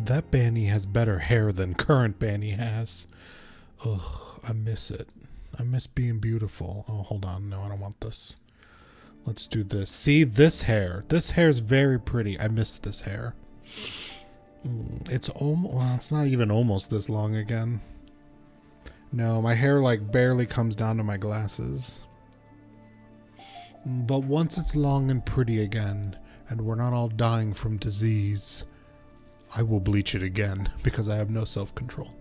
that Bani has better hair than current Bani has. Ugh, I miss it. I miss being beautiful. Oh, hold on. No, I don't want this. Let's do this. See, this hair. This hair is very pretty. I miss this hair. It's almost, well, it's not even almost this long again. No, my hair like barely comes down to my glasses. But once it's long and pretty again, and we're not all dying from disease, I will bleach it again because I have no self-control.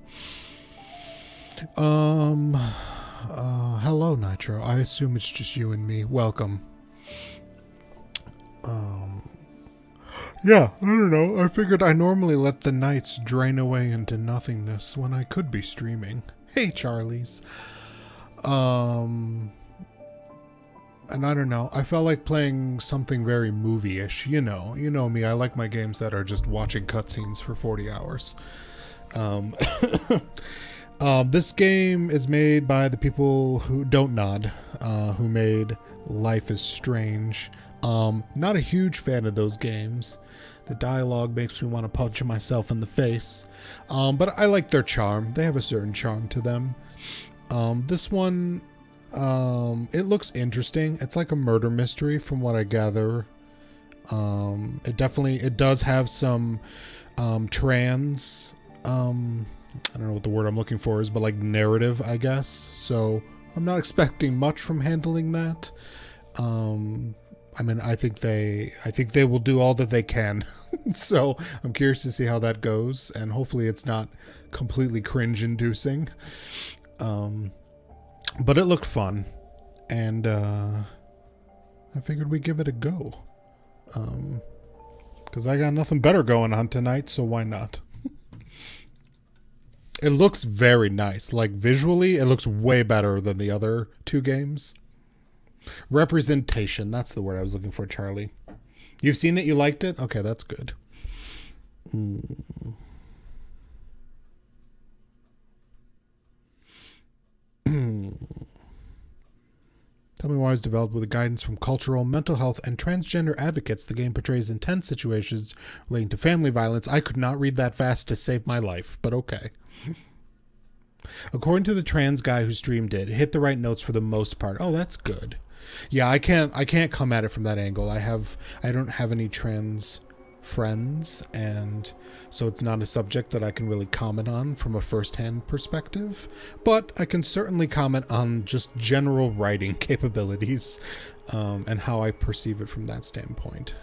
Hello, Nitro. I assume it's just you and me. Welcome. Yeah, I don't know. I figured I normally let the nights drain away into nothingness when I could be streaming. Hey, Charlies. And I don't know. I felt like playing something very movie-ish. You know me. I like my games that are just watching cutscenes for 40 hours. This game is made by the people who don't nod, who made Life is Strange. Not a huge fan of those games. The dialogue makes me want to punch myself in the face. But I like their charm. They have a certain charm to them. This one, it looks interesting. It's like a murder mystery from what I gather. It does have some trans, I don't know what the word I'm looking for is, but like narrative, I guess. So I'm not expecting much from handling that. I mean, I think they will do all that they can. So I'm curious to see how that goes, and hopefully it's not completely cringe-inducing. But it looked fun, and I figured we'd give it a go. Because I got nothing better going on tonight, so why not? It looks very nice. Like, visually, it looks way better than the other two games. Representation, that's the word I was looking for, Charlie. You've seen it? You liked it? Okay, that's good. Tell me why it's developed with guidance from cultural, mental health, and transgender advocates. The game portrays intense situations relating to family violence. I could not read that fast to save my life, but okay. According to the trans guy who streamed it hit the right notes for the most part. Oh, that's good. Yeah, I can't come at it from that angle. I don't have any trans friends, and so it's not a subject that I can really comment on from a first-hand perspective, but I can certainly comment on just general writing capabilities, and how I perceive it from that standpoint.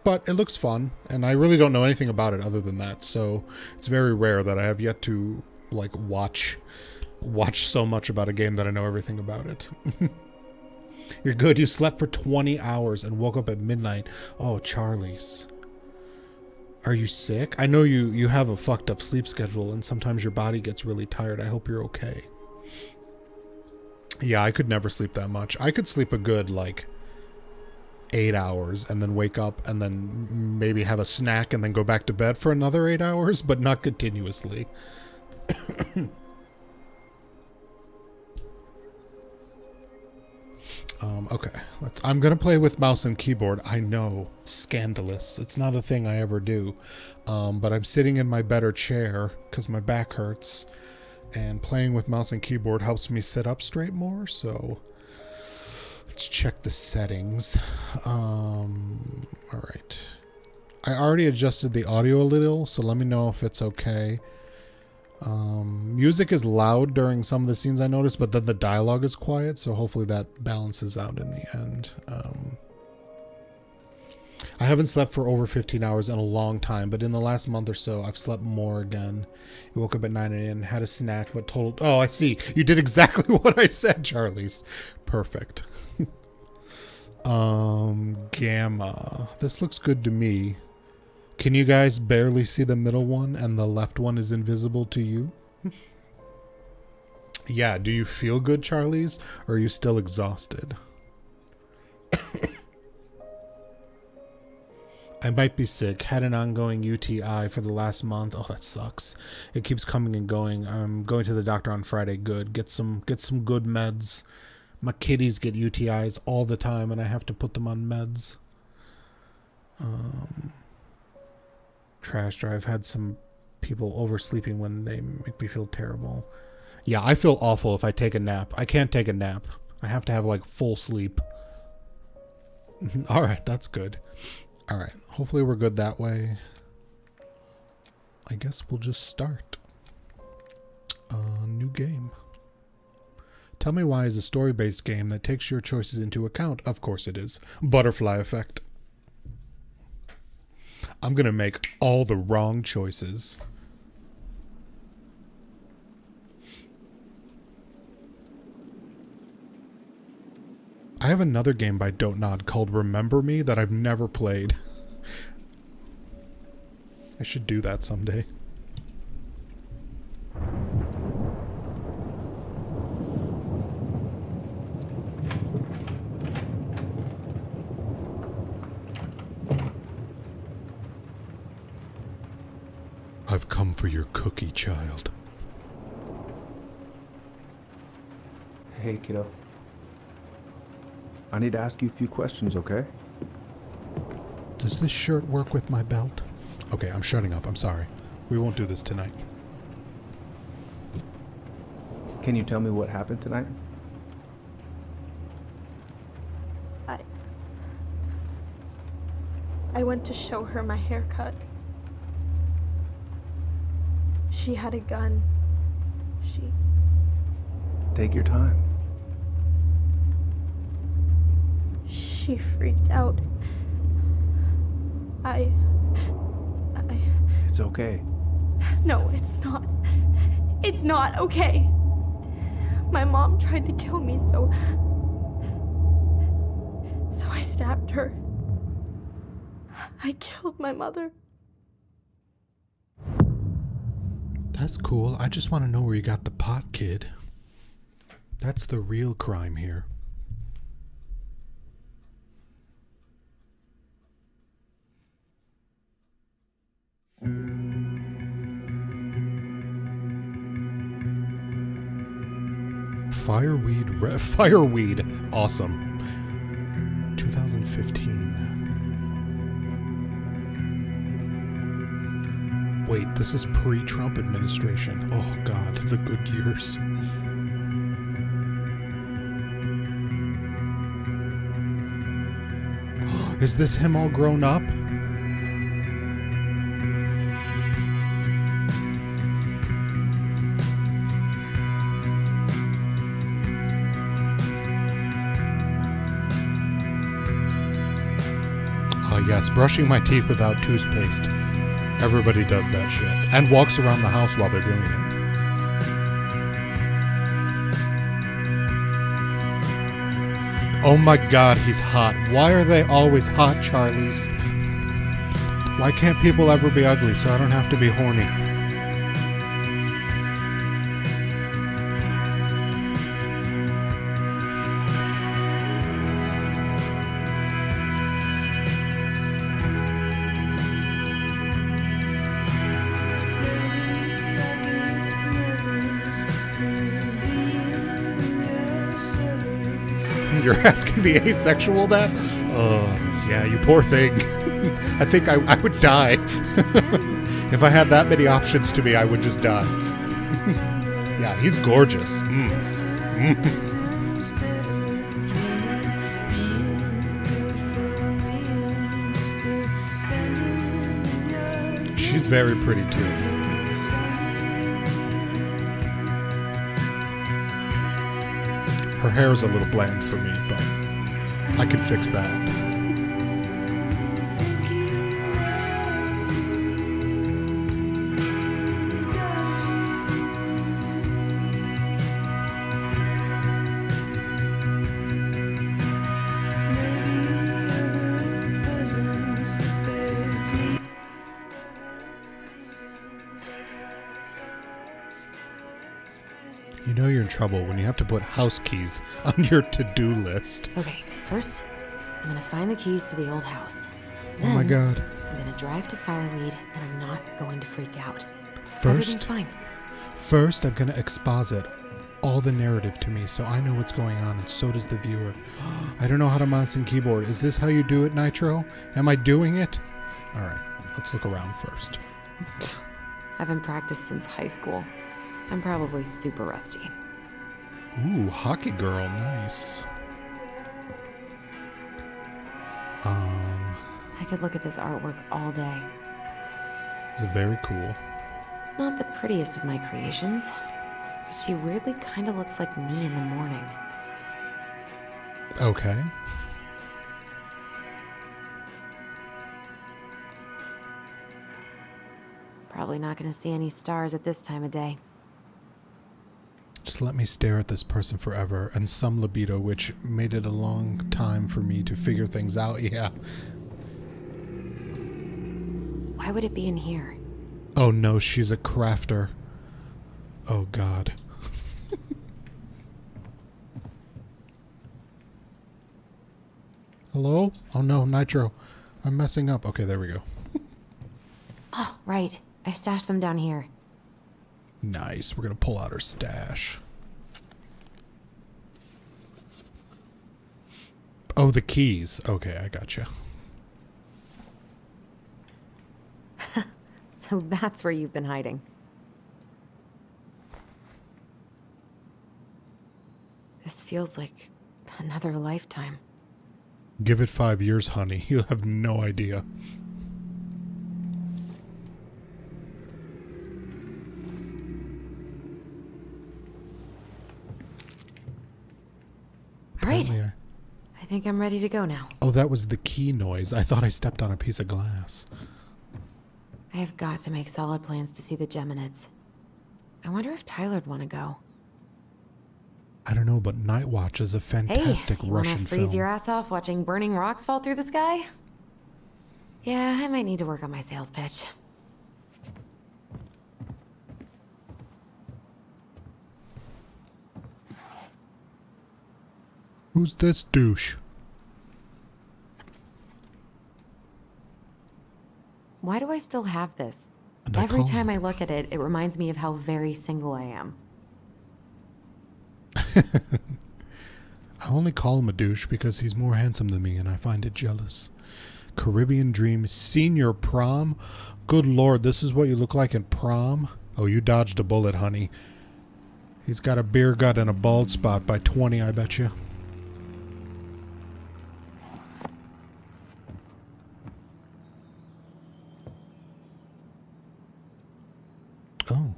But it looks fun, and I really don't know anything about it other than that, so it's very rare that I have yet to like watch so much about a game that I know everything about it. You're good. You slept for 20 hours and woke up at midnight. Oh, Charlies. Are you sick? I know you have a fucked up sleep schedule and sometimes your body gets really tired. I hope you're okay. Yeah, I could never sleep that much. I could sleep a good, 8 hours and then wake up and then maybe have a snack and then go back to bed for another 8 hours, but not continuously. Okay, I'm gonna play with mouse and keyboard. I know, scandalous. It's not a thing I ever do. But I'm sitting in my better chair because my back hurts, and playing with mouse and keyboard helps me sit up straight more, so let's check the settings. Alright. I already adjusted the audio a little, so let me know if it's okay. Music is loud during some of the scenes I noticed, but then the dialogue is quiet, so hopefully that balances out in the end. I haven't slept for over 15 hours in a long time, but in the last month or so, I've slept more again. I woke up at 9 a.m., had a snack, but told... Oh, I see. You did exactly what I said, Charlies. Perfect. Gamma. This looks good to me. Can you guys barely see the middle one and the left one is invisible to you? Yeah, do you feel good, Charlies? Or are you still exhausted? I might be sick. Had an ongoing UTI for the last month. Oh, that sucks. It keeps coming and going. I'm going to the doctor on Friday. Good. Get some good meds. My kitties get UTIs all the time and I have to put them on meds. Trash drive had some people oversleeping when they make me feel terrible. Yeah, I feel awful if I take a nap. I can't take a nap. I have to have like full sleep. All right, that's good. All right, hopefully we're good that way. I guess we'll just start. New game. Tell me why is a story-based game that takes your choices into account. Of course it is. Butterfly effect. I'm gonna make all the wrong choices. I have another game by Don't Nod called Remember Me that I've never played. I should do that someday. I've come for your cookie, child. Hey, kiddo. I need to ask you a few questions, okay? Does this shirt work with my belt? Okay, I'm shutting up. I'm sorry. We won't do this tonight. Can you tell me what happened tonight? I went to show her my haircut. She had a gun. Take your time. She freaked out. It's okay. No, it's not. It's not okay. My mom tried to kill me, so I stabbed her. I killed my mother. That's cool. I just want to know where you got the pot, kid. That's the real crime here. Fireweed. Awesome. 2015. Wait, this is pre-Trump administration. Oh God, the good years. Is this him all grown up? Yes, brushing my teeth without toothpaste. Everybody does that shit. And walks around the house while they're doing it. Oh my God, he's hot. Why are they always hot, Charlies? Why can't people ever be ugly so I don't have to be horny? You're asking the asexual that? Oh, yeah, you poor thing. I think I would die. If I had that many options to me, I would just die. Yeah, he's gorgeous. She's very pretty too. Her hair is a little bland for me, but I can fix that. You know you're in trouble when you have to put house keys on your to-do list. Okay, first, I'm gonna find the keys to the old house. Then, oh my God. I'm gonna drive to Fireweed, and I'm not going to freak out. Everything's fine. First, I'm gonna exposit all the narrative to me so I know what's going on, and so does the viewer. I don't know how to mouse and keyboard. Is this how you do it, Nitro? Am I doing it? All right. Let's look around first. Haven't practiced since high school. I'm probably super rusty. Ooh, hockey girl, nice. I could look at this artwork all day. It's very cool. Not the prettiest of my creations, but she weirdly kind of looks like me in the morning. Okay. Probably not going to see any stars at this time of day. Just let me stare at this person forever, and some libido, which made it a long time for me to figure things out. Yeah. Why would it be in here? Oh no, she's a crafter. Oh god. Hello? Oh no, Nitro. I'm messing up. Okay, there we go. Oh, right. I stashed them down here. Nice. We're gonna pull out her stash. Oh, the keys. Okay, I gotcha. So that's where you've been hiding. This feels like another lifetime. Give it 5 years, honey. You'll have no idea. All right. Apparently I think I'm ready to go now. Oh, that was the key noise. I thought I stepped on a piece of glass. I have got to make solid plans to see the Geminids. I wonder if Tyler'd want to go. I don't know, but Night Watch is a fantastic hey, you Russian wanna freeze film. your ass off watching burning rocks fall through the sky? Yeah, I might need to work on my sales pitch. Who's this douche? Why do I still have this? And I Every call time him. I look at it, it reminds me of how very single I am. I only call him a douche because he's more handsome than me and I find it jealous. Caribbean Dream Senior Prom? Good lord, this is what you look like in prom? Oh, you dodged a bullet, honey. He's got a beer gut and a bald spot by 20, I bet you. Oh.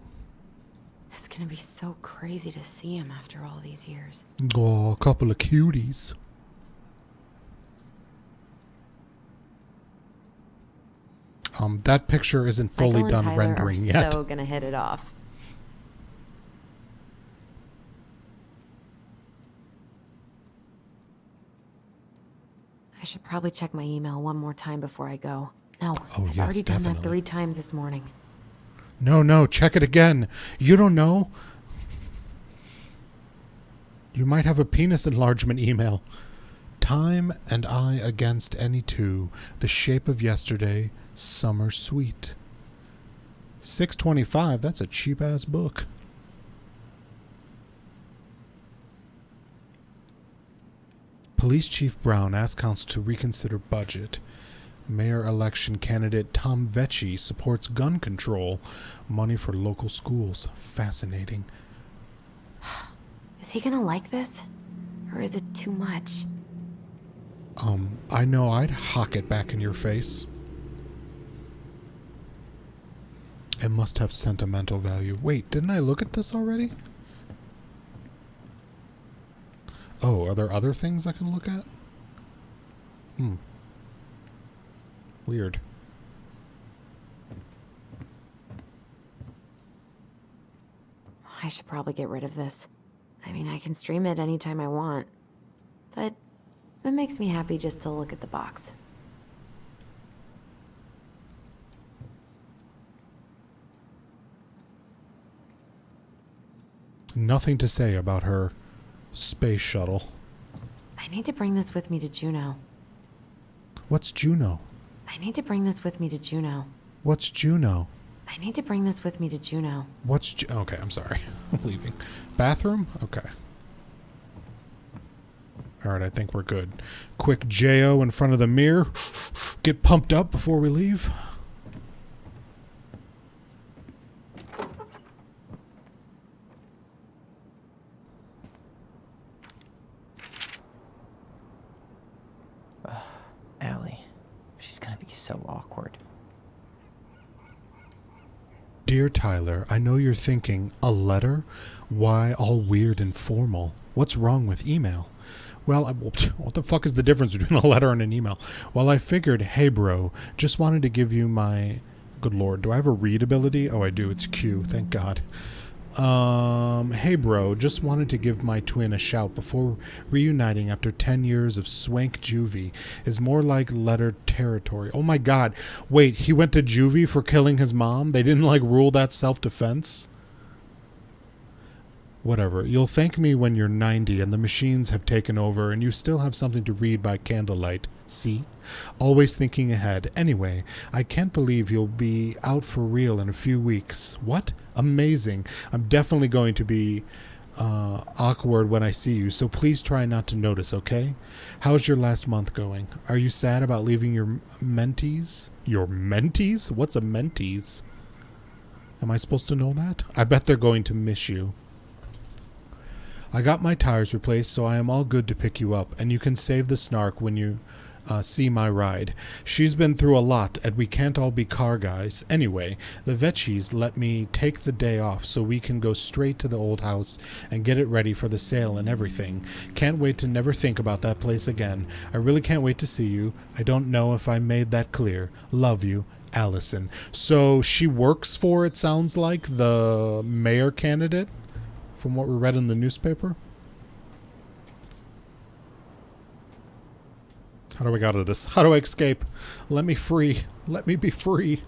It's gonna be so crazy to see him after all these years. Oh, a couple of cuties. That picture isn't fully Michael and done Tyler rendering are yet. so gonna hit it off. I should probably check my email one more time before I go. No, Oh, I've yes, already done that definitely. 3 times this morning. No, check it again. You don't know? You might have a penis enlargement email. Time and I against any two. The Shape of Yesterday. Summer Sweet. $6.25. That's a cheap ass book. Police Chief Brown asks council to reconsider budget. Mayor election candidate Tom Vecchi supports gun control. Money for local schools. Fascinating. Is he gonna like this? Or is it too much? I know I'd hock it back in your face. It must have sentimental value. Wait, didn't I look at this already? Oh, are there other things I can look at? Weird. I should probably get rid of this. I mean, I can stream it anytime I want. But it makes me happy just to look at the box. Nothing to say about her space shuttle. I need to bring this with me to Juneau. What's Juneau? I need to bring this with me to Juneau. What's Juneau? I need to bring this with me to Juneau. Okay, I'm sorry. I'm leaving. Bathroom? Okay. Alright, I think we're good. Quick J.O. in front of the mirror. Get pumped up before we leave. so awkward. Dear Tyler, I know you're thinking, a letter? Why all weird and formal? What's wrong with email? Well, what the fuck is the difference between a letter and an email? Well, I figured, hey bro, just wanted to give you my... Good lord, do I have a read ability? Oh, I do, it's Q, thank God. Hey bro, just wanted to give my twin a shout before reuniting after 10 years of swank juvie is more like letter territory. Oh my god, wait, he went to juvie for killing his mom? They didn't like rule that self-defense? Whatever, you'll thank me when you're 90 and the machines have taken over and you still have something to read by candlelight. See? Always thinking ahead. Anyway, I can't believe you'll be out for real in a few weeks. What? Amazing. I'm definitely going to be awkward when I see you, so please try not to notice, okay? How's your last month going? Are you sad about leaving your mentees? Your mentees? What's a mentees? Am I supposed to know that? I bet they're going to miss you. I got my tires replaced, so I am all good to pick you up, and you can save the snark when you see my ride. She's been through a lot, and we can't all be car guys. Anyway, the Vecchies let me take the day off so we can go straight to the old house and get it ready for the sale and everything. Can't wait to never think about that place again. I really can't wait to see you. I don't know if I made that clear. Love you, Allison. So she works for, it sounds like, the mayor candidate? From what we read in the newspaper? How do I get out of this? How do I escape? Let me free. Let me be free.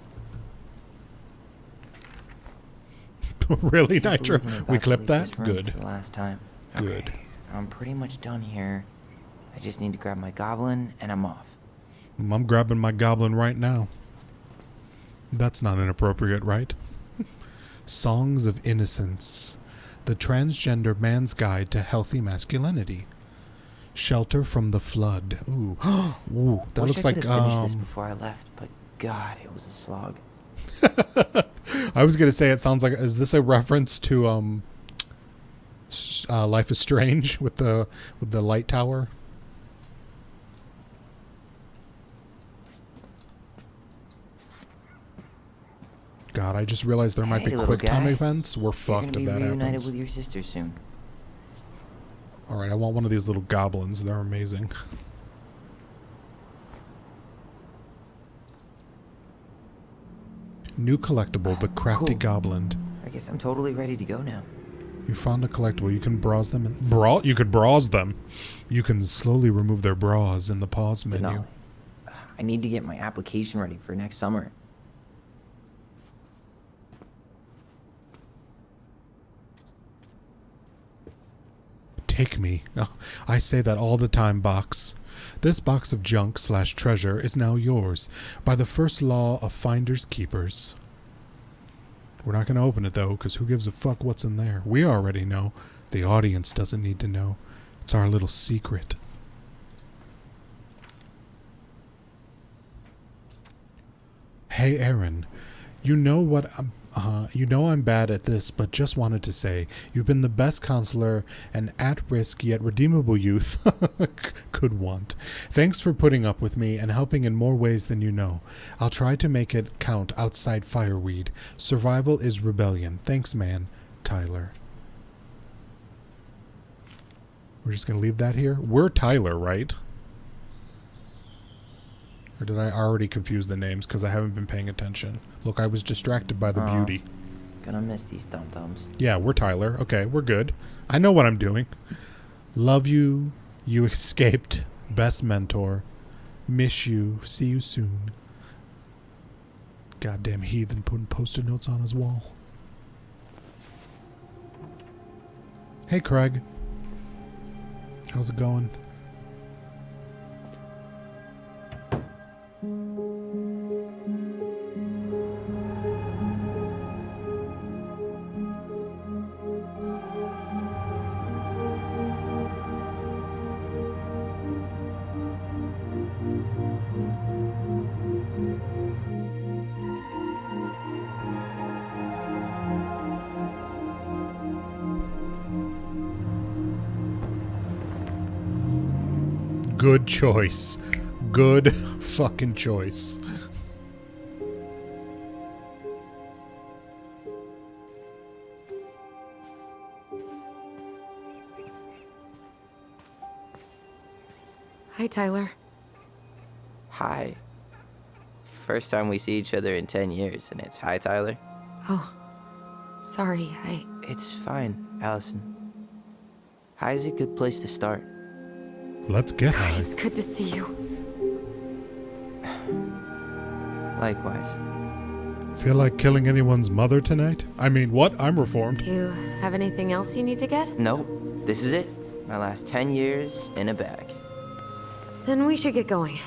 Really, Nitro? We clipped that? Good. For the last time. Good. Okay, I'm pretty much done here. I just need to grab my goblin and I'm off. I'm grabbing my goblin right now. That's not inappropriate, right? Songs of Innocence. The Transgender Man's Guide to Healthy Masculinity. Shelter from the Flood. Ooh. Ooh, that looks like finished this before I left, but God, it was a slog. I was gonna say it sounds like, is this a reference to Life is Strange with the light tower? God, I just realized there might be quick time events. We're fucked if that reunited happens. with your sister soon. Alright, I want one of these little goblins. They're amazing. New collectible, the Crafty Cool. Goblin. I guess I'm totally ready to go now. You found a collectible. You can browse them. You could browse them. You can slowly remove their bras in the pause menu. Denali, I need to get my application ready for next summer. Take me. Oh, I say that all the time, box. This box of junk / treasure is now yours by the first law of finders keepers. We're not going to open it though, because who gives a fuck what's in there? We already know. The audience doesn't need to know. It's our little secret. Hey Aaron, you know I'm bad at this, but just wanted to say you've been the best counselor an at-risk yet redeemable youth could want. Thanks for putting up with me and helping in more ways than you know. I'll try to make it count outside fireweed. Survival is rebellion. Thanks, man. Tyler. We're just gonna leave that here. We're Tyler, right? Or did I already confuse the names because I haven't been paying attention? Look, I was distracted by the beauty. Gonna miss these dum-dums. Yeah, we're Tyler. Okay, we're good. I know what I'm doing. Love you. You escaped. Best mentor. Miss you. See you soon. Goddamn heathen putting post-it notes on his wall. Hey, Craig. How's it going? Good choice. Good fucking choice. Hi, Tyler. Hi. First time we see each other in 10 years, and it's hi, Tyler. Oh, sorry, It's fine, Allison. Hi is a good place to start. Let's get high. It's good to see you. Likewise. Feel like killing anyone's mother tonight? I mean, what? I'm reformed. You have anything else you need to get? Nope, this is it. My last 10 years in a bag. Then we should get going.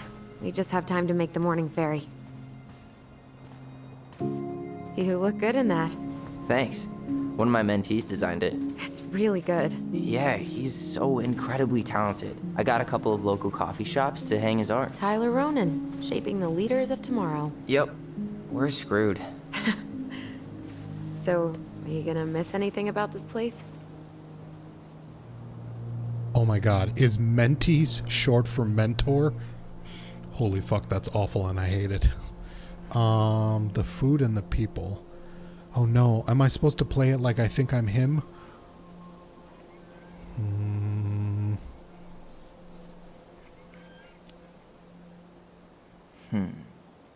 We just have time to make the morning ferry. You look good in that. Thanks. One of my mentees designed it. It's really good. Yeah, he's so incredibly talented. I got a couple of local coffee shops to hang his art. Tyler Ronan, shaping the leaders of tomorrow. Yep, we're screwed. So, are you gonna miss anything about this place? Oh my god. Is mentees short for mentor? Holy fuck, that's awful and I hate it. The food and the people. Oh no, am I supposed to play it like I think I'm him?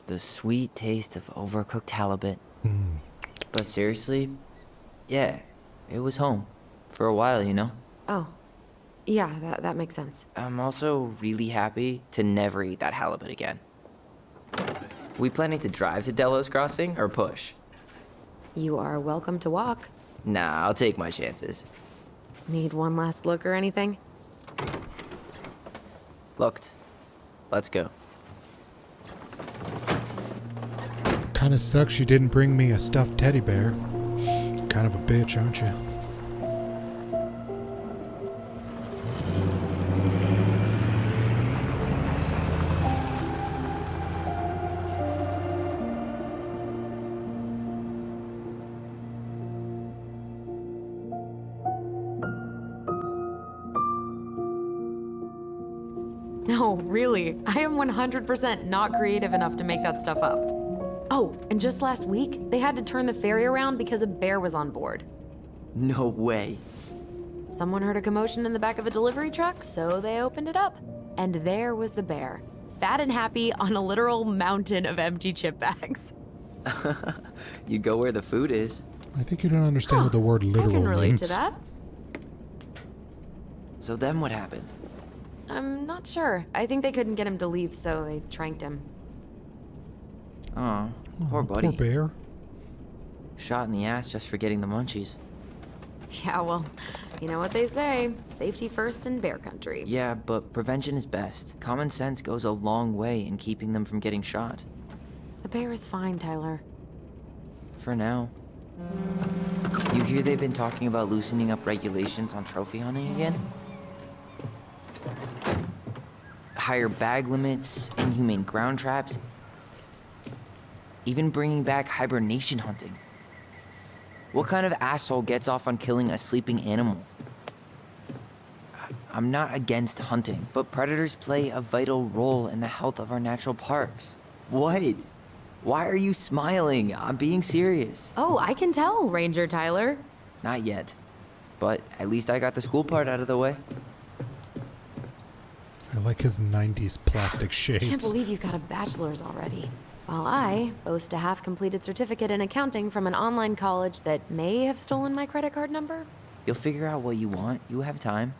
The sweet taste of overcooked halibut. But seriously, yeah, it was home. For a while, you know? Oh, yeah, that makes sense. I'm also really happy to never eat that halibut again. We planning to drive to Delos Crossing or push? You are welcome to walk. Nah, I'll take my chances. Need one last look or anything? Looked. Let's go. Kinda sucks you didn't bring me a stuffed teddy bear. Kind of a bitch, aren't you? No, really. I am 100% not creative enough to make that stuff up. Oh, and just last week, they had to turn the ferry around because a bear was on board. No way. Someone heard a commotion in the back of a delivery truck, so they opened it up. And there was the bear, fat and happy on a literal mountain of empty chip bags. You go where the food is. I think you don't understand what the word literal I can relate means. to that. So then what happened? I'm not sure. I think they couldn't get him to leave, so they tranked him. Aw, poor buddy. Poor bear. Shot in the ass just for getting the munchies. Yeah, well, you know what they say. Safety first in bear country. Yeah, but prevention is best. Common sense goes a long way in keeping them from getting shot. The bear is fine, Tyler. For now. You hear they've been talking about loosening up regulations on trophy hunting again? Higher bag limits, inhumane ground traps, even bringing back hibernation hunting. What kind of asshole gets off on killing a sleeping animal? I'm not against hunting, but predators play a vital role in the health of our natural parks. What? Why are you smiling? I'm being serious. Oh, I can tell, Ranger Tyler. Not yet. But at least I got the school part out of the way. I like his 90s plastic I shades. can't believe you got a bachelor's already. While I boast a half-completed certificate in accounting from an online college that may have stolen my credit card number. You'll figure out what you want. You have time.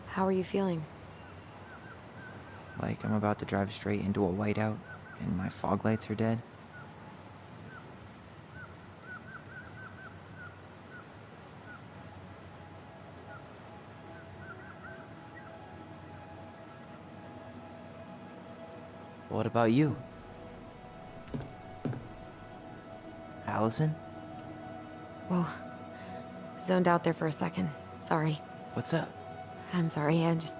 How are you feeling? Like I'm about to drive straight into a whiteout and my fog lights are dead. What about you? Allison? Whoa. Zoned out there for a second. Sorry. What's up? I'm sorry, I'm just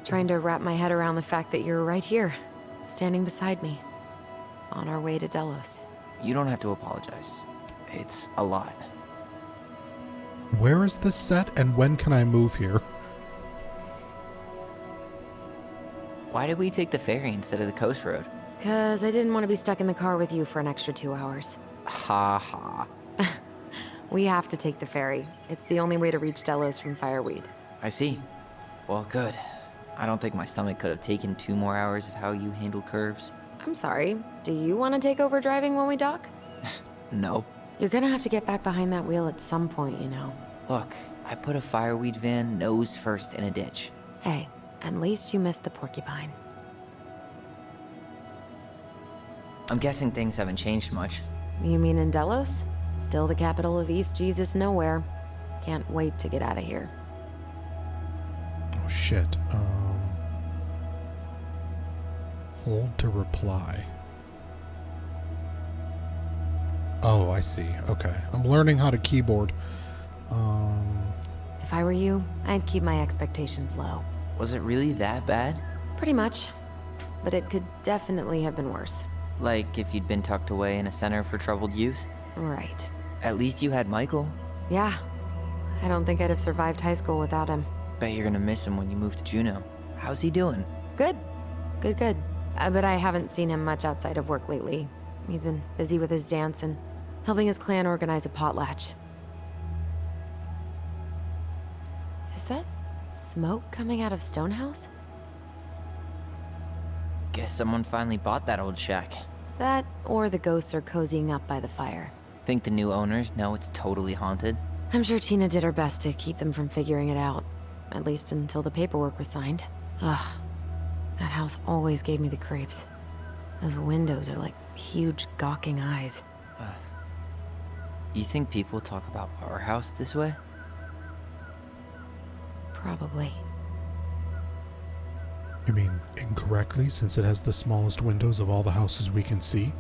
trying to wrap my head around the fact that you're right here, standing beside me, on our way to Delos. You don't have to apologize. It's a lot. Where is this set and when can I move here? Why did we take the ferry instead of the coast road? 'Cause I didn't want to be stuck in the car with you for an extra 2 hours. Ha ha. We have to take the ferry. It's the only way to reach Delos from Fireweed. I see. Well, good. I don't think my stomach could have taken 2 more hours of how you handle curves. I'm sorry. Do you want to take over driving when we dock? No. You're gonna have to get back behind that wheel at some point, you know. Look, I put a fireweed van nose first in a ditch. Hey, at least you missed the porcupine. I'm guessing things haven't changed much. You mean in Delos? Still the capital of East Jesus Nowhere. Can't wait to get out of here. Oh, shit. Hold to reply. Oh, I see. Okay. I'm learning how to keyboard. If I were you, I'd keep my expectations low. Was it really that bad? Pretty much. But it could definitely have been worse. Like if you'd been tucked away in a center for troubled youth? Right. At least you had Michael. Yeah. I don't think I'd have survived high school without him. Bet you're gonna miss him when you move to Juneau. How's he doing? Good. Good. But I haven't seen him much outside of work lately. He's been busy with his dance and helping his clan organize a potlatch. Is that smoke coming out of Stonehouse? Guess someone finally bought that old shack. That, or the ghosts are cozying up by the fire. Think the new owners know it's totally haunted? I'm sure Tina did her best to keep them from figuring it out. At least until the paperwork was signed. Ugh. That house always gave me the creeps. Those windows are like huge gawking eyes. You think people talk about our house this way? Probably. You mean incorrectly, since it has the smallest windows of all the houses we can see?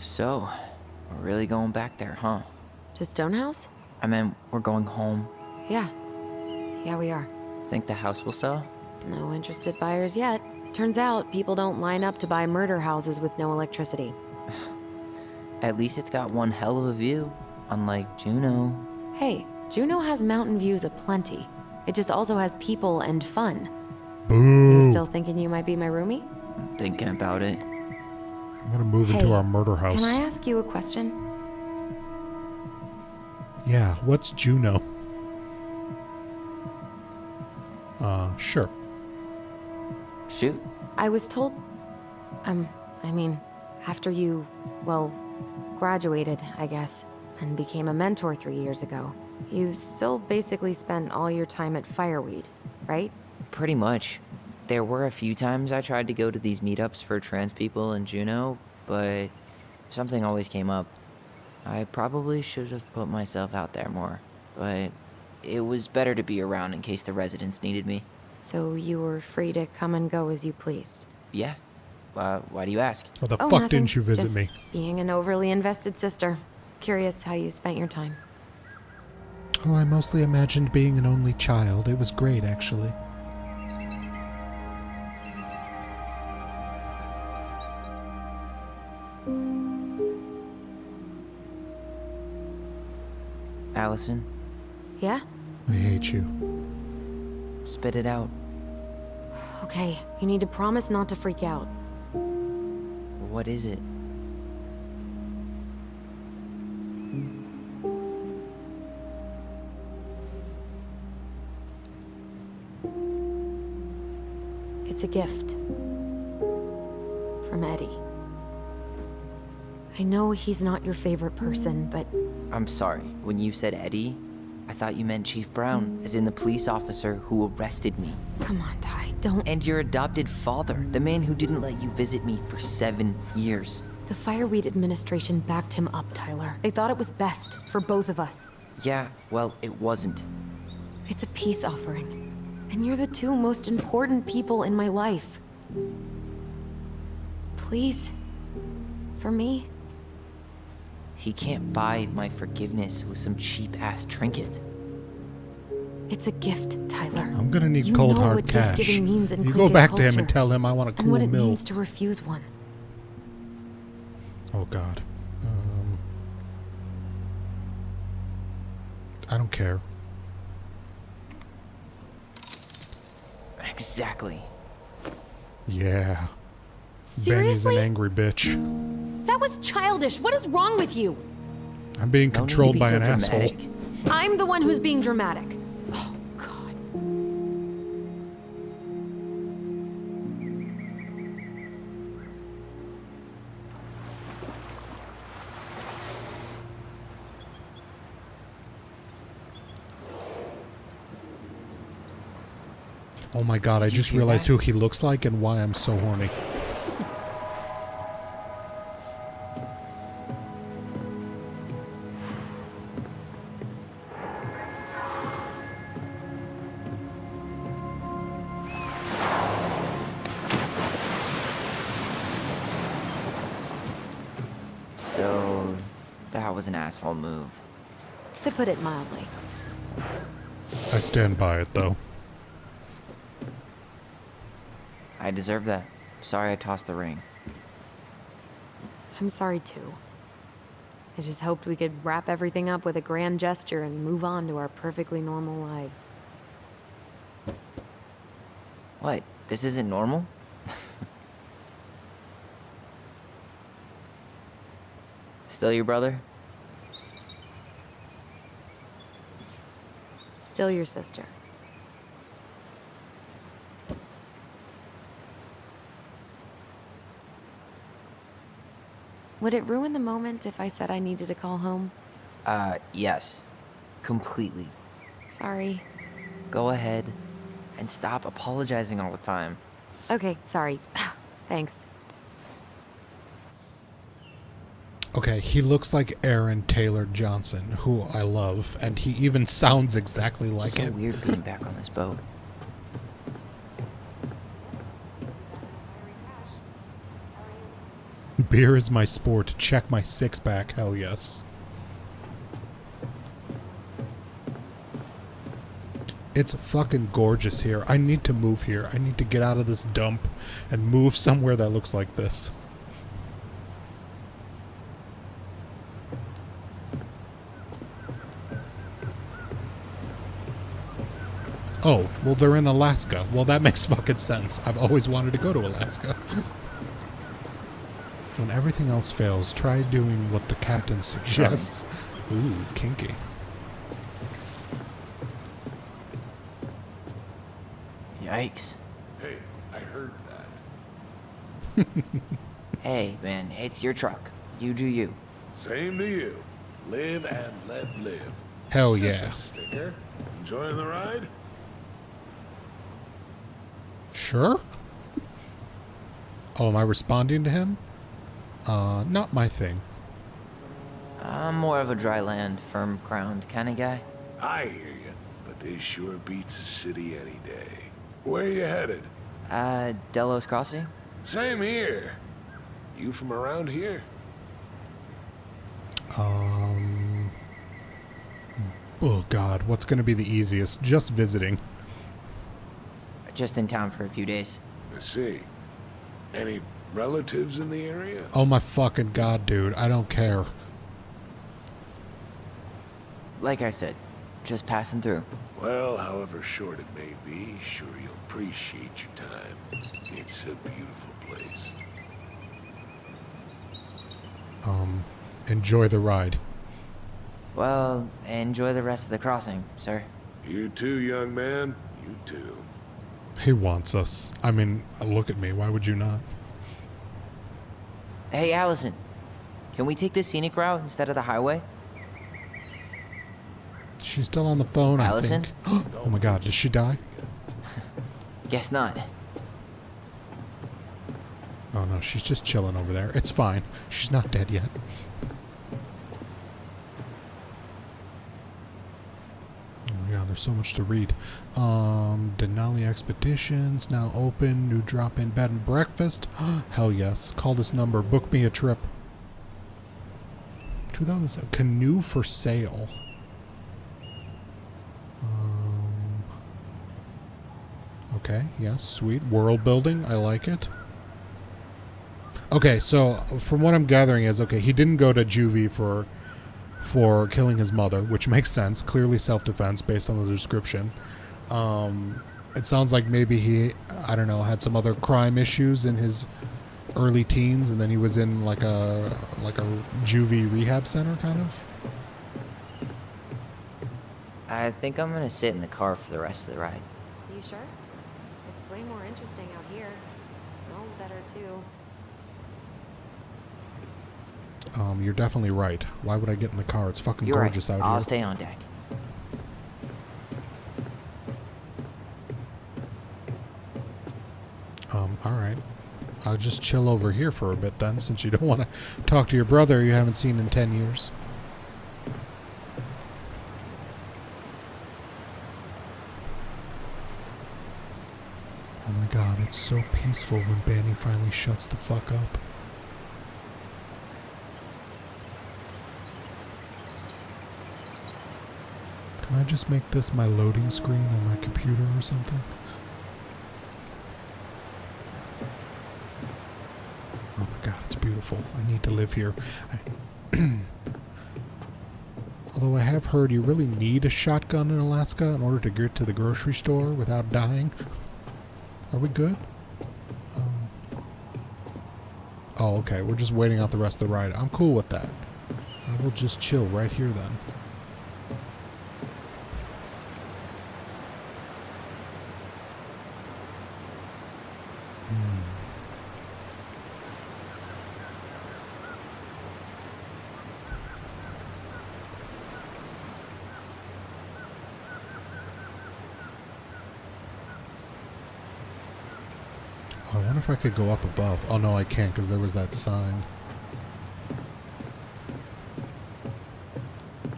So, we're really going back there, huh? To Stonehouse? I meant, we're going home. Yeah. Yeah, we are. Think the house will sell? No interested buyers yet. Turns out people don't line up to buy murder houses with no electricity. At least it's got one hell of a view, unlike Juneau. Hey, Juneau has mountain views aplenty. It just also has people and fun. Boo! You still thinking you might be my roomie? I'm thinking about it. I'm gonna move into Hey, our murder house. Can I ask you a question? Yeah, what's Juno? Sure. Shoot. I was told... after you, well, graduated, I guess, and became a mentor 3 years ago, you still basically spent all your time at Fireweed, right? Pretty much. There were a few times I tried to go to these meetups for trans people in Juneau, but something always came up. I probably should have put myself out there more, but it was better to be around in case the residents needed me. So you were free to come and go as you pleased? Yeah. Why do you ask? What the Oh, fuck nothing. didn't you visit Just me? being an overly invested sister. Curious how you spent your time. Oh, I mostly imagined being an only child. It was great, actually. Allison, Yeah? I hate you. spit it out. Okay, you need to promise not to freak out. What is it? It's a gift. From Eddie. I know he's not your favorite person, but I'm sorry. When you said Eddie, I thought you meant Chief Brown, as in the police officer who arrested me. come on, Ty, don't. And your adopted father, the man who didn't let you visit me for 7 years. The Fireweed administration backed him up, Tyler. They thought it was best for both of us. Yeah, well, it wasn't. It's a peace offering. And you're the two most important people in my life. Please. For me. He can't buy my forgiveness with some cheap-ass trinket. It's a gift, Tyler. I'm gonna need You cold know hard what cash. gift-giving means in You go Klingon back to him and culture, tell him I want a and what cool it mill. means to refuse one. Oh God. I don't care. Exactly. Yeah. Benny's Seriously? an angry bitch. That was childish. What is wrong with you? I'm being No need to controlled be by so an asshole. dramatic. I'm the one who's being dramatic. Oh, God. Oh my god, I Did you just hear realized that? who he looks like and why I'm so horny. So, that was an asshole move. To put it mildly. I stand by it, though. I deserve that. Sorry I tossed the ring. I'm sorry, too. I just hoped we could wrap everything up with a grand gesture and move on to our perfectly normal lives. What? This isn't normal? Still your brother? Still your sister. Would it ruin the moment if I said I needed to call home? Yes. Completely. Sorry. Go ahead. And stop apologizing all the time. Okay, sorry. Thanks. Okay, he looks like Aaron Taylor Johnson, who I love, and he even sounds exactly like So it. weird being back on this boat. Beer is my sport. Check my six-pack. Hell yes. It's fucking gorgeous here. I need to move here. I need to get out of this dump and move somewhere that looks like this. Oh, well, they're in Alaska. Well, that makes fucking sense. I've always wanted to go to Alaska. When everything else fails, try doing what the captain suggests. Ooh, kinky. Yikes. Hey, I heard that. Hey, man, it's your truck. You do you. Same to you. Live and let live. Hell Just yeah. a sticker. Enjoying the ride? Sure? Oh, am I responding to him? Not my thing. I'm more of a dry land, firm ground kind of guy. I hear you, but this sure beats a city any day. Where you headed? Delos Crossing? Same here. You from around here? Oh god, what's gonna be the easiest? Just visiting. Just in town for a few days. I see. Any relatives in the area? Oh my fucking god, dude. I don't care. Like I said, just passing through. Well, however short it may be, sure you'll appreciate your time. It's a beautiful place. Enjoy the ride. Well, enjoy the rest of the crossing, sir. You too, young man. You too. He wants us. I mean, look at me. Why would you not? Hey, Allison. Can we take the scenic route instead of the highway? She's still on the phone, Allison? I think. Oh my god, did she die? Guess not. Oh no, she's just chilling over there. It's fine. She's not dead yet. Oh my god, there's so much to read. Denali Expeditions now open. New drop-in bed and breakfast. Hell yes. Call this number. Book me a trip. 2000 canoe for sale. Okay, yes, sweet. World building, I like it. Okay, so from what I'm gathering is, okay, he didn't go to juvie for killing his mother, which makes sense. Clearly self-defense based on the description. It sounds like maybe he, I don't know, had some other crime issues in his early teens, and then he was in like a juvie rehab center, kind of. I think I'm gonna sit in the car for the rest of the ride. You sure? It's way more interesting out here. Smells better too. You're definitely right. Why would I get in the car? It's fucking You're gorgeous right. out I'll here. stay on deck. All right. I'll just chill over here for a bit then, since you don't want to talk to your brother you haven't seen in 10 years. Oh my god, it's so peaceful when Bani finally shuts the fuck up. Can I just make this my loading screen on my computer or something? Oh my god, it's beautiful. I need to live here. Although I have heard you really need a shotgun in Alaska in order to get to the grocery store without dying. Are we good? Oh, okay. We're just waiting out the rest of the ride. I'm cool with that. I will just chill right here then. I wonder if I could go up above. Oh no, I can't because there was that sign.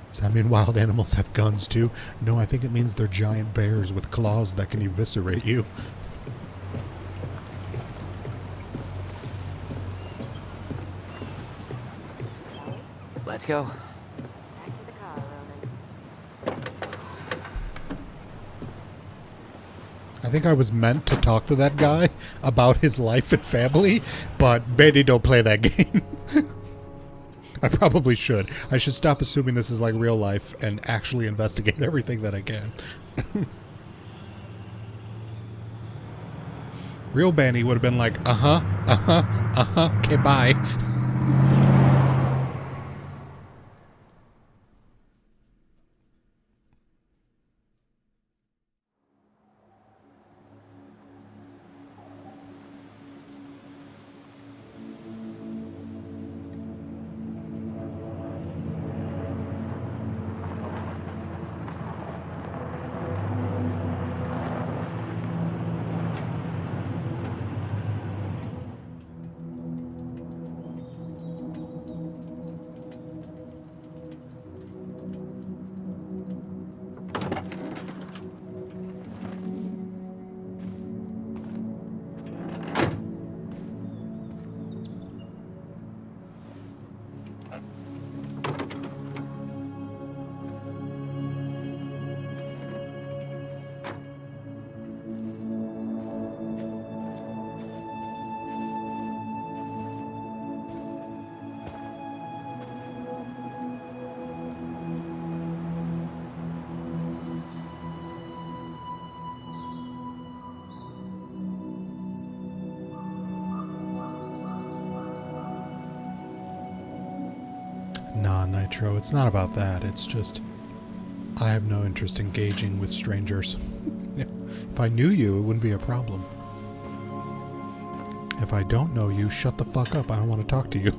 Does that mean wild animals have guns too? No, I think it means they're giant bears with claws that can eviscerate you. Let's go. Back to the car, Ronan. I think I was meant to talk to that guy about his life and family, but Bani don't play that game. I probably should. I should stop assuming this is like real life and actually investigate everything that I can. Real Bani would have been like, okay, bye. Nah, Nitro, it's not about that. It's just, I have no interest in engaging with strangers. If I knew you, it wouldn't be a problem. If I don't know you, shut the fuck up. I don't want to talk to you.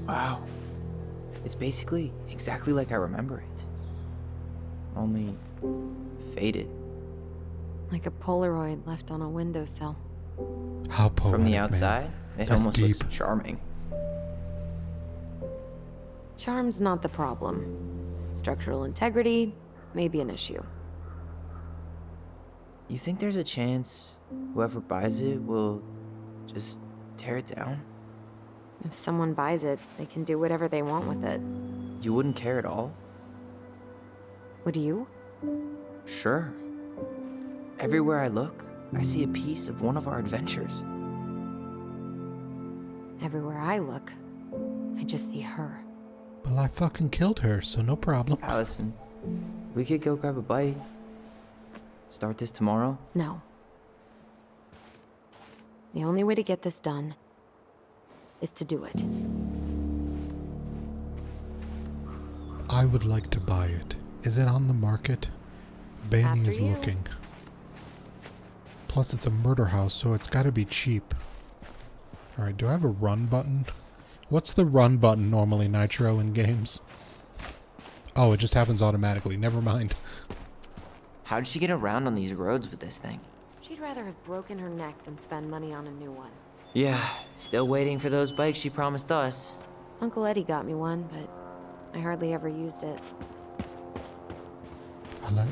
Wow. It's basically exactly like I remember it. Only faded. Like a Polaroid left on a windowsill. How poetic, From the man. outside, it That's almost deep. looks charming. Charm's not the problem. Structural integrity may be an issue. You think there's a chance whoever buys it will just tear it down? If someone buys it, they can do whatever they want with it. You wouldn't care at all? Would you? Sure. Everywhere I look, I see a piece of one of our adventures. Everywhere I look, I just see her. Well, I fucking killed her, so no problem. Allison, we could go grab a bite. Start this tomorrow? No. The only way to get this done is to do it. I would like to buy it. Is it on the market? Bani After is you. looking. Plus, it's a murder house, so it's gotta be cheap. Alright, do I have a run button? What's the run button normally, Nitro, in games? Oh, it just happens automatically. Never mind. How did she get around on these roads with this thing? She'd rather have broken her neck than spend money on a new one. Yeah, still waiting for those bikes she promised us. Uncle Eddie got me one, but I hardly ever used it.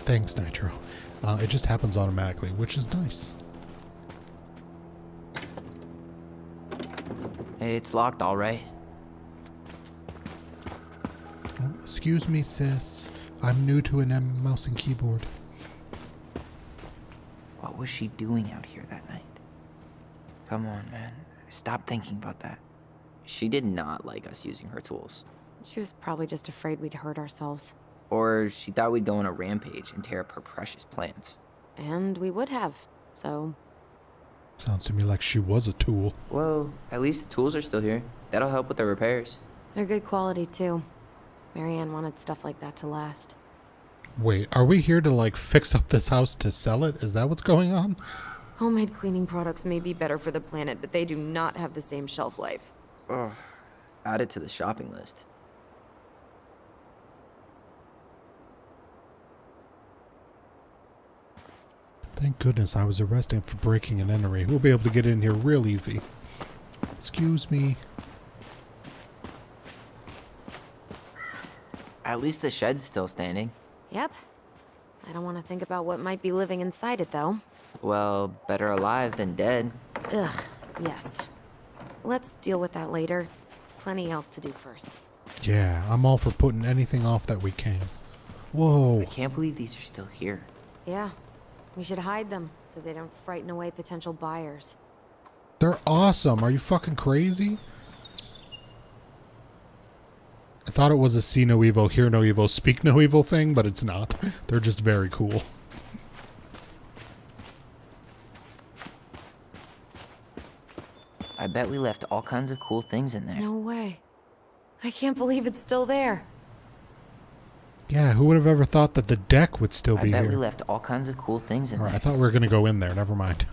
Thanks, Nitro. It just happens automatically, which is nice. It's locked, all right. Oh, excuse me, sis. I'm new to an mouse and keyboard. What was she doing out here that night? Come on, man. Stop thinking about that. She did not like us using her tools. She was probably just afraid we'd hurt ourselves. Or she thought we'd go on a rampage and tear up her precious plants. And we would have, so... Sounds to me like she was a tool. Well, at least the tools are still here. That'll help with the repairs. They're good quality, too. Marianne wanted stuff like that to last. Wait, are we here to, like, fix up this house to sell it? Is that what's going on? Homemade cleaning products may be better for the planet, but they do not have the same shelf life. Ugh. Add it to the shopping list. Thank goodness I was arrested for breaking and entering. We'll be able to get in here real easy. Excuse me. At least the shed's still standing. Yep. I don't want to think about what might be living inside it, though. Well, better alive than dead. Ugh, yes. Let's deal with that later. Plenty else to do first. Yeah, I'm all for putting anything off that we can. Whoa. I can't believe these are still here. Yeah. We should hide them so they don't frighten away potential buyers. They're awesome. Are you fucking crazy? I thought it was a see no evil, hear no evil, speak no evil thing, but it's not. They're just very cool. I bet we left all kinds of cool things in there. No way. I can't believe it's still there. Yeah, who would have ever thought that the deck would still I be bet here? we left all kinds of cool things in Alright, I there. thought we were going to go in there. Never mind.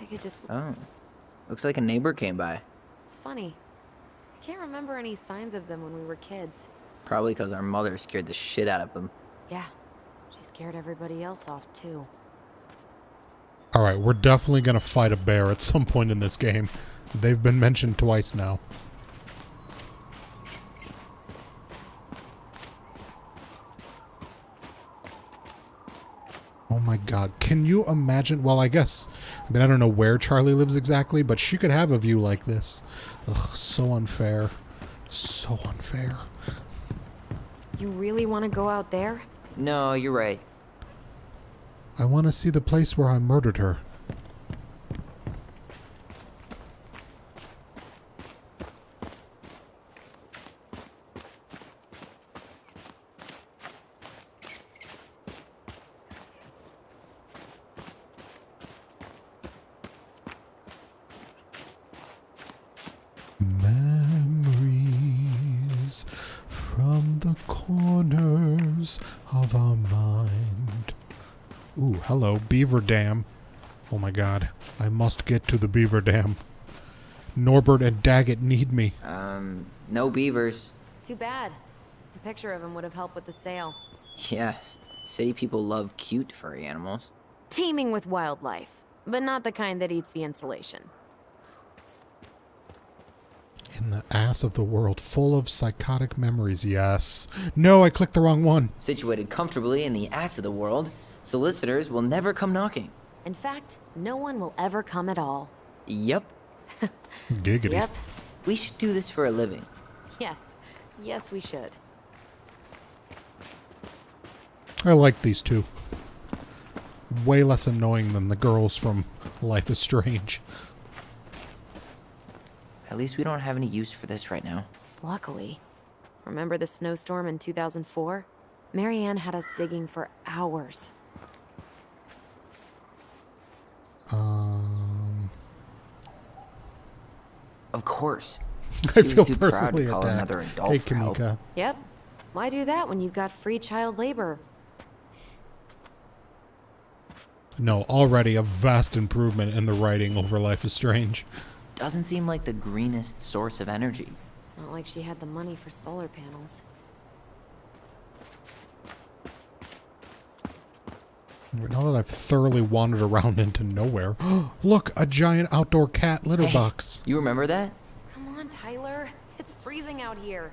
I could just... Oh. Looks like a neighbor came by. It's funny. I can't remember any signs of them when we were kids. Probably because our mother scared the shit out of them. Yeah. She scared everybody else off, too. Alright, we're definitely going to fight a bear at some point in this game. They've been mentioned twice now. Oh my god, can you imagine? Well, I guess, I mean, I don't know where Charlie lives exactly, but she could have a view like this. Ugh, so unfair. So unfair. You really want to go out there? No, you're right. I want to see the place where I murdered her. Memories from the corners of our mind. Ooh, hello, Beaver Dam. Oh my god, I must get to the Beaver Dam. Norbert and Daggett need me. No beavers. Too bad. A picture of him would have helped with the sale. Yeah, city people love cute furry animals. Teeming with wildlife, but not the kind that eats the insulation. In the ass of the world, full of psychotic memories, yes. No, I clicked the wrong one. Situated comfortably in the ass of the world, solicitors will never come knocking. In fact, no one will ever come at all. Yep, Giggity. Yep. we should do this for a living. Yes. Yes, we should. I like these two. Way less annoying than the girls from Life is Strange. At least we don't have any use for this right now. Luckily. Remember the snowstorm in 2004? Marianne had us digging for hours. Of course. I She feel was too proud personally to call attacked. another adult Hey, for help. Kamika. Yep. Why do that when you've got free child labor? No, already a vast improvement in the writing over Life is Strange. Doesn't seem like the greenest source of energy. Not like she had the money for solar panels. Now that I've thoroughly wandered around into nowhere. Look, a giant outdoor cat litter Hey, box. You remember that? Come on, Tyler. It's freezing out here.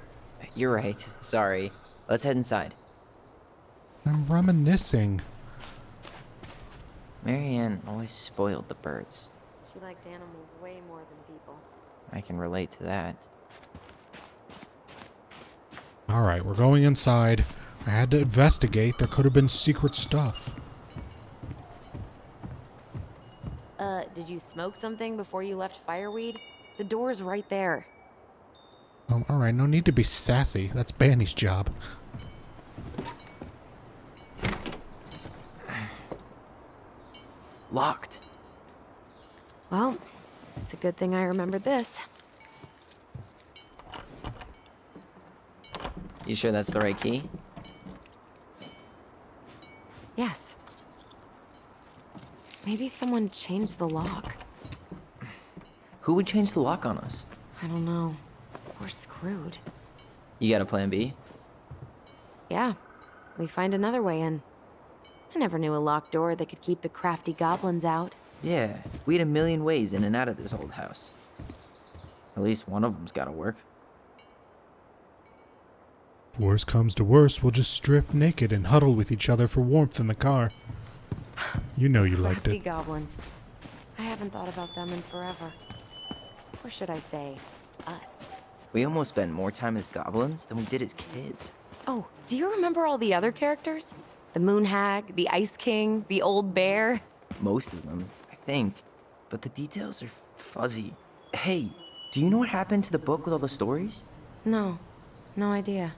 You're right. Sorry. Let's head inside. I'm reminiscing. Marianne always spoiled the birds. She liked animals way more than people. I can relate to that. Alright, we're going inside. I had to investigate. There could have been secret stuff. Did you smoke something before you left Fireweed? The door's right there. Alright, no need to be sassy. That's Bani's job. Locked. Well, it's a good thing I remembered this. You sure that's the right key? Yes. Maybe someone changed the lock. Who would change the lock on us? I don't know. We're screwed. You got a plan B? Yeah, we find another way in. I never knew a locked door that could keep the crafty goblins out. Yeah, we had a million ways in and out of this old house. At least one of them's gotta work. Worst comes to worst, we'll just strip naked and huddle with each other for warmth in the car. You know you liked Crafty it. goblins. I haven't thought about them in forever. Or should I say, us. We almost spent more time as goblins than we did as kids. Oh, do you remember all the other characters? The Moon Hag, the Ice King, the Old Bear? Most of them, I think. But the details are fuzzy. Hey, do you know what happened to the book with all the stories? No, no idea.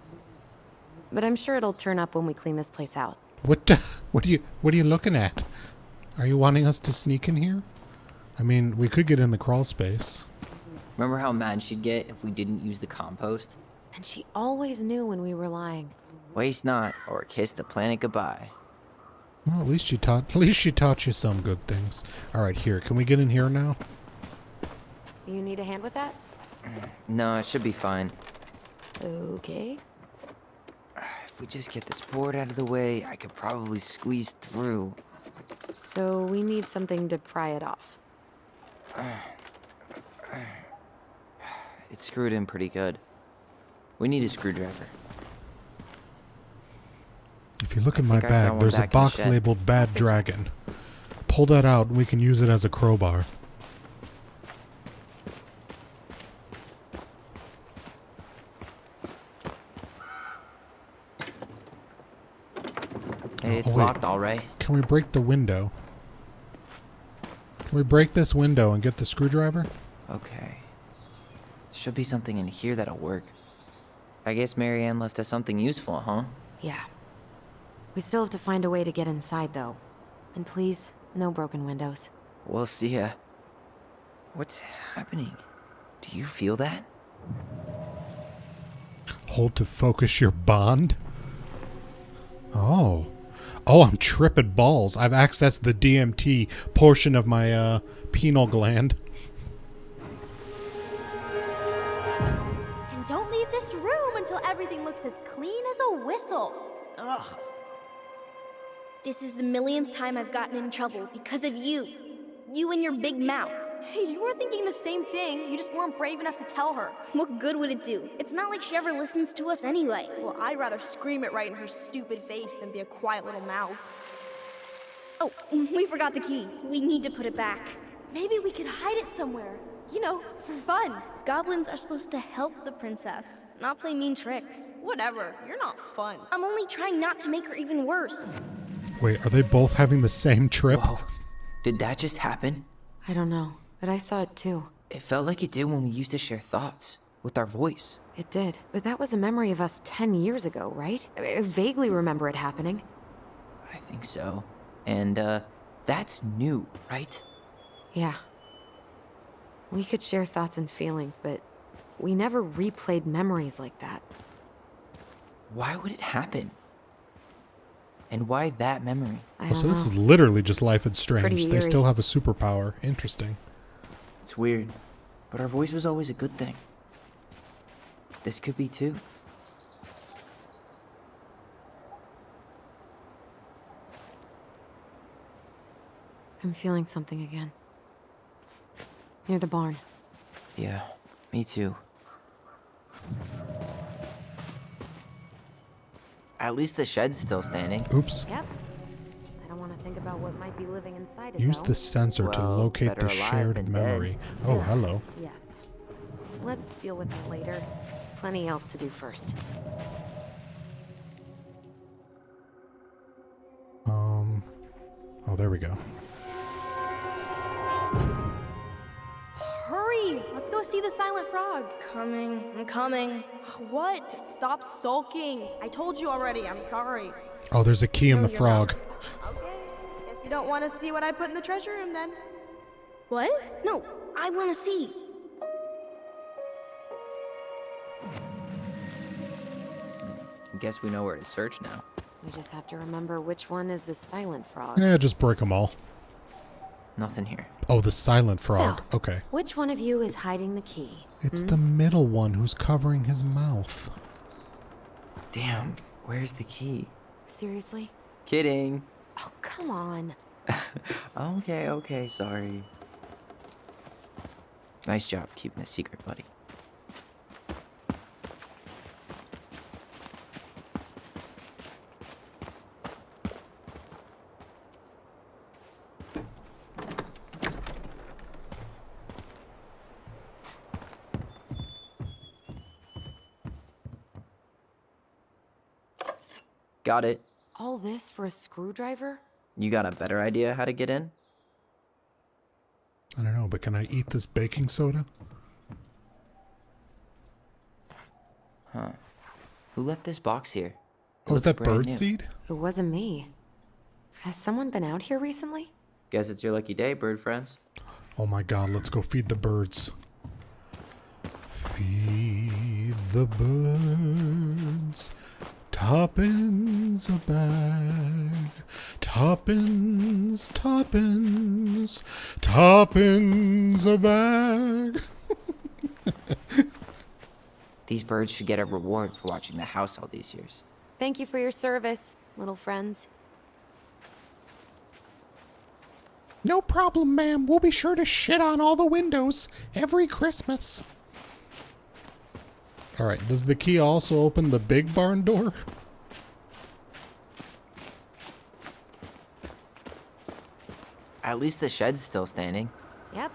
But I'm sure it'll turn up when we clean this place out. What are you looking at? Are you wanting us to sneak in here? I mean, we could get in the crawl space. Remember how mad she'd get if we didn't use the compost? And she always knew when we were lying. Waste not, or kiss the planet goodbye. Well, at least she taught you some good things. All right, here. Can we get in here now? You need a hand with that? No, it should be fine. Okay. If we just get this board out of the way, I could probably squeeze through. So we need something to pry it off. It's screwed in pretty good. We need a screwdriver. If you look in I my think I saw bag, one there's a back in the box shed. labeled Bad Dragon. Pull that out and we can use it as a crowbar. Hey, it's wait. locked all right. Can we break the window? Can we break this window and get the screwdriver? Okay. Should be something in here that'll work. I guess Marianne left us something useful, huh? Yeah. We still have to find a way to get inside, though. And please, no broken windows. We'll see ya. What's happening? Do you feel that? Hold to focus your bond? Oh. Oh, I'm tripping balls. I've accessed the DMT portion of my pineal gland. And don't leave this room until everything looks as clean as a whistle. Ugh. This is the millionth time I've gotten in trouble because of you. You and your big mouth. Hey, you were thinking the same thing. You just weren't brave enough to tell her. What good would it do? It's not like she ever listens to us anyway. Well, I'd rather scream it right in her stupid face than be a quiet little mouse. Oh, we forgot the key. We need to put it back. Maybe we could hide it somewhere. You know, for fun. Goblins are supposed to help the princess, not play mean tricks. Whatever, you're not fun. I'm only trying not to make her even worse. Wait, are they both having the same trip? Whoa. Did that just happen? I don't know, but I saw it too. It felt like it did when we used to share thoughts with our voice. It did, but that was a memory of us 10 years ago, right? I vaguely remember it happening. I think so. And, that's new, right? Yeah. We could share thoughts and feelings, but we never replayed memories like that. Why would it happen? And why that memory? I Oh, don't so this know. is literally just Life is pretty Strange. They eerie. still have a superpower. Interesting. It's weird, but our voice was always a good thing. This could be too. I'm feeling something again. Near the barn. Yeah, me too. At least the shed's still standing. Oops. Yep. I don't want to think about what might be living inside it, Use though. the sensor to Well, locate better the alive shared than memory. Oh, hello. Yes. Let's deal with that later. Plenty else to do first. Oh, there we go. Hurry! Let's go see the silent frog. I'm coming. What? Stop sulking. I told you already. I'm sorry. Oh, there's a key in the you're frog. Okay. Guess you don't want to see what I put in the treasure room then. What? No, I want to see. Guess we know where to search now. We just have to remember which one is the silent frog. Yeah, just break them all. Nothing here. Oh, the silent frog. So, Okay. Which one of you is hiding the key? It's the middle one who's covering his mouth. Damn, where's the key? Seriously? Kidding. Oh, come on. Okay, sorry. Nice job keeping a secret, buddy. Got it. All this for a screwdriver? You got a better idea how to get in? I don't know, but can I eat this baking soda? Huh. Who left this box here? Oh, is Looks that brand bird new. seed? It wasn't me. Has someone been out here recently? Guess it's your lucky day, bird friends. Oh my god, let's go feed the birds. Feed the birds. Toppins a bag. Toppins, toppins. Toppins a bag. These birds should get a reward for watching the house all these years. Thank you for your service, little friends. No problem, ma'am. We'll be sure to shit on all the windows every Christmas. Alright, does the key also open the big barn door? At least the shed's still standing. Yep.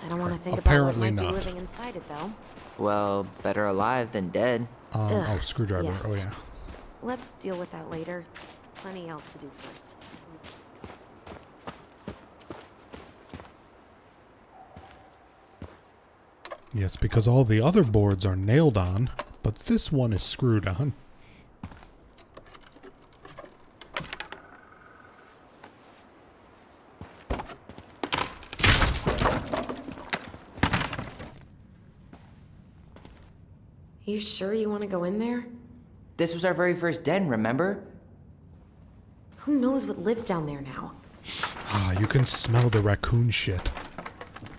I don't want to think Apparently about what might not. be living inside it, though. Well, better alive than dead. Oh, screwdriver. yes. Oh, yeah. Let's deal with that later. Plenty else to do first. Yes, because all the other boards are nailed on, but this one is screwed on. You sure you want to go in there? This was our very first den, remember? Who knows what lives down there now? Ah, you can smell the raccoon shit.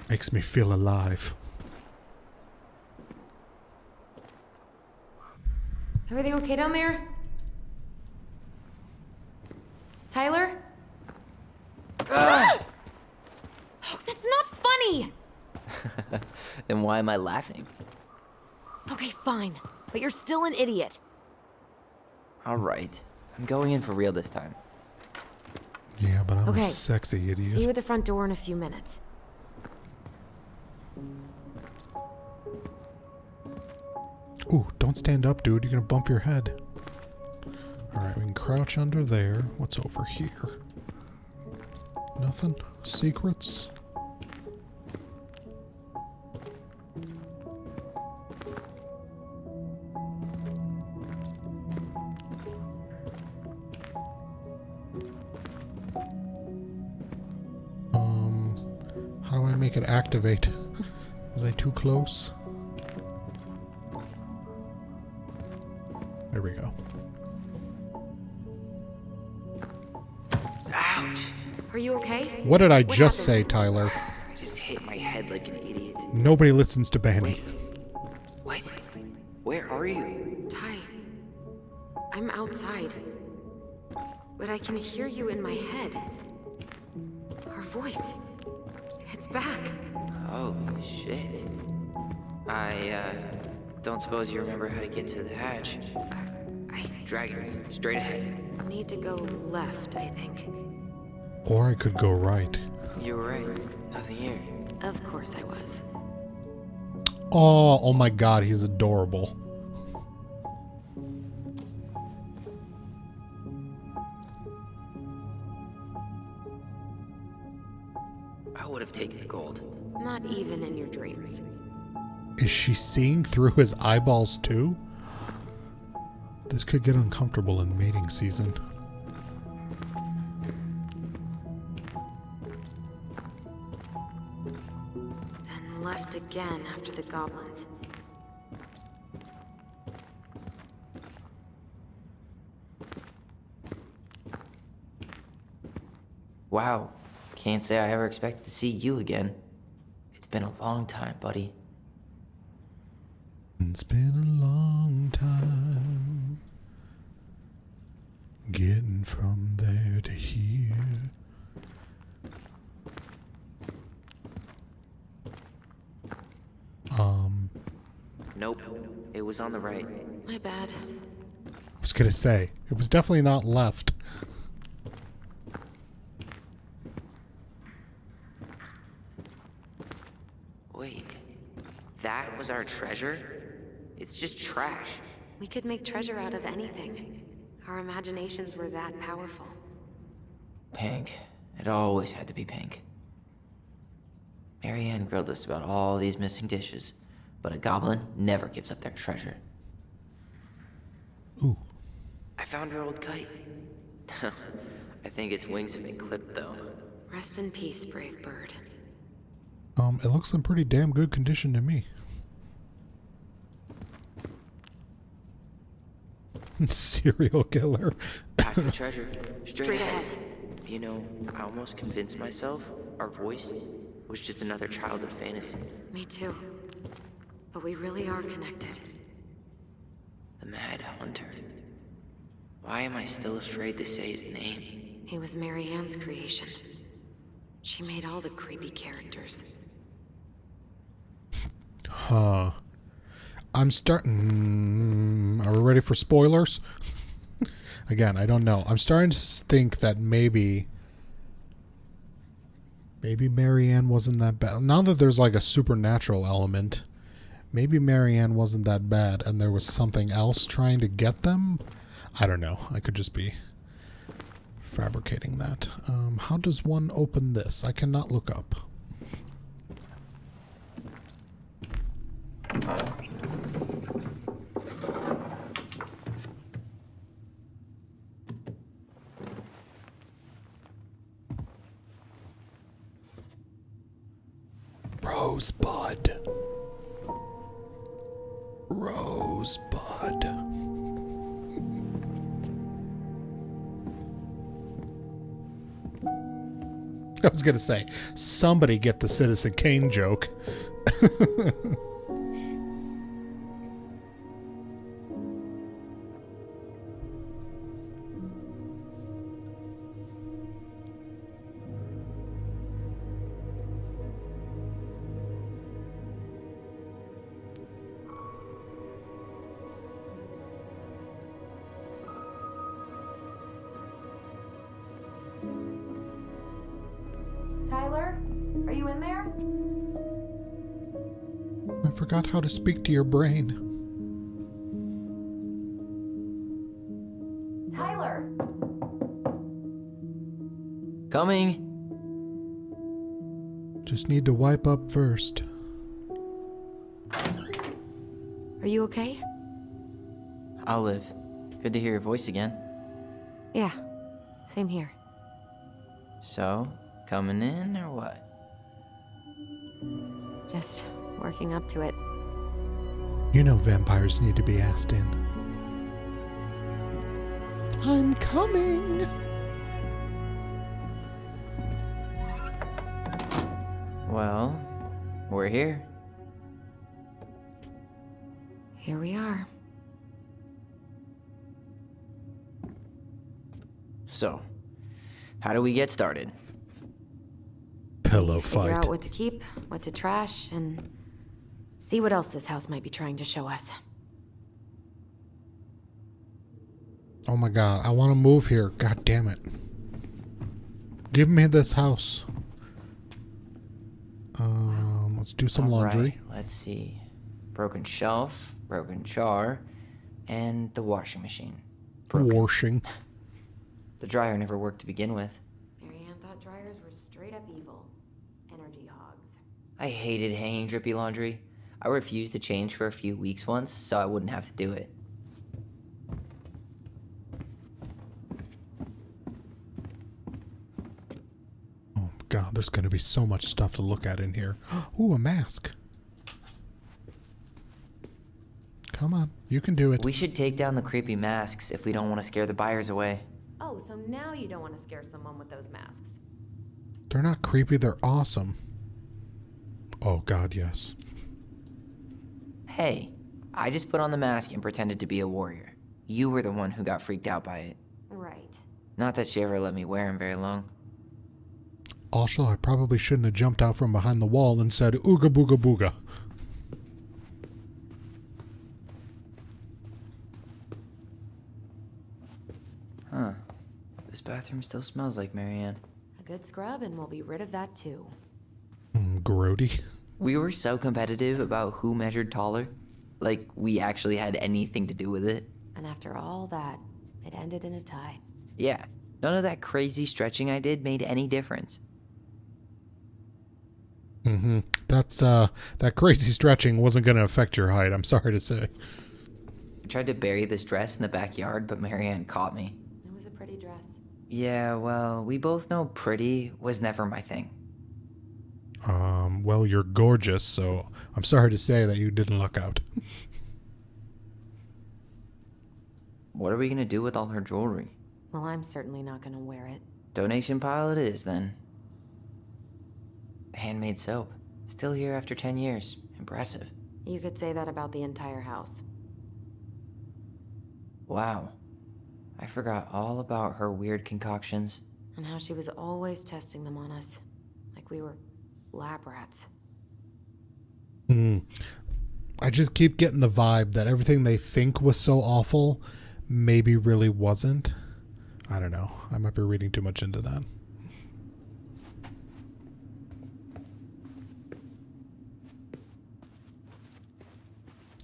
Makes me feel alive. Everything okay down there? Tyler? Ah! Oh, that's not funny! Then why am I laughing? Okay, fine. But you're still an idiot. Alright. I'm going in for real this time. Yeah, but I'm Okay. a sexy idiot. See you at the front door in a few minutes. Ooh, don't stand up, dude. You're gonna bump your head. Alright, we can crouch under there. What's over here? Nothing? Secrets? How do I make it activate? Was I too close? There we go. Ouch! Are you okay? What did I What just happened? say, Tyler? I just hit my head like an idiot. Nobody listens to Bani. What? Where are you? Ty, I'm outside. But I can hear you in my head. Our voice. It's back. Holy shit. I don't suppose you remember how to get to the hatch. Dragons, straight ahead. Need to go left, I think. Or I could go right. You were right. Nothing here. Of course I was. Oh my god, he's adorable. I would have taken the gold. Not even in your dreams. Is she seeing through his eyeballs too? This could get uncomfortable in mating season. Then left again after the goblins. Wow. Can't say I ever expected to see you again. It's been a long time, buddy. It's been a long time getting from there to here. Nope. It was on the right. My bad. I was gonna say, it was definitely not left. Wait. That was our treasure? It's just trash. We could make treasure out of anything. Our imaginations were that powerful. Pink. It always had to be pink. Marianne grilled us about all these missing dishes, but a goblin never gives up their treasure. Ooh. I found her old kite. I think its wings have been clipped, though. Rest in peace, brave bird. It looks in pretty damn good condition to me. Serial killer. Past the treasure. Straight ahead. You know, I almost convinced myself our voice was just another childhood fantasy. Me too. But we really are connected. The Mad Hunter. Why am I still afraid to say his name? He was Marianne's creation. She made all the creepy characters. Huh. I'm starting... Are we ready for spoilers? Again, I don't know. I'm starting to think that maybe Marianne wasn't that bad. Now that there's like a supernatural element, maybe Marianne wasn't that bad and there was something else trying to get them? I don't know. I could just be fabricating that. How does one open this? I cannot look up. Rosebud. Rosebud. I was gonna say, somebody get the Citizen Kane joke. Tyler, are you in there? I forgot how to speak to your brain. Tyler! Coming. Just need to wipe up first. Are you okay? I'll live. Good to hear your voice again. Yeah, same here. So, coming in or what? Just working up to it. You know vampires need to be asked in. I'm coming! Well, we're here. Here we are. So, how do we get started? Pillow Figure fight. out what to keep, what to trash, and see what else this house might be trying to show us. Oh my god, I want to move here. God damn it. Give me this house. Let's do some laundry. Alright, let's see. Broken shelf, broken jar, and the washing machine. Broken. Washing. The dryer never worked to begin with. Marianne thought dryers were straight up evil. Energy hogs. I hated hanging drippy laundry. I refused to change for a few weeks once, so I wouldn't have to do it. Oh god, there's gonna be so much stuff to look at in here. Ooh, a mask. Come on, you can do it. We should take down the creepy masks if we don't want to scare the buyers away. Oh, so now you don't want to scare someone with those masks. They're not creepy, they're awesome. Oh god, yes. Hey, I just put on the mask and pretended to be a warrior. You were the one who got freaked out by it. Right. Not that she ever let me wear him very long. Also, I probably shouldn't have jumped out from behind the wall and said, ooga booga booga. Huh. This bathroom still smells like Marianne. A good scrub and we'll be rid of that too. Grody. We were so competitive about who measured taller. Like, we actually had anything to do with it. And after all that, it ended in a tie. Yeah, none of that crazy stretching I did made any difference. That's, that crazy stretching wasn't gonna affect your height, I'm sorry to say. I tried to bury this dress in the backyard, but Marianne caught me. It was a pretty dress. Yeah, well, we both know pretty was never my thing. Well, you're gorgeous, so I'm sorry to say that you didn't luck out. What are we gonna do with all her jewelry? Well, I'm certainly not gonna wear it. Donation pile it is, then. Handmade soap. Still here after 10 years. Impressive. You could say that about the entire house. Wow. I forgot all about her weird concoctions. And how she was always testing them on us. Like we were lab rats. I just keep getting the vibe that everything they think was so awful maybe really wasn't. I don't know. I might be reading too much into that.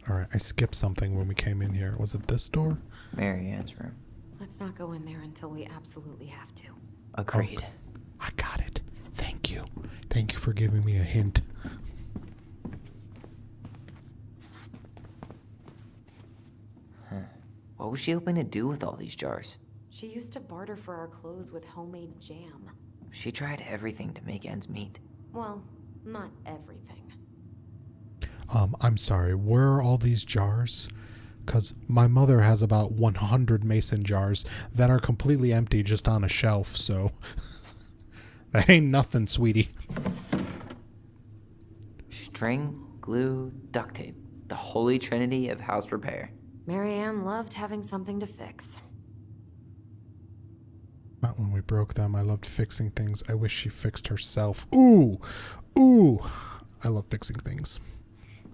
Alright, I skipped something when we came in here. Was it this door? Marianne's room. Let's not go in there until we absolutely have to. Agreed. I got it. Thank you. Thank you for giving me a hint. What was she hoping to do with all these jars? She used to barter for our clothes with homemade jam. She tried everything to make ends meet. Well, not everything. I'm sorry, where are all these jars? Because my mother has about 100 mason jars that are completely empty just on a shelf, so that ain't nothing, sweetie. String, glue, duct tape. The holy trinity of house repair. Marianne loved having something to fix. Not when we broke them. I loved fixing things. I wish she fixed herself. Ooh! Ooh! I love fixing things.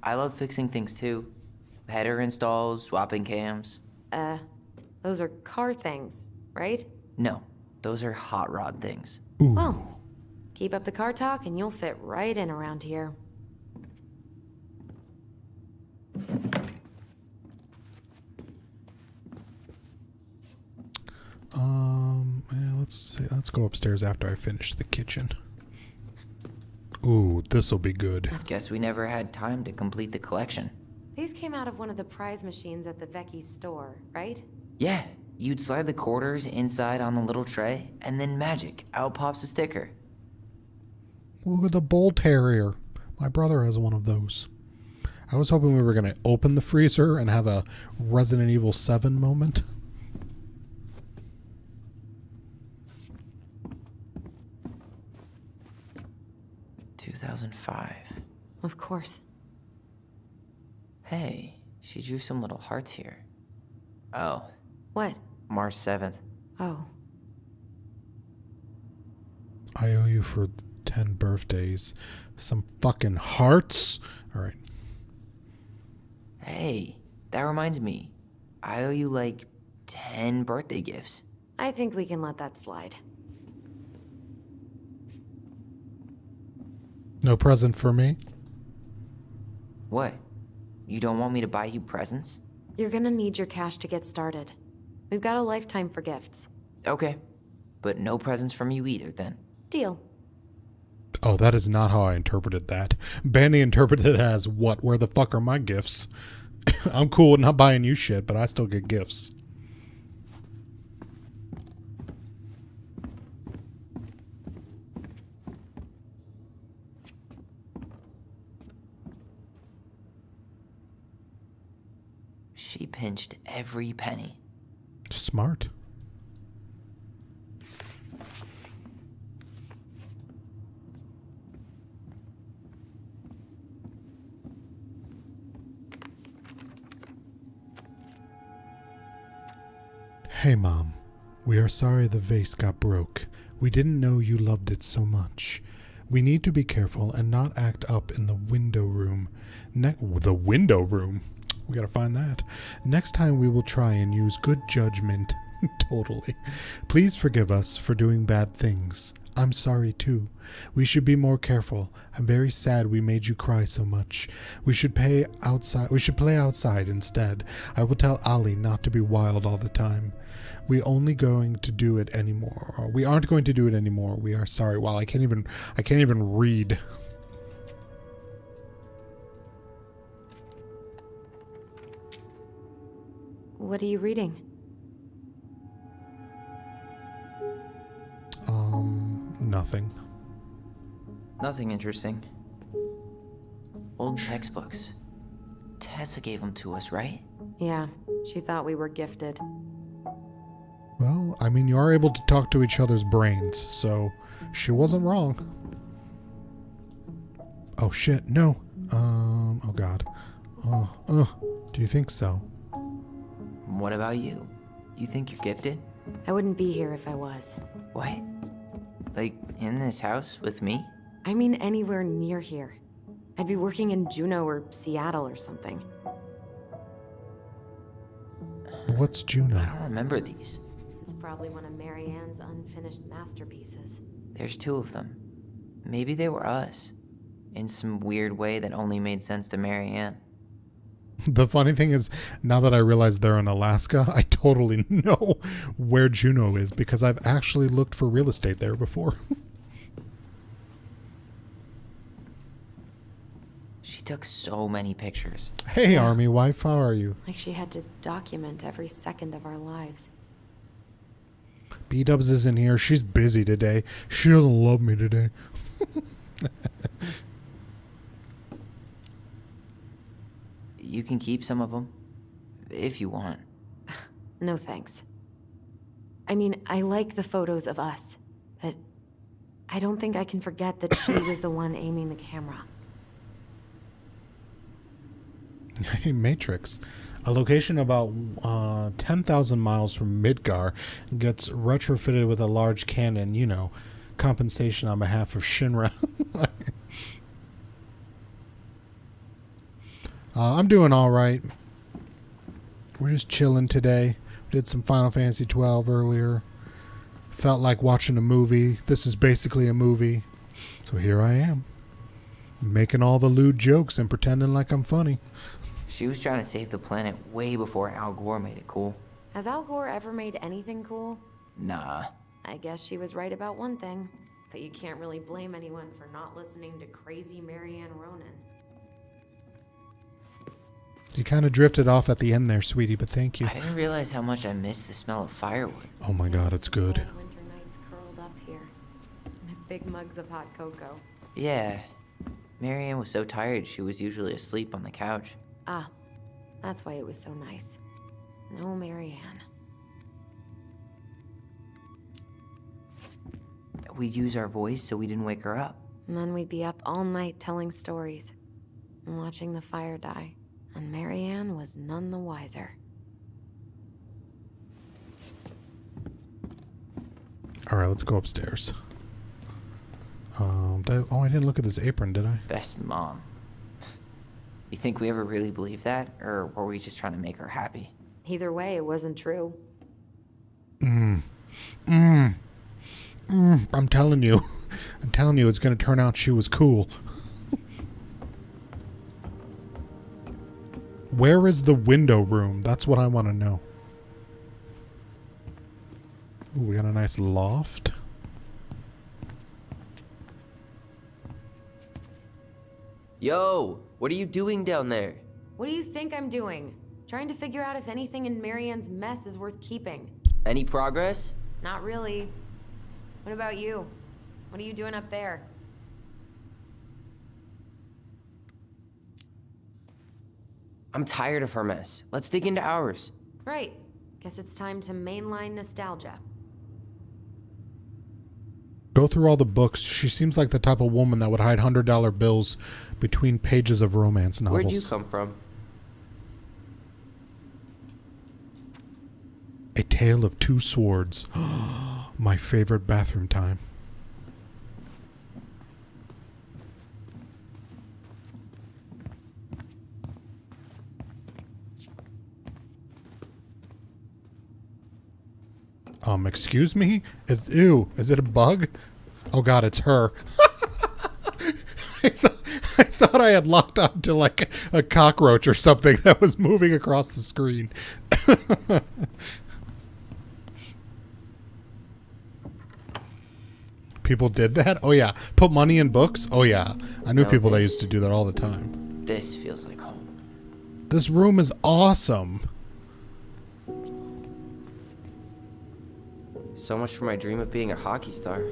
I love fixing things too. Header installs, swapping cams. Those are car things, right? No, those are hot rod things. Ooh. Well, keep up the car talk and you'll fit right in around here. Let's go upstairs after I finish the kitchen. Ooh, this'll be good. Guess we never had time to complete the collection. These came out of one of the prize machines at the Vecchi's store, right? Yeah, you'd slide the quarters inside on the little tray, and then magic, out pops a sticker. Look at the bull terrier. My brother has one of those. I was hoping we were going to open the freezer and have a Resident Evil 7 moment. "2005. Of course. Hey, she drew some little hearts here. Oh, What? March 7th. Oh. I owe you for 10 birthdays. Some fucking hearts. All right. Hey, that reminds me. I owe you like 10 birthday gifts. I think we can let that slide. No present for me? What? You don't want me to buy you presents? You're gonna need your cash to get started. We've got a lifetime for gifts. Okay. But no presents from you either, then. Deal. Oh, that is not how I interpreted that. Bani interpreted it as, what? Where the fuck are my gifts? I'm cool with not buying you shit, but I still get gifts. She pinched every penny. Smart. Hey, Mom. We are sorry the vase got broke. We didn't know you loved it so much. We need to be careful and not act up in the window room. The window room? We gotta find that. Next time we will try and use good judgment. Totally. Please forgive us for doing bad things. I'm sorry too. We should be more careful. I'm very sad we made you cry so much. We should play outside instead. I will tell Ali not to be wild all the time. We aren't going to do it anymore. We are sorry. Wow, I can't even read. What are you reading? Nothing. Nothing interesting. Old textbooks. Tessa gave them to us, right? Yeah, she thought we were gifted. Well, I mean, you are able to talk to each other's brains, so she wasn't wrong. Oh shit, no. Oh god. Do you think so? What about you? You think you're gifted? I wouldn't be here if I was. What? Like, in this house with me? I mean anywhere near here. I'd be working in Juneau or Seattle or something. What's I Juneau? don't remember these. It's probably one of Marianne's unfinished masterpieces. There's 2 of them. Maybe they were us. In some weird way that only made sense to Marianne. The funny thing is, now that I realize they're in Alaska, I totally know where Juneau is because I've actually looked for real estate there before. She took so many pictures. Hey, Army wife, how are you? Like she had to document every second of our lives. B-Dubs is in here. She's busy today. She doesn't love me today. You can keep some of them, if you want. No thanks. I mean, I like the photos of us, but I don't think I can forget that she was the one aiming the camera. Hey, Matrix. A location about 10,000 miles from Midgar gets retrofitted with a large cannon, you know, compensation on behalf of Shinra. I'm doing all right. We're just chilling today. Did some Final Fantasy 12 earlier. Felt like watching a movie. This is basically a movie. So here I am. Making all the lewd jokes and pretending like I'm funny. She was trying to save the planet way before Al Gore made it cool. Has Al Gore ever made anything cool? Nah. I guess she was right about one thing, but you can't really blame anyone for not listening to crazy Marianne Ronan. You kind of drifted off at the end there, sweetie, but thank you. I didn't realize how much I missed the smell of firewood. Oh my god, it's good. Cold winter nights curled up here, with big mugs of hot cocoa. Yeah. Marianne was so tired she was usually asleep on the couch. Ah, that's why it was so nice. No Marianne. We'd use our voice so we didn't wake her up. And then we'd be up all night telling stories and watching the fire die. And Marianne was none the wiser. All right, let's go upstairs. I didn't look at this apron, did I? Best mom. You think we ever really believed that? Or were we just trying to make her happy? Either way, it wasn't true. I'm telling you. I'm telling you, it's going to turn out she was cool. Where is the window room? That's what I want to know. Ooh, we got a nice loft. Yo, what are you doing down there? What do you think I'm doing? Trying to figure out if anything in Marianne's mess is worth keeping. Any progress? Not really. What about you? What are you doing up there? I'm tired of her mess. Let's dig into ours. Right. Guess it's time to mainline nostalgia. Go through all the books. She seems like the type of woman that would hide $100 bills between pages of romance novels. Where'd you come from? A Tale of Two Swords. My favorite bathroom time. Excuse me? Is it a bug? Oh god, it's her. I thought I had locked on to like a cockroach or something that was moving across the screen. People did that? Oh yeah. Put money in books? Oh yeah. I knew No, people that this- used to do that all the time. This feels like home. This room is awesome. So much for my dream of being a hockey star.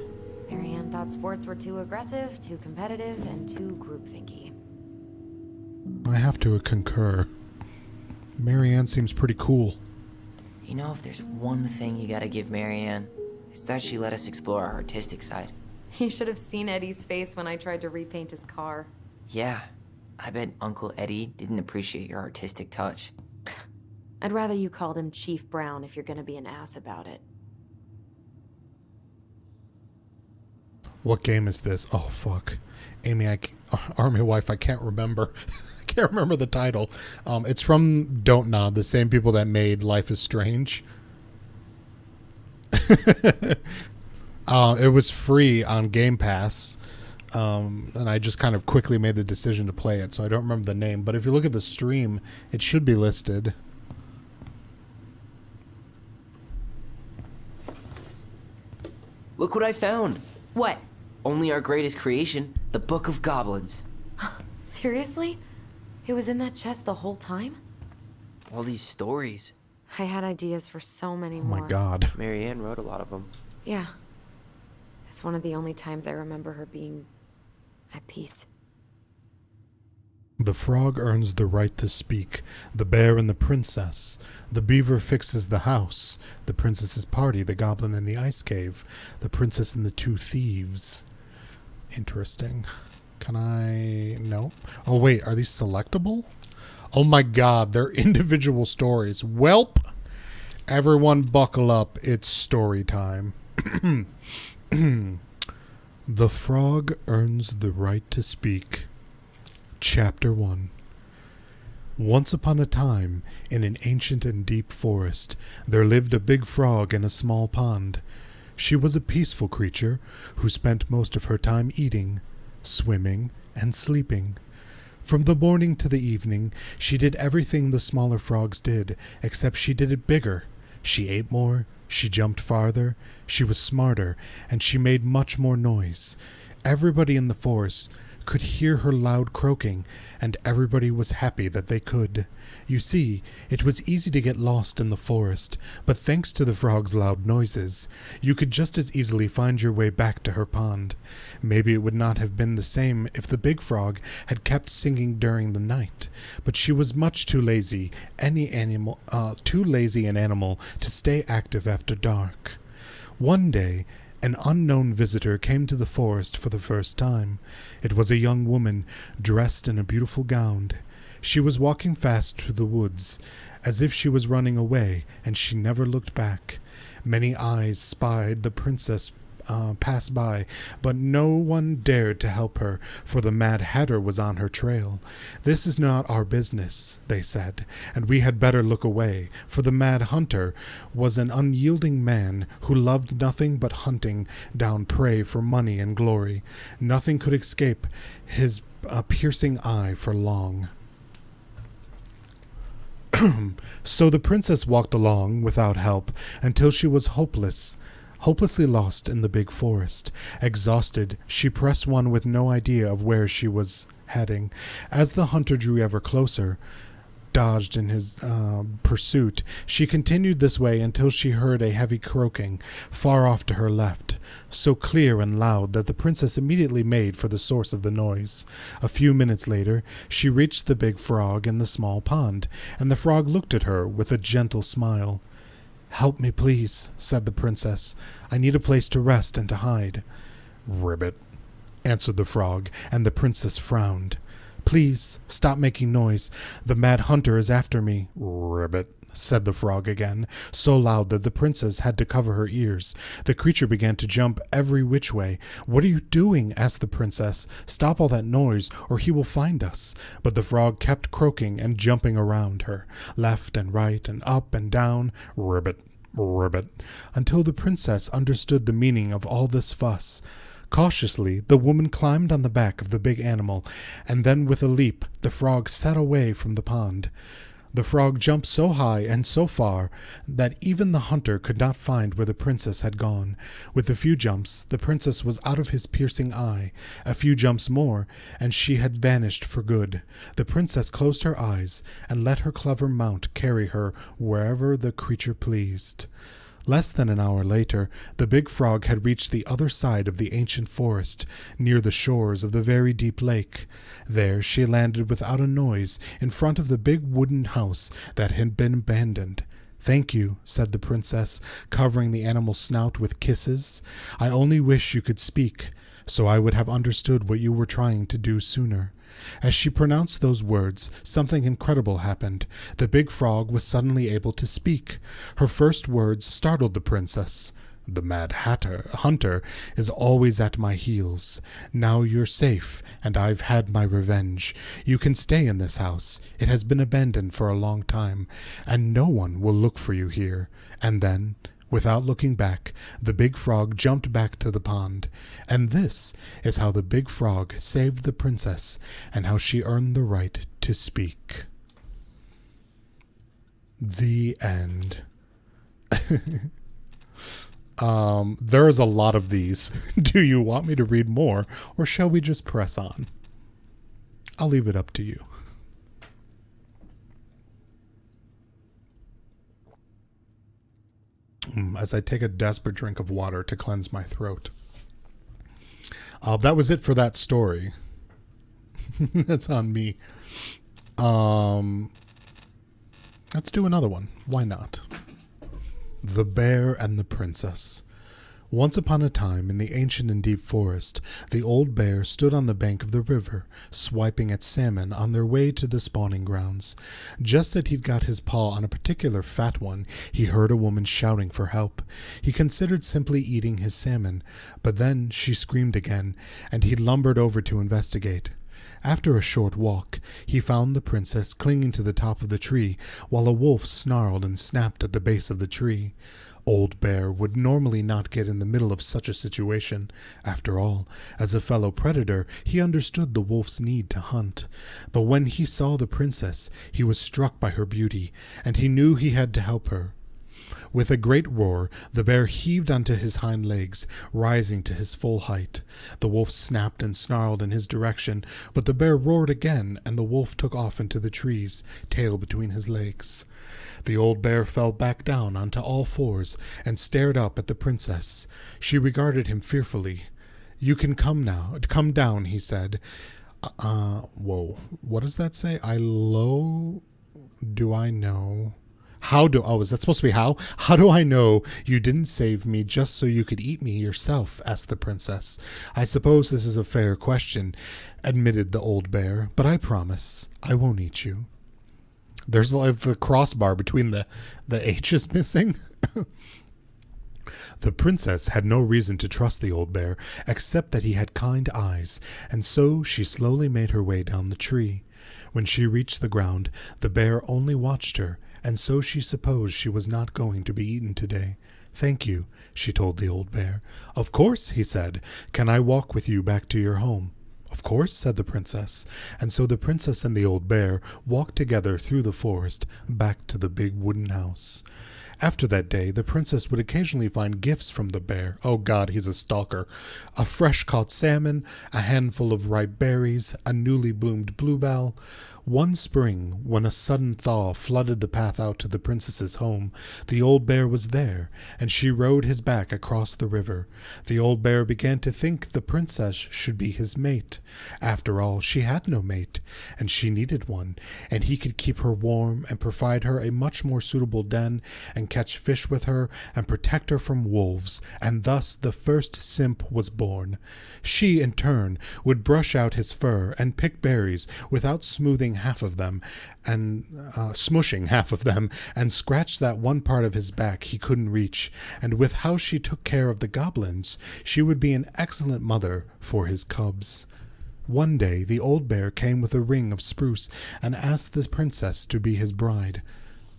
Marianne thought sports were too aggressive, too competitive, and too groupthinky. I have to concur. Marianne seems pretty cool. You know, if there's one thing you gotta give Marianne, it's that she let us explore our artistic side. You should have seen Eddie's face when I tried to repaint his car. Yeah, I bet Uncle Eddie didn't appreciate your artistic touch. I'd rather you called him Chief Brown if you're gonna be an ass about it. What game is this? Oh, fuck. Amy, Army Wife, I can't remember. I can't remember the title. It's from Don't Nod, the same people that made Life is Strange. It was free on Game Pass. And I just kind of quickly made the decision to play it, so I don't remember the name. But if you look at the stream, it should be listed. Look what I found. What? Only our greatest creation, the Book of Goblins. Seriously? It was in that chest the whole time? All these stories. I had ideas for so many Oh more. my god. Marianne wrote a lot of them. Yeah. It's one of the only times I remember her being at peace. The frog earns the right to speak, the bear and the princess. The beaver fixes the house, the princess's party, the goblin in the ice cave, the princess and the two thieves. Interesting. Can I... No. Oh wait, are these selectable? Oh my god, they're individual stories. Welp! Everyone buckle up, it's story time. The frog earns the right to speak. Chapter 1. Once upon a time, in an ancient and deep forest, there lived a big frog in a small pond. She was a peaceful creature who spent most of her time eating, swimming, and sleeping. From the morning to the evening, she did everything the smaller frogs did, except she did it bigger. She ate more, She jumped farther, she was smarter, and she made much more noise. Everybody in the forest could hear her loud croaking, and everybody was happy that they could. You see, it was easy to get lost in the forest, but thanks to the frog's loud noises, you could just as easily find your way back to her pond. Maybe it would not have been the same if the big frog had kept singing during the night, but she was much too lazy an animal to stay active after dark. One day, an unknown visitor came to the forest for the first time. It was a young woman, dressed in a beautiful gown. She was walking fast through the woods, as if she was running away, and she never looked back. Many eyes spied the princess pass by, but no one dared to help her, for the Mad Hatter was on her trail. "This is not our business," they said, "and we had better look away, for the Mad Hunter was an unyielding man who loved nothing but hunting down prey for money and glory. Nothing could escape his piercing eye for long." So the princess walked along without help until she was hopelessly lost in the big forest. Exhausted, she pressed on with no idea of where she was heading. As the hunter drew ever closer, dodged in his pursuit, she continued this way until she heard a heavy croaking far off to her left, so clear and loud that the princess immediately made for the source of the noise. A few minutes later, she reached the big frog in the small pond, and the frog looked at her with a gentle smile. "Help me, please," said the princess. "I need a place to rest and to hide." "Ribbit," answered the frog, and the princess frowned. "Please, stop making noise. The Mad Hunter is after me." "Ribbit," said the frog again, so loud that the princess had to cover her ears. The creature began to jump every which way. "What are you doing?" asked the princess. "Stop all that noise, or he will find us." But the frog kept croaking and jumping around her, left and right and up and down. "Ribbit, ribbit," until the princess understood the meaning of all this fuss. Cautiously, the woman climbed on the back of the big animal, and then with a leap, the frog set away from the pond. The frog jumped so high and so far that even the hunter could not find where the princess had gone. With a few jumps, the princess was out of his piercing eye. A few jumps more, and she had vanished for good. The princess closed her eyes and let her clever mount carry her wherever the creature pleased. Less than an hour later, the big frog had reached the other side of the ancient forest, near the shores of the very deep lake. There she landed without a noise in front of the big wooden house that had been abandoned. "Thank you," said the princess, covering the animal's snout with kisses. "I only wish you could speak, so I would have understood what you were trying to do sooner." As she pronounced those words, something incredible happened. The big frog was suddenly able to speak. Her first words startled the princess. "The Mad Hunter is always at my heels. Now you're safe, and I've had my revenge. You can stay in this house. It has been abandoned for a long time, and no one will look for you here." And then, without looking back, the big frog jumped back to the pond. And this is how the big frog saved the princess, and how she earned the right to speak. The end. There's a lot of these. Do you want me to read more, or shall we just press on? I'll leave it up to you. As I take a desperate drink of water to cleanse my throat. That was it for that story. That's on me. Let's do another one. Why not? The Bear and the Princess. Once upon a time, in the ancient and deep forest, the old bear stood on the bank of the river, swiping at salmon on their way to the spawning grounds. Just as he'd got his paw on a particular fat one, he heard a woman shouting for help. He considered simply eating his salmon, but then she screamed again, and he lumbered over to investigate. After a short walk, he found the princess clinging to the top of the tree, while a wolf snarled and snapped at the base of the tree. Old Bear would normally not get in the middle of such a situation. After all, as a fellow predator, he understood the wolf's need to hunt. But when he saw the princess, he was struck by her beauty, and he knew he had to help her. With a great roar, the bear heaved onto his hind legs, rising to his full height. The wolf snapped and snarled in his direction, but the bear roared again, and the wolf took off into the trees, tail between his legs. The old bear fell back down onto all fours and stared up at the princess. She regarded him fearfully. "You can come now. Come down," he said. Whoa. What does that say? Do I know? Is that supposed to be how? How do I know you didn't save me just so you could eat me yourself? Asked the princess. I suppose this is a fair question, admitted the old bear, but I promise I won't eat you. There's like the crossbar between the H's missing. The princess had no reason to trust the old bear, except that he had kind eyes, and so she slowly made her way down the tree. When she reached the ground, the bear only watched her, and so she supposed she was not going to be eaten today. "Thank you," she told the old bear. "Of course," he said. "Can I walk with you back to your home?" "Of course," said the princess. And so the princess and the old bear walked together through the forest back to the big wooden house. After that day, the princess would occasionally find gifts from the bear. Oh God, he's a stalker. A fresh-caught salmon, a handful of ripe berries, a newly bloomed bluebell. One spring, when a sudden thaw flooded the path out to the princess's home, the old bear was there, and she rode his back across the river. The old bear began to think the princess should be his mate. After all, she had no mate, and she needed one, and he could keep her warm and provide her a much more suitable den and catch fish with her and protect her from wolves, and thus the first simp was born. She, in turn, would brush out his fur and pick berries without smushing half of them and scratch that one part of his back he couldn't reach. And with how she took care of the goblins, she would be an excellent mother for his cubs. One day the old bear came with a ring of spruce and asked the princess to be his bride.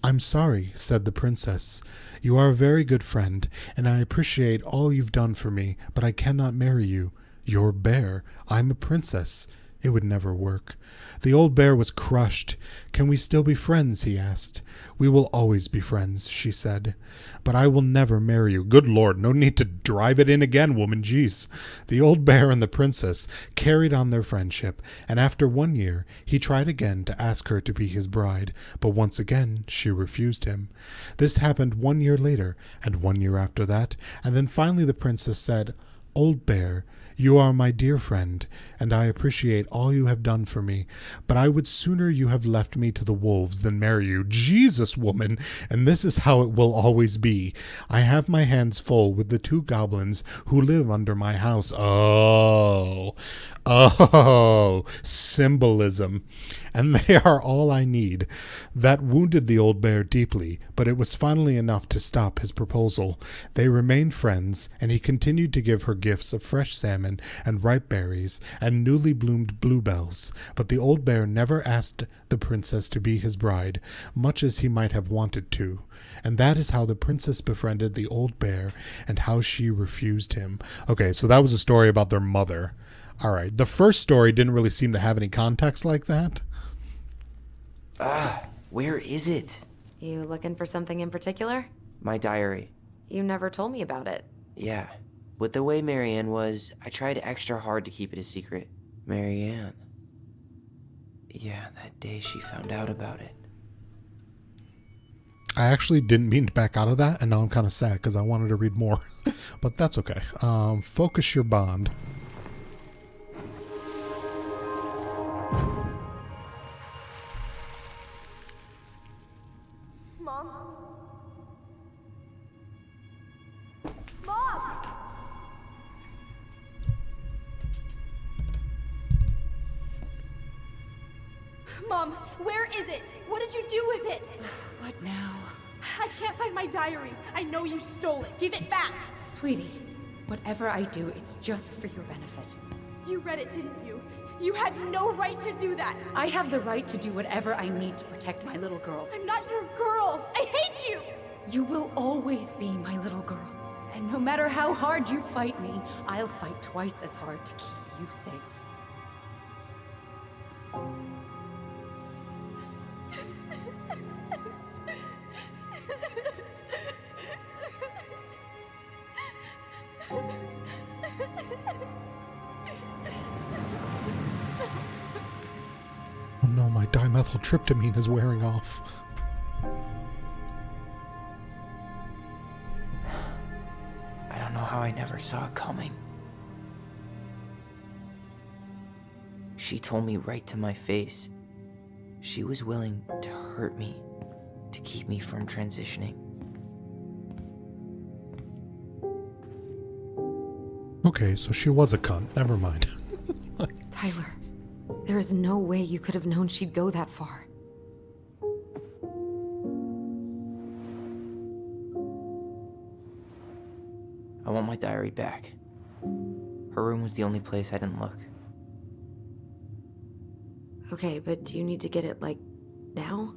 "I'm sorry," said the princess. "You are a very good friend, and I appreciate all you've done for me, but I cannot marry you. You're a bear. I'm a princess." It would never work. The old bear was crushed. "Can we still be friends?" he asked. "We will always be friends," she said. "But I will never marry you." Good Lord, no need to drive it in again, woman, jeez. The old bear and the princess carried on their friendship, and after 1 year, he tried again to ask her to be his bride, but once again she refused him. This happened 1 year later, and 1 year after that, and then finally the princess said, "Old bear, you are my dear friend, and I appreciate all you have done for me, but I would sooner you have left me to the wolves than marry you." Jesus, woman, and this is how it will always be. I have my hands full with the 2 goblins who live under my house. Oh, symbolism. And they are all I need. That wounded the old bear deeply, but it was finally enough to stop his proposal. They remained friends, and he continued to give her gifts of fresh salmon and ripe berries and newly bloomed bluebells. But the old bear never asked the princess to be his bride, much as he might have wanted to. And that is how the princess befriended the old bear and how she refused him. Okay, so that was a story about their mother. All right, the first story didn't really seem to have any context like that. Where is it? You looking for something in particular? My diary. You never told me about it. Yeah. With the way Marianne was, I tried extra hard to keep it a secret. Marianne. Yeah, that day she found out about it. I actually didn't mean to back out of that, and now I'm kind of sad because I wanted to read more. But that's okay. Focus your bond. Mom? Mom! Mom, where is it? What did you do with it? What now? I can't find my diary. I know you stole it. Give it back. Sweetie, whatever I do, it's just for your benefit. You read it, didn't you? You had no right to do that. I have the right to do whatever I need to protect my little girl. I'm not your girl. I hate you. You will always be my little girl. And no matter how hard you fight me, I'll fight twice as hard to keep you safe. Oh no, my dimethyltryptamine is wearing off. I don't know how I never saw it coming. She told me right to my face. She was willing to hurt me, to keep me from transitioning. Okay, so she was a cunt. Never mind. Tyler, there is no way you could have known she'd go that far. I want my diary back. Her room was the only place I didn't look. Okay, but do you need to get it, like, now?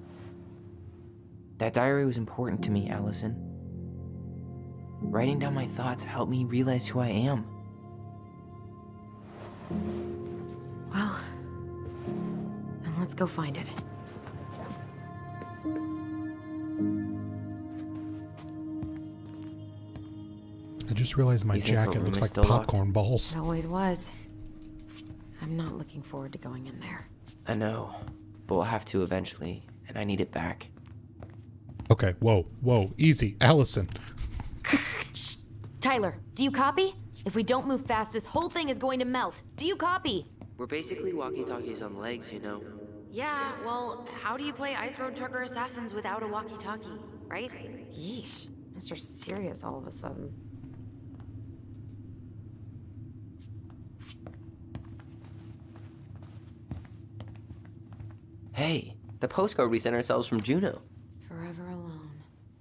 That diary was important to me, Allison. Writing down my thoughts helped me realize who I am. Well, then let's go find it. I just realized my You think her jacket room looks is like still locked? popcorn balls. It always was. I'm not looking forward to going in there. I know, but we'll have to eventually, and I need it back. Okay, whoa, easy. Allison. Tyler, do you copy? If we don't move fast, this whole thing is going to melt. Do you copy? We're basically walkie-talkies on legs, you know. Yeah, well, how do you play Ice Road Trucker Assassins without a walkie-talkie, right? Yeesh, Mr. Serious all of a sudden. Hey, the postcard we sent ourselves from Juneau. Forever alone.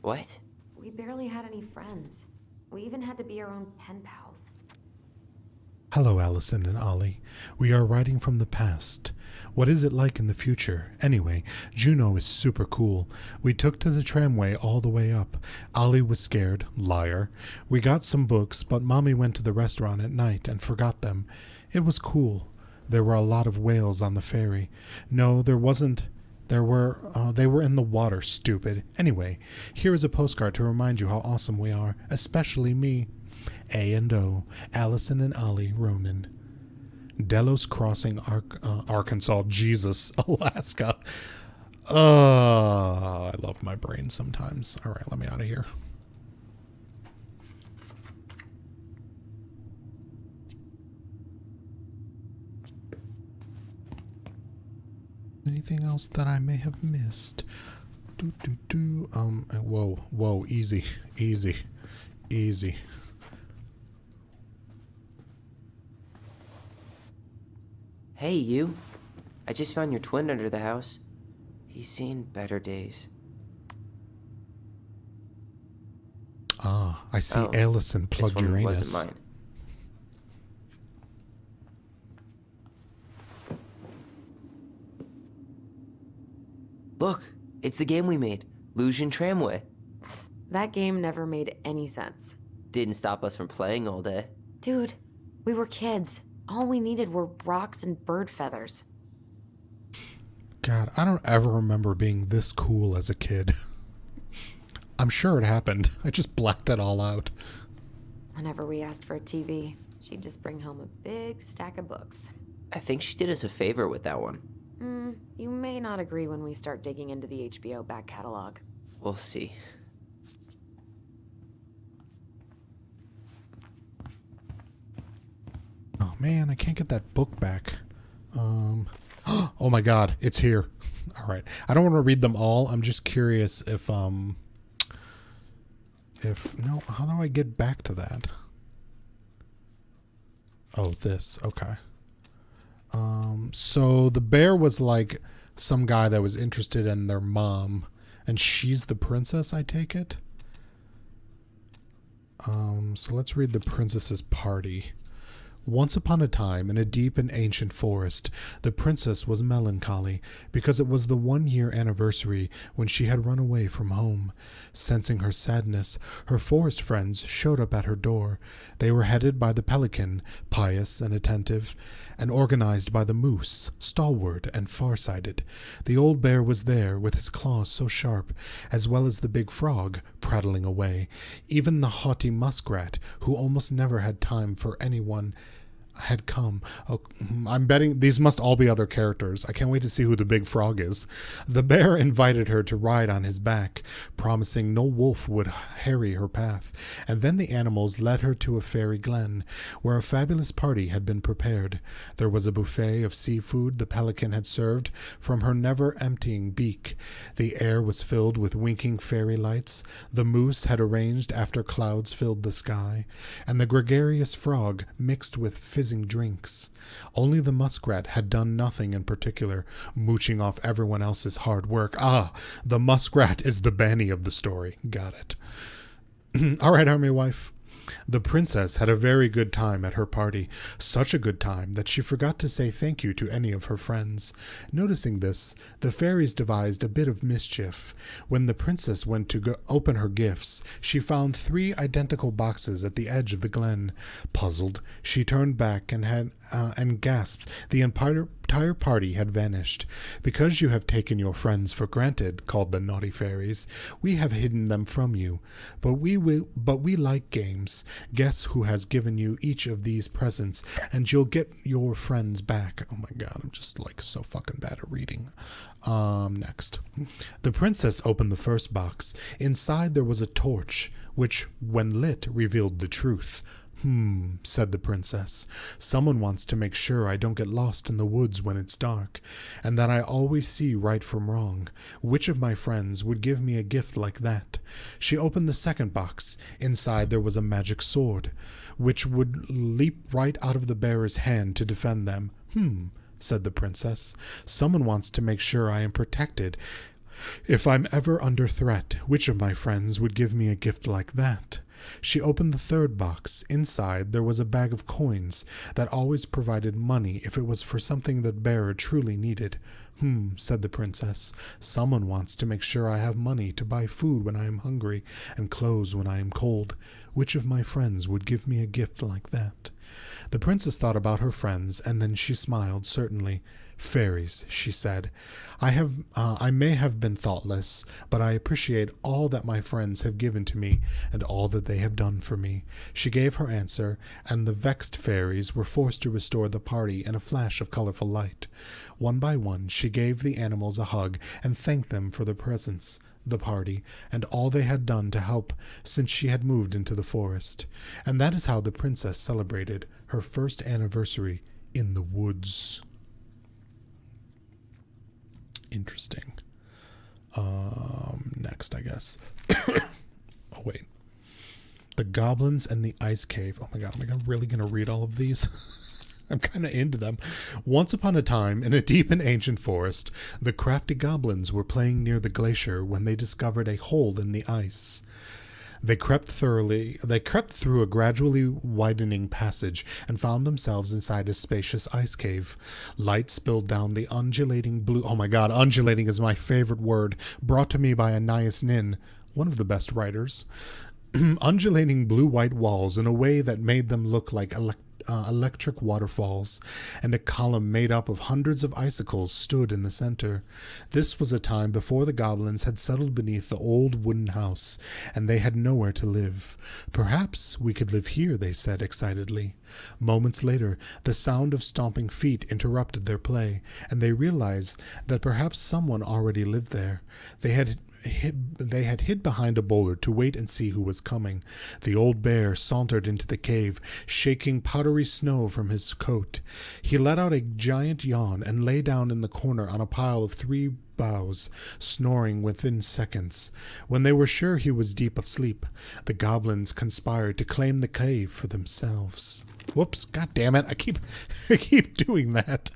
What? We barely had any friends. We even had to be our own pen pals. Hello, Allison and Ollie. We are writing from the past. What is it like in the future? Anyway, Juneau is super cool. We took to the tramway all the way up. Ollie was scared. Liar. We got some books, but Mommy went to the restaurant at night and forgot them. It was cool. There were a lot of whales on the ferry. No, there wasn't. They were in the water, stupid. Anyway, here is a postcard to remind you how awesome we are, especially me. A&O, Allison and Ollie, Ronan. Delos Crossing, Arkansas, Jesus, Alaska. I love my brain sometimes. All right, let me out of here. Anything else that I may have missed? Whoa, easy. Hey, you. I just found your twin under the house. He's seen better days. Ah, I see. Oh, Allison plugged this one Uranus. wasn't mine. Look, it's the game we made, Lucian Tramway. That game never made any sense. Didn't stop us from playing all day. Dude, we were kids. All we needed were rocks and bird feathers. God, I don't ever remember being this cool as a kid. I'm sure it happened. I just blacked it all out. Whenever we asked for a TV, she'd just bring home a big stack of books. I think she did us a favor with that one. You may not agree when we start digging into the HBO back catalog. We'll see. Oh man, I can't get that book back. Oh my god, it's here. All right. I don't want to read them all. I'm just curious if no, how do I get back to that? Oh, this. Okay. So the bear was like some guy that was interested in their mom, and she's the princess, I take it. So let's read the princess's party. Once upon a time, in a deep and ancient forest, the princess was melancholy because it was the 1-year anniversary when she had run away from home. Sensing her sadness, her forest friends showed up at her door. They were headed by the pelican, pious and attentive, and organized by the moose, stalwart and farsighted. The old bear was there, with his claws so sharp, as well as the big frog, prattling away. Even the haughty muskrat, who almost never had time for anyone, had come. Oh, I'm betting these must all be other characters. I can't wait to see who the big frog is. The bear invited her to ride on his back, promising no wolf would harry her path, and then the animals led her to a fairy glen, where a fabulous party had been prepared. There was a buffet of seafood the pelican had served from her never-emptying beak. The air was filled with winking fairy lights. The moose had arranged after clouds filled the sky, and the gregarious frog mixed with fizzing drinks. Only the muskrat had done nothing in particular, mooching off everyone else's hard work. Ah, the muskrat is the Bani of the story. Got it. All right, army wife. The princess had a very good time at her party, such a good time that she forgot to say thank you to any of her friends. Noticing this, the fairies devised a bit of mischief. When the princess went to open her gifts, she found 3 identical boxes at the edge of the glen. Puzzled, she turned back and gasped. The entire party had vanished. Because you have taken your friends for granted, called the naughty fairies, we have hidden them from you. But we like games. Guess who has given you each of these presents, and you'll get your friends back. Oh my god, I'm just like so fucking bad at reading. Next. The princess opened the first box. Inside there was a torch, which, when lit, revealed the truth. Said the princess. Someone wants to make sure I don't get lost in the woods when it's dark, and that I always see right from wrong. Which of my friends would give me a gift like that? She opened the second box. Inside there was a magic sword, which would leap right out of the bearer's hand to defend them. Said the princess. Someone wants to make sure I am protected. If I'm ever under threat, which of my friends would give me a gift like that? She opened the third box. Inside there was a bag of coins that always provided money if it was for something the bearer truly needed. Said the princess. Someone wants to make sure I have money to buy food when I am hungry and clothes when I am cold. Which of my friends would give me a gift like that? The princess thought about her friends, and then she smiled, certainly. Fairies, she said. I may have been thoughtless, but I appreciate all that my friends have given to me and all that they have done for me. She gave her answer, and the vexed fairies were forced to restore the party in a flash of colorful light. One by one, she gave the animals a hug and thanked them for the presents, the party, and all they had done to help since she had moved into the forest. And that is how the princess celebrated her first anniversary in the woods. Interesting. Next, I guess. Oh, wait. The Goblins and the Ice Cave. Oh my god, am I really going to read all of these? I'm kind of into them. Once upon a time, in a deep and ancient forest, the crafty goblins were playing near the glacier when they discovered a hole in the ice. They crept through a gradually widening passage and found themselves inside a spacious ice cave. Light spilled down the undulating blue... Oh my god, undulating is my favorite word, brought to me by Anais Nin, one of the best writers. Undulating blue-white walls in a way that made them look like electric waterfalls, and a column made up of hundreds of icicles stood in the center. This was a time before the goblins had settled beneath the old wooden house, and they had nowhere to live. Perhaps we could live here, they said excitedly. Moments later, the sound of stomping feet interrupted their play, and they realized that perhaps someone already lived there. They had hid behind a boulder to wait and see who was coming. The old bear sauntered into the cave, shaking powdery snow from his coat. He let out a giant yawn and lay down in the corner on a pile of 3 boughs, snoring within seconds. When they were sure he was deep asleep, the goblins conspired to claim the cave for themselves. Whoops, god damn it, I keep doing that.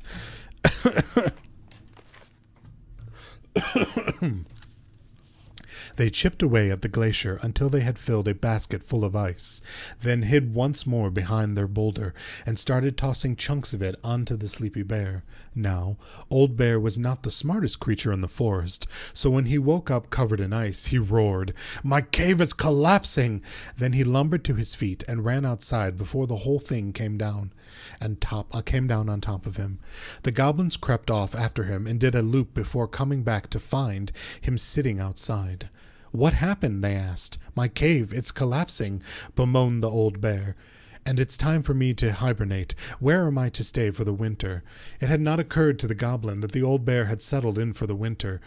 They chipped away at the glacier until they had filled a basket full of ice, then hid once more behind their boulder and started tossing chunks of it onto the sleepy bear. Now, Old Bear was not the smartest creature in the forest, so when he woke up covered in ice, he roared, "My cave is collapsing!" Then he lumbered to his feet and ran outside before the whole thing came down on top of him. The goblins crept off after him and did a loop before coming back to find him sitting outside. "What happened?" they asked. "My cave, it's collapsing," bemoaned the old bear. "And it's time for me to hibernate. Where am I to stay for the winter?" It had not occurred to the goblin that the old bear had settled in for the winter.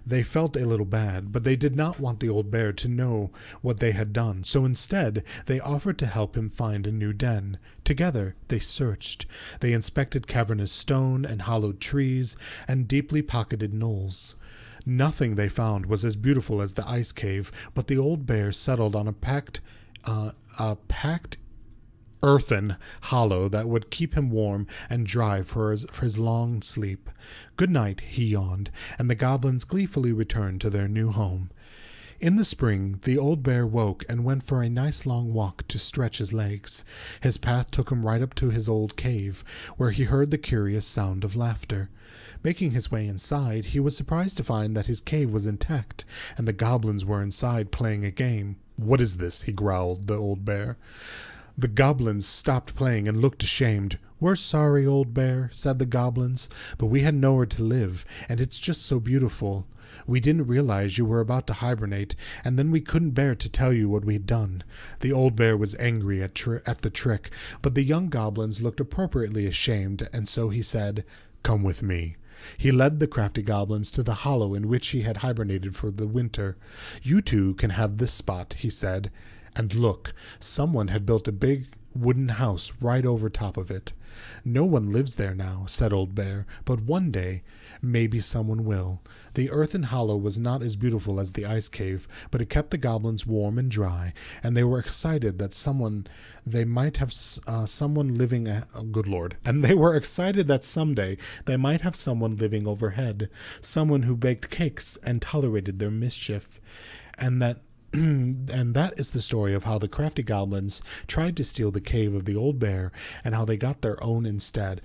They felt a little bad, but they did not want the old bear to know what they had done, so instead they offered to help him find a new den. Together they searched. They inspected cavernous stone and hollowed trees and deeply pocketed knolls. Nothing they found was as beautiful as the ice cave, but the old bear settled on a packed earthen hollow that would keep him warm and dry for his long sleep. "Good night," he yawned, and the goblins gleefully returned to their new home. In the spring, the old bear woke and went for a nice long walk to stretch his legs. His path took him right up to his old cave, where he heard the curious sound of laughter. Making his way inside, he was surprised to find that his cave was intact, and the goblins were inside playing a game. "What is this?" he growled, the old bear. The goblins stopped playing and looked ashamed. "We're sorry, old bear," said the goblins, "but we had nowhere to live, and it's just so beautiful. We didn't realize you were about to hibernate, and then we couldn't bear to tell you what we'd done." The old bear was angry at the trick, but the young goblins looked appropriately ashamed, and so he said, "Come with me." He led the crafty goblins to the hollow in which he had hibernated for the winter. "You two can have this spot," he said. And look, someone had built a big wooden house right over top of it. "No one lives there now," said Old Bear, "but one day, maybe someone will." The earthen hollow was not as beautiful as the ice cave, but it kept the goblins warm and dry, and they were excited that they might have someone living. Good Lord! And they were excited that someday they might have someone living overhead, someone who baked cakes and tolerated their mischief, and that is the story of how the crafty goblins tried to steal the cave of the old bear and how they got their own instead.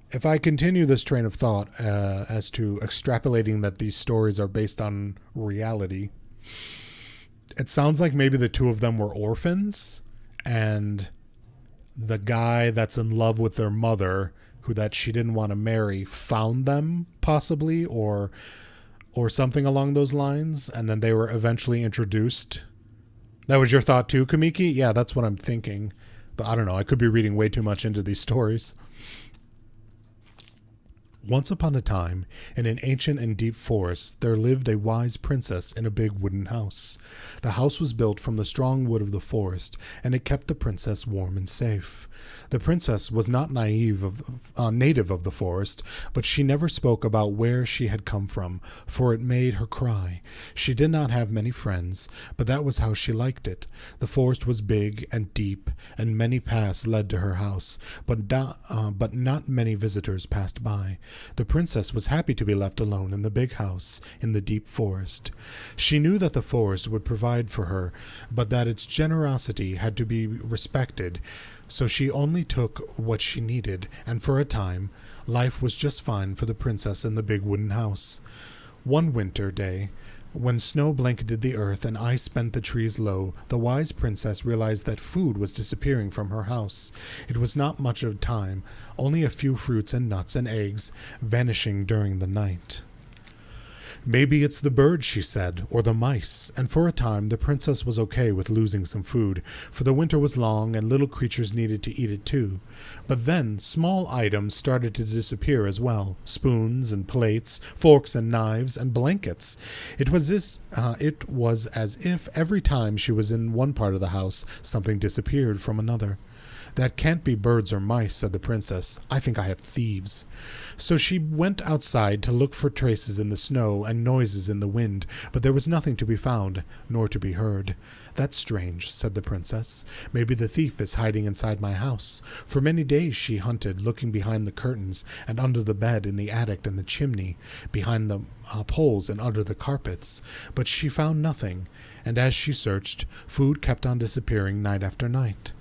If I continue this train of thought as to extrapolating that these stories are based on reality, it sounds like maybe the two of them were orphans and the guy that's in love with their mother, that she didn't want to marry, found them possibly, or something along those lines, and then they were eventually introduced. That was your thought too, Kamiki? Yeah, that's what I'm thinking. But I don't know, I could be reading way too much into these stories. Once upon a time, in an ancient and deep forest, there lived a wise princess in a big wooden house. The house was built from the strong wood of the forest, and it kept the princess warm and safe. The princess was not native of the forest, but she never spoke about where she had come from, for it made her cry. She did not have many friends, but that was how she liked it. The forest was big and deep, and many paths led to her house, but not many visitors passed by. The princess was happy to be left alone in the big house in the deep forest. She knew that the forest would provide for her, but that its generosity had to be respected, so she only took what she needed, and for a time, life was just fine for the princess in the big wooden house. One winter day, when snow blanketed the earth and ice bent the trees low, the wise princess realized that food was disappearing from her house. It was not much of time, only a few fruits and nuts and eggs vanishing during the night. "Maybe it's the birds," she said, "or the mice," and for a time the princess was okay with losing some food, for the winter was long and little creatures needed to eat it too. But then small items started to disappear as well: spoons and plates, forks and knives, and blankets. It was as if every time she was in one part of the house, something disappeared from another. That can't be birds or mice, said the princess. I think I have thieves. So she went outside to look for traces in the snow and noises in the wind, but there was nothing to be found, nor to be heard. That's strange, said the princess. Maybe the thief is hiding inside my house. For many days she hunted, looking behind the curtains and under the bed, in the attic and the chimney, behind the poles and under the carpets, but she found nothing, and as she searched, food kept on disappearing night after night.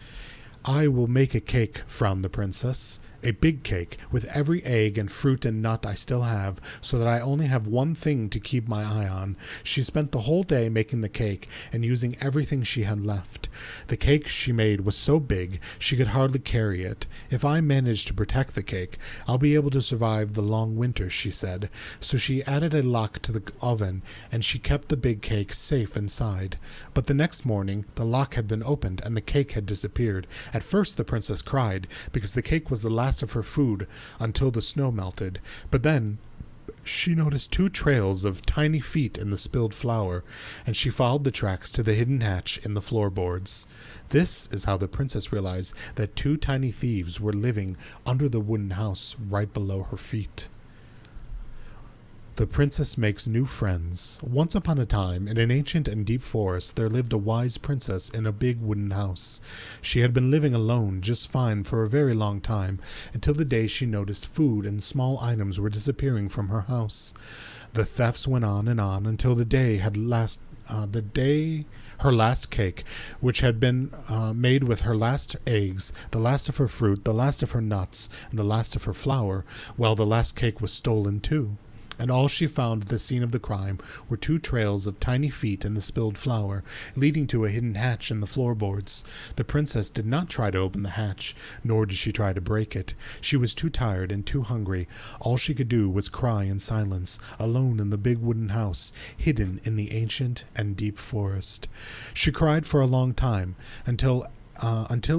I will make a cake, frowned the princess. A big cake, with every egg and fruit and nut I still have, so that I only have one thing to keep my eye on. She spent the whole day making the cake and using everything she had left. The cake she made was so big she could hardly carry it. If I manage to protect the cake, I'll be able to survive the long winter, she said. So she added a lock to the oven, and she kept the big cake safe inside. But the next morning, the lock had been opened, and the cake had disappeared. At first the princess cried, because the cake was the last of her food until the snow melted. But then she noticed 2 trails of tiny feet in the spilled flour, and she followed the tracks to the hidden hatch in the floorboards. This is how the princess realized that 2 tiny thieves were living under the wooden house right below her feet. The princess makes new friends. Once upon a time, in an ancient and deep forest, there lived a wise princess in a big wooden house. She had been living alone just fine for a very long time, until the day she noticed food and small items were disappearing from her house. The thefts went on until the day her last cake, which had been made with her last eggs, the last of her fruit, the last of her nuts, and the last of her flour, well, the last cake was stolen too. And all she found at the scene of the crime were 2 trails of tiny feet in the spilled flour, leading to a hidden hatch in the floorboards. The princess did not try to open the hatch, nor did she try to break it. She was too tired and too hungry. All she could do was cry in silence, alone in the big wooden house, hidden in the ancient and deep forest. She cried for a long time, until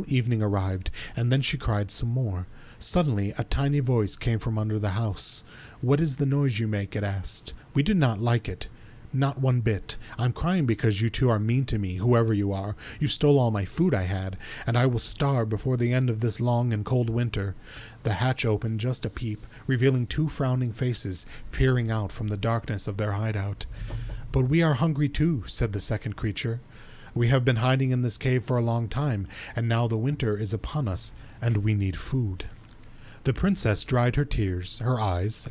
evening arrived, and then she cried some more. Suddenly, a tiny voice came from under the house. "What is the noise you make?" it asked. "We do not like it. Not one bit. I'm crying because you 2 are mean to me, whoever you are. You stole all my food I had, and I will starve before the end of this long and cold winter." The hatch opened just a peep, revealing 2 frowning faces peering out from the darkness of their hideout. "But we are hungry too," said the second creature. "We have been hiding in this cave for a long time, and now the winter is upon us, and we need food." The princess dried her eyes,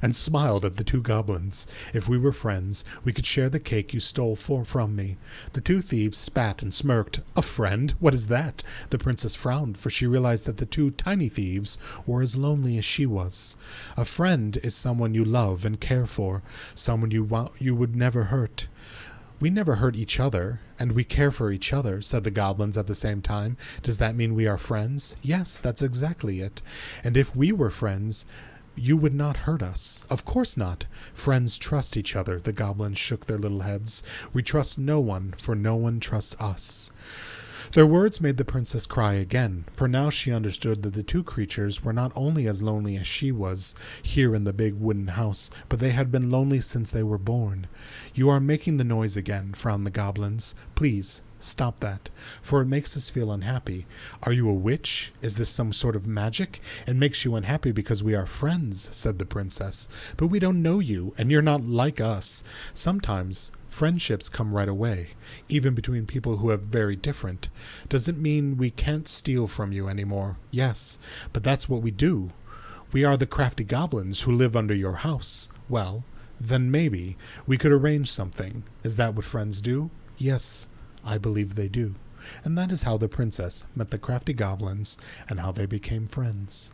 and smiled at the 2 goblins. "If we were friends, we could share the cake you stole from me." The 2 thieves spat and smirked. "A friend? What is that?" The princess frowned, for she realized that the 2 tiny thieves were as lonely as she was. "A friend is someone you love and care for, someone you would never hurt." "We never hurt each other, and we care for each other," said the goblins at the same time. "Does that mean we are friends?" "Yes, that's exactly it. And if we were friends, you would not hurt us." "Of course not. Friends trust each other." The goblins shook their little heads. "We trust no one, for no one trusts us." Their words made the princess cry again, for now she understood that the 2 creatures were not only as lonely as she was, here in the big wooden house, but they had been lonely since they were born. "You are making the noise again," frowned the goblins. "Please, stop that, for it makes us feel unhappy. Are you a witch? Is this some sort of magic? It makes you unhappy because we are friends," said the princess. "But we don't know you, and you're not like us. Sometimes friendships come right away, even between people who are very different. Does it mean we can't steal from you anymore?" "Yes, but that's what we do. We are the crafty goblins who live under your house." "Well, then maybe we could arrange something. Is that what friends do?" "Yes, I believe they do." And that is how the princess met the crafty goblins and how they became friends.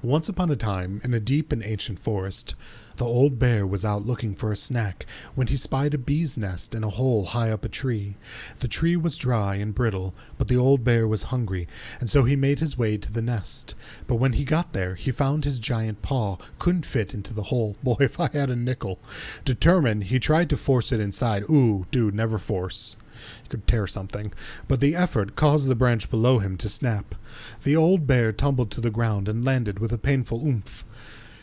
Once upon a time, in a deep and ancient forest, the old bear was out looking for a snack when he spied a bee's nest in a hole high up a tree. The tree was dry and brittle, but the old bear was hungry, and so he made his way to the nest. But when he got there, he found his giant paw couldn't fit into the hole. Boy, if I had a nickel. Determined, he tried to force it inside. Ooh, dude, never force. He could tear something, but the effort caused the branch below him to snap. The old bear tumbled to the ground and landed with a painful oomph.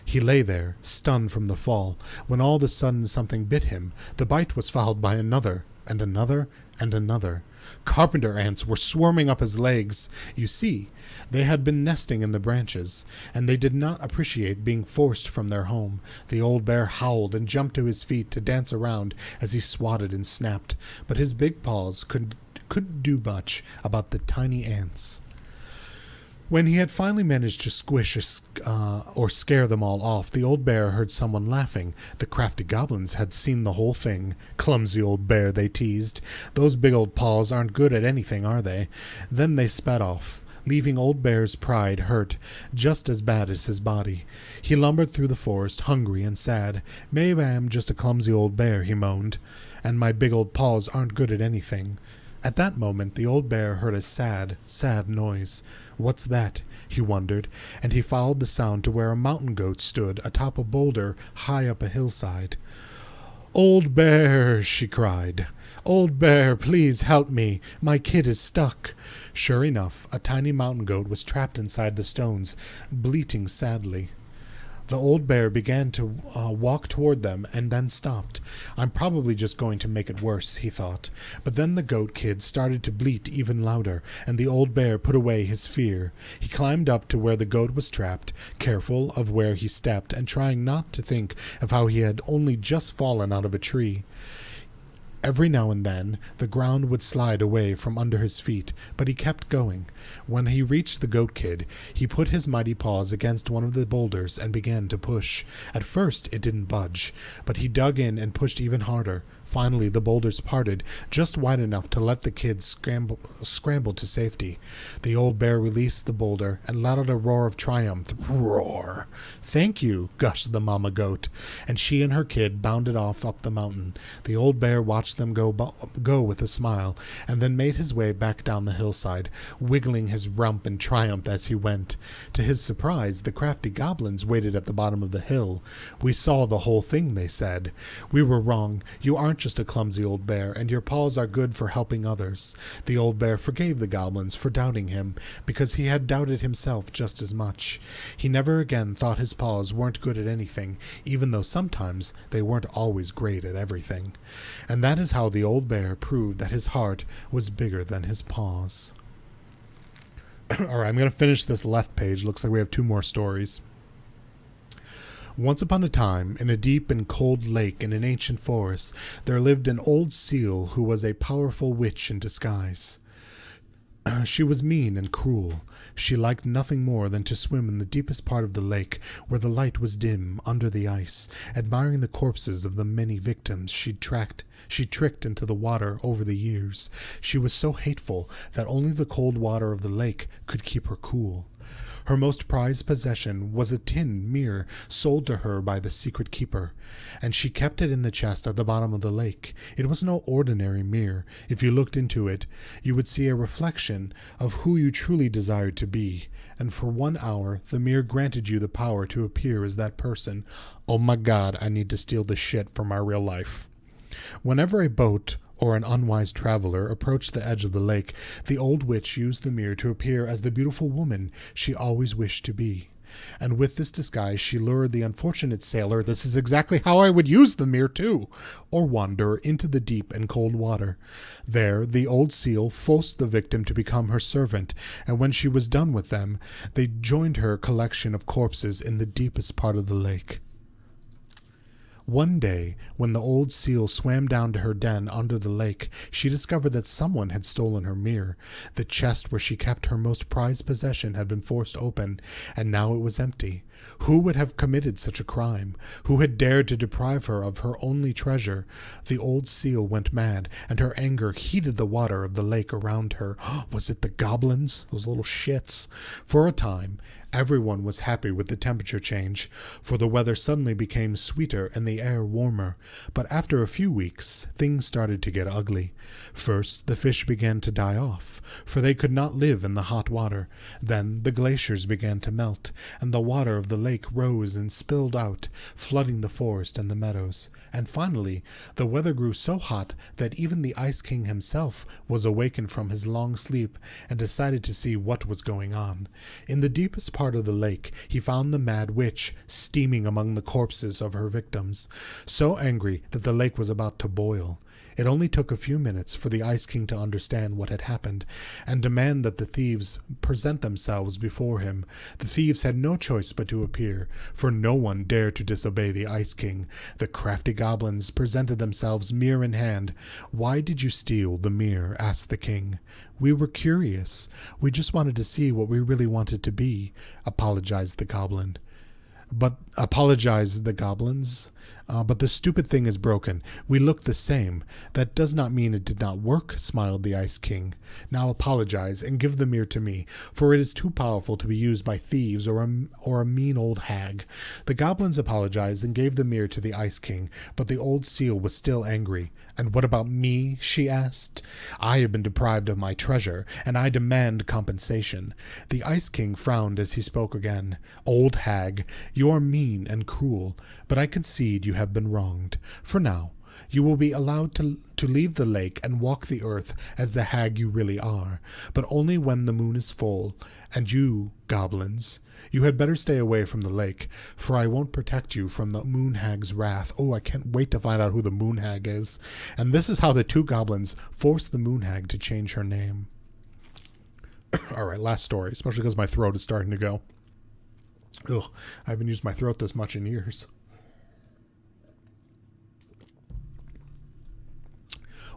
He lay there, stunned from the fall, when all of a sudden something bit him. The bite was followed by another. and another, and another. Carpenter ants were swarming up his legs. You see, they had been nesting in the branches, and they did not appreciate being forced from their home. The old bear howled and jumped to his feet to dance around as he swatted and snapped, but his big paws couldn't do much about the tiny ants. When he had finally managed to squish or scare them all off, the old bear heard someone laughing. The crafty goblins had seen the whole thing. Clumsy old bear, they teased. Those big old paws aren't good at anything, are they? Then they sped off, leaving old bear's pride hurt just as bad as his body. He lumbered through the forest, hungry and sad. Maybe I am just a clumsy old bear, he moaned, and my big old paws aren't good at anything. At that moment, the old bear heard a sad, sad noise. What's that? He wondered, and he followed the sound to where a mountain goat stood atop a boulder high up a hillside. "Old bear," she cried. "Old bear, please help me. My kid is stuck." Sure enough, a tiny mountain goat was trapped inside the stones, bleating sadly. The old bear began to walk toward them and then stopped. I'm probably just going to make it worse, he thought. But then the goat kid started to bleat even louder, and the old bear put away his fear. He climbed up to where the goat was trapped, careful of where he stepped and trying not to think of how he had only just fallen out of a tree. Every now and then, the ground would slide away from under his feet, but he kept going. When he reached the goat kid, he put his mighty paws against one of the boulders and began to push. At first, it didn't budge, but he dug in and pushed even harder. Finally, the boulders parted, just wide enough to let the kid scramble to safety. The old bear released the boulder and let out a roar of triumph. Roar! "Thank you," gushed the mama goat, and she and her kid bounded off up the mountain. The old bear watched them go with a smile, and then made his way back down the hillside, wiggling his rump in triumph as he went. To his surprise, the crafty goblins waited at the bottom of the hill. "We saw the whole thing," they said. "We were wrong. You aren't just a clumsy old bear, and your paws are good for helping others." The old bear forgave the goblins for doubting him, because he had doubted himself just as much. He never again thought his paws weren't good at anything, even though sometimes they weren't always great at everything. And that is how the old bear proved that his heart was bigger than his paws. All right, I'm going to finish this left page. Looks like we have 2 more stories. Once upon a time, in a deep and cold lake in an ancient forest, there lived an old seal who was a powerful witch in disguise. She was mean and cruel. She liked nothing more than to swim in the deepest part of the lake, where the light was dim under the ice, admiring the corpses of the many victims she tricked into the water over the years. She was so hateful that only the cold water of the lake could keep her cool. Her most prized possession was a tin mirror sold to her by the secret keeper, and she kept it in the chest at the bottom of the lake. It was no ordinary mirror. If you looked into it, you would see a reflection of who you truly desired to be, and for 1 hour the mirror granted you the power to appear as that person. Oh my God, I need to steal this shit from my real life. Whenever a boat or an unwise traveler approached the edge of the lake, the old witch used the mirror to appear as the beautiful woman she always wished to be. And with this disguise, she lured the unfortunate sailor — this is exactly how I would use the mirror too — or wanderer into the deep and cold water. There, the old seal forced the victim to become her servant, and when she was done with them, they joined her collection of corpses in the deepest part of the lake. One day, when the old seal swam down to her den under the lake, she discovered that someone had stolen her mirror. The chest where she kept her most prized possession had been forced open, and now it was empty. Who would have committed such a crime? Who had dared to deprive her of her only treasure? The old seal went mad, and her anger heated the water of the lake around her. Was it the goblins? Those little shits. For a time, everyone was happy with the temperature change, for the weather suddenly became sweeter and the air warmer. But after a few weeks, things started to get ugly. First, the fish began to die off, for they could not live in the hot water. Then the glaciers began to melt, and the water of the lake rose and spilled out, flooding the forest and the meadows. And finally, the weather grew so hot that even the Ice King himself was awakened from his long sleep and decided to see what was going on. In the deepest part of the lake, he found the mad witch steaming among the corpses of her victims, so angry that the lake was about to boil. It only took a few minutes for the Ice King to understand what had happened and demand that the thieves present themselves before him. The thieves had no choice but to appear, for no one dared to disobey the Ice King. The crafty goblins presented themselves, mirror in hand. "Why did you steal the mirror?" asked the king. "We were curious. We just wanted to see what we really wanted to be," apologized the goblins. But the stupid thing is broken. We look the same. That does not mean it did not work," smiled the Ice King. "Now apologize and give the mirror to me, for it is too powerful to be used by thieves or a mean old hag." The goblins apologized and gave the mirror to the Ice King, but the old seal was still angry. "And what about me?" she asked. "I have been deprived of my treasure, and I demand compensation." The Ice King frowned as he spoke again. "Old hag, you are mean and cruel, but I concede you have been wronged. For now, you will be allowed to leave the lake and walk the earth as the hag you really are, but only when the moon is full. And you, goblins, you had better stay away from the lake, for I won't protect you from the moon hag's wrath." Oh, I can't wait to find out who the moon hag is. And this is how the two goblins forced the moon hag to change her name. All right, last story, especially because my throat is starting to go. Ugh, I haven't used my throat this much in years.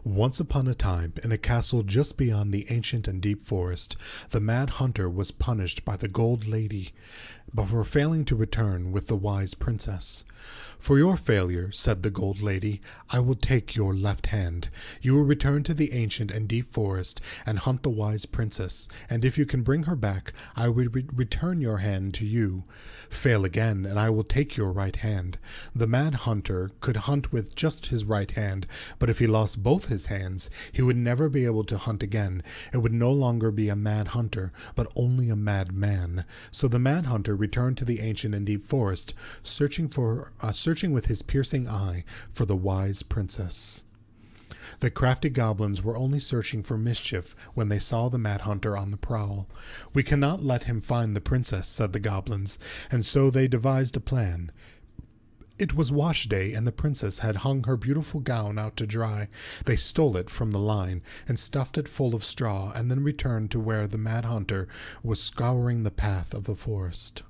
Once upon a time, in a castle just beyond the ancient and deep forest, the Mad Hunter was punished by the Gold Lady for failing to return with the wise princess. "For your failure," said the Gold Lady, "I will take your left hand. You will return to the ancient and deep forest and hunt the wise princess, and if you can bring her back, I will return your hand to you. Fail again, and I will take your right hand." The Mad Hunter could hunt with just his right hand, but if he lost both his hands, he would never be able to hunt again. It would no longer be a Mad Hunter, but only a Mad Man. So the Mad Hunter returned to the ancient and deep forest, searching with his piercing eye for the wise princess. The crafty goblins were only searching for mischief when they saw the Mad Hunter on the prowl. "We cannot let him find the princess," said the goblins, and so they devised a plan. It was wash day, and the princess had hung her beautiful gown out to dry. They stole it from the line and stuffed it full of straw, and then returned to where the Mad Hunter was scouring the path of the forest.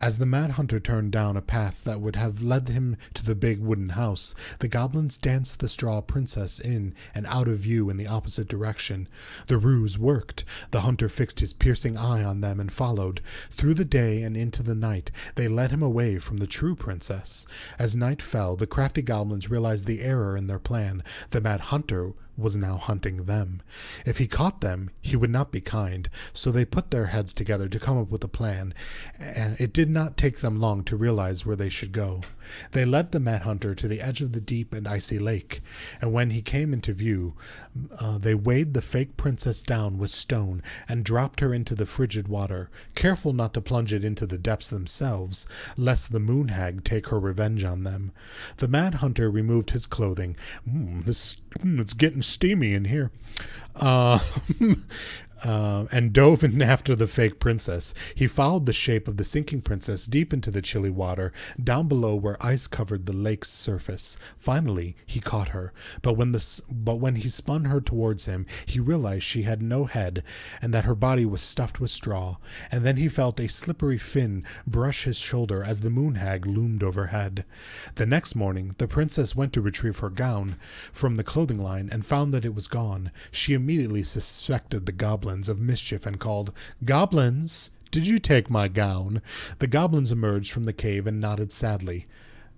As the Mad Hunter turned down a path that would have led him to the big wooden house, the goblins danced the straw princess in and out of view in the opposite direction. The ruse worked. The hunter fixed his piercing eye on them and followed. Through the day and into the night, they led him away from the true princess. As night fell, the crafty goblins realized the error in their plan. The Mad Hunter was now hunting them. If he caught them, he would not be kind, so they put their heads together to come up with a plan. It did not take them long to realize where they should go. They led the Mad Hunter to the edge of the deep and icy lake, and when he came into view, they weighed the fake princess down with stone and dropped her into the frigid water, careful not to plunge it into the depths themselves, lest the moon hag take her revenge on them. The Mad Hunter removed his clothing. It's getting steamy in here. And dove in after the fake princess. He followed the shape of the sinking princess deep into the chilly water, down below where ice covered the lake's surface. Finally, he caught her, but when he spun her towards him, he realized she had no head and that her body was stuffed with straw. And then he felt a slippery fin brush his shoulder as the moon hag loomed overhead. The next morning, the princess went to retrieve her gown from the clothing line and found that it was gone. She immediately suspected the goblins of mischief and called, "Goblins, did you take my gown?" The goblins emerged from the cave and nodded sadly.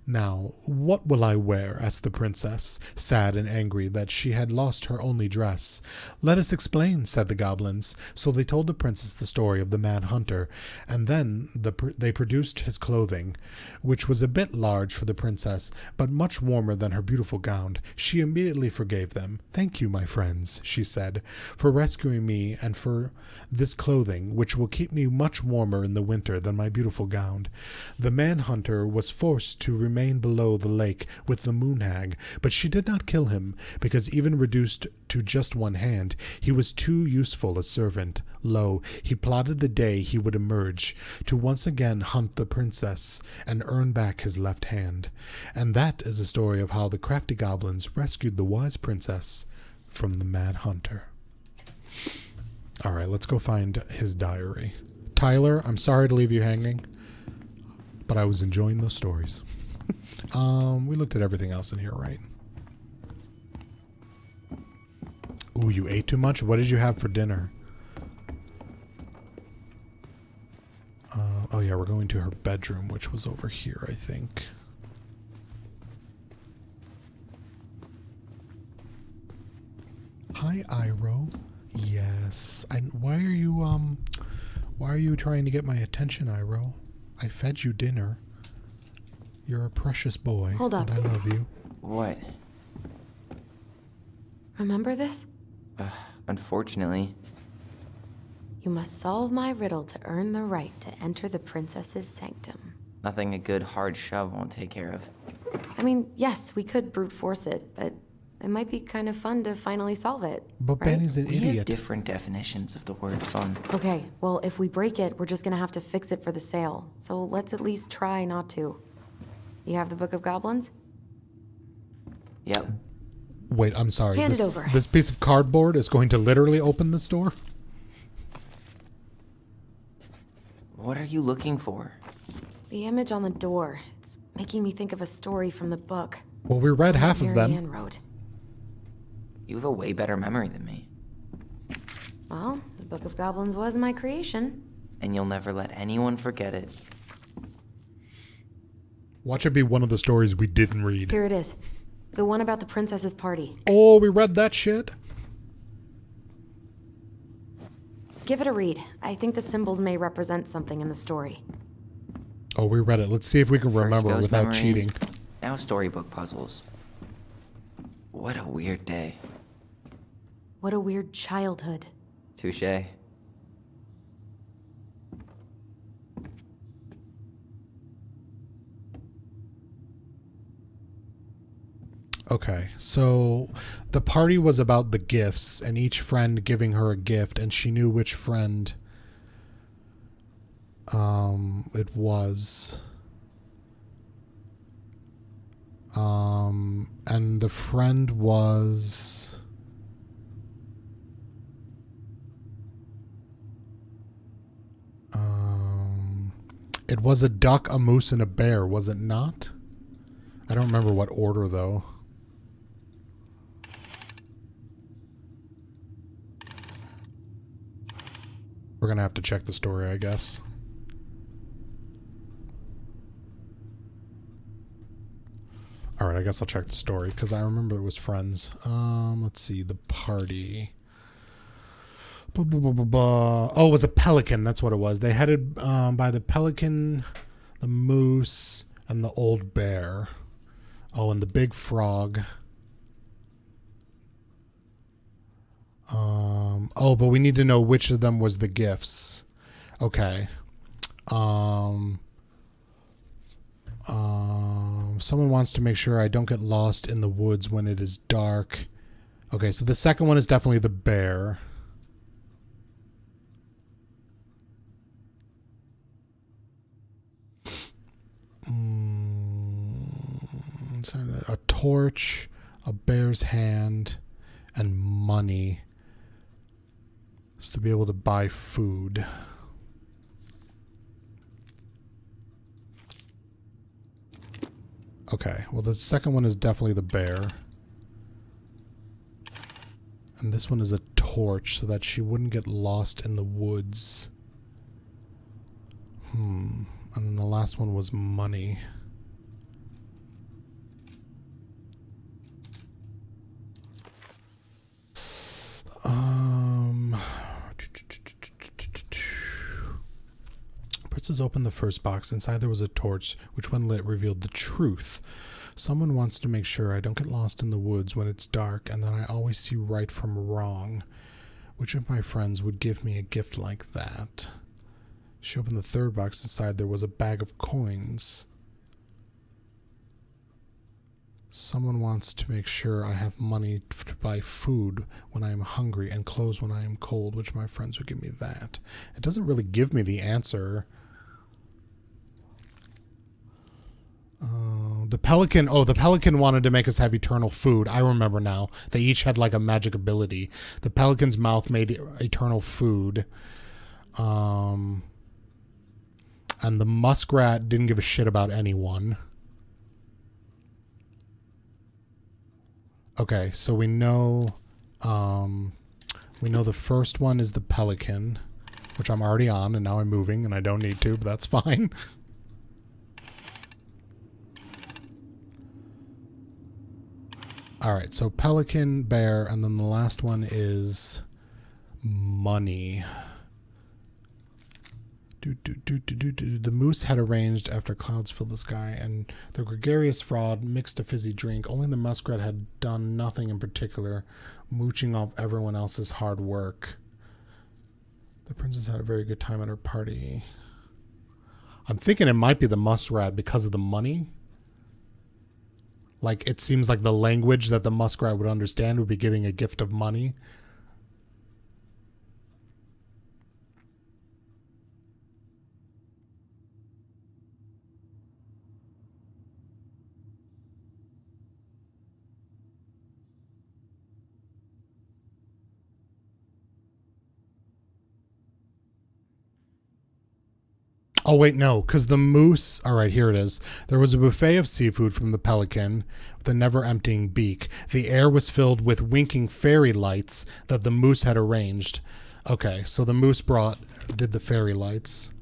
"Now, what will I wear?" asked the princess, sad and angry that she had lost her only dress. "Let us explain," said the goblins. So they told the princess the story of the Mad Hunter, and then they produced his clothing, which was a bit large for the princess, but much warmer than her beautiful gown. She immediately forgave them. "Thank you, my friends," she said, "for rescuing me and for this clothing, which will keep me much warmer in the winter than my beautiful gown." The Mad Hunter was forced to remain below the lake with the moon hag, but she did not kill him, because even reduced to to just one hand. He was too useful a servant. Lo, he plotted the day he would emerge to once again hunt the princess and earn back his left hand. And that is the story of how the crafty goblins rescued the wise princess from the mad hunter. All right, let's go find his diary. Tyler, I'm sorry to leave you hanging, but I was enjoying those stories. We looked at everything else in here, right? Ooh, you ate too much? What did you have for dinner? Oh yeah, we're going to her bedroom, which was over here, I think. Hi, Iroh. Yes. Why are you trying to get my attention, Iroh? I fed you dinner. You're a precious boy. Hold up. And I love you. What? Remember this? Unfortunately. You must solve my riddle to earn the right to enter the princess's sanctum. Nothing a good hard shove won't take care of. I mean, yes, we could brute force it, but it might be kind of fun to finally solve it. But right? Benny's an We have idiot. different definitions of the word fun. Okay, well, if we break it, we're just gonna have to fix it for the sale. So let's at least try not to. You have the Book of Goblins? Yep. Wait, I'm sorry. Hand it over. This piece of cardboard is going to literally open this door? What are you looking for? The image on the door. It's making me think of a story from the book. Well, we read half of them. Marianne wrote. You have a way better memory than me. Well, the Book of Goblins was my creation. And you'll never let anyone forget it. Watch it be one of the stories we didn't read. Here it is. The one about the princess's party. Oh, we read that shit? Give it a read. I think the symbols may represent something in the story. Oh, we read it. Let's see if we can First remember it ghost without memories, cheating. Now storybook puzzles. What a weird day. What a weird childhood. Touché. Okay, so the party was about the gifts and each friend giving her a gift, and she knew which friend it was. And the friend was it was a duck, a moose, and a bear, was it not? I don't remember what order though. We're gonna have to check the story, I guess. Alright, I guess I'll check the story, because I remember it was friends. Let's see, the party. Oh, it was a pelican, that's what it was. They headed by the pelican, the moose, and the old bear. Oh, and the big frog. Oh, but we need to know which of them was the gifts. Okay. Someone wants to make sure I don't get lost in the woods when it is dark. Okay, so the second one is definitely the bear. A torch, a bear's hand, and money. It's to be able to buy food. Okay, well the second one is definitely the bear. And this one is a torch so that she wouldn't get lost in the woods. And then the last one was money. Princess opened the first box. Inside there was a torch, which when lit revealed the truth. Someone wants to make sure I don't get lost in the woods when it's dark and that I always see right from wrong. Which of my friends would give me a gift like that? She opened the third box. Inside there was a bag of coins. Someone wants to make sure I have money to buy food when I am hungry and clothes when I am cold, which my friends would give me that. It doesn't really give me the answer. The pelican, the pelican wanted to make us have eternal food. I remember now. They each had like a magic ability. The pelican's mouth made eternal food. And the muskrat didn't give a shit about anyone. Okay, so we know the first one is the pelican, which I'm already on, and now I'm moving, and I don't need to, but that's fine. All right, so pelican, bear, and then the last one is money. The moose had arranged after clouds filled the sky, and the gregarious frog mixed a fizzy drink. Only the muskrat had done nothing in particular, mooching off everyone else's hard work. The princess had a very good time at her party. I'm thinking it might be the muskrat because of the money. Like, it seems like the language that the muskrat would understand would be giving a gift of money. Oh, wait, no, because the moose... All right, here it is. There was a buffet of seafood from the pelican with a never-emptying beak. The air was filled with winking fairy lights that the moose had arranged. Okay, so the moose did the fairy lights.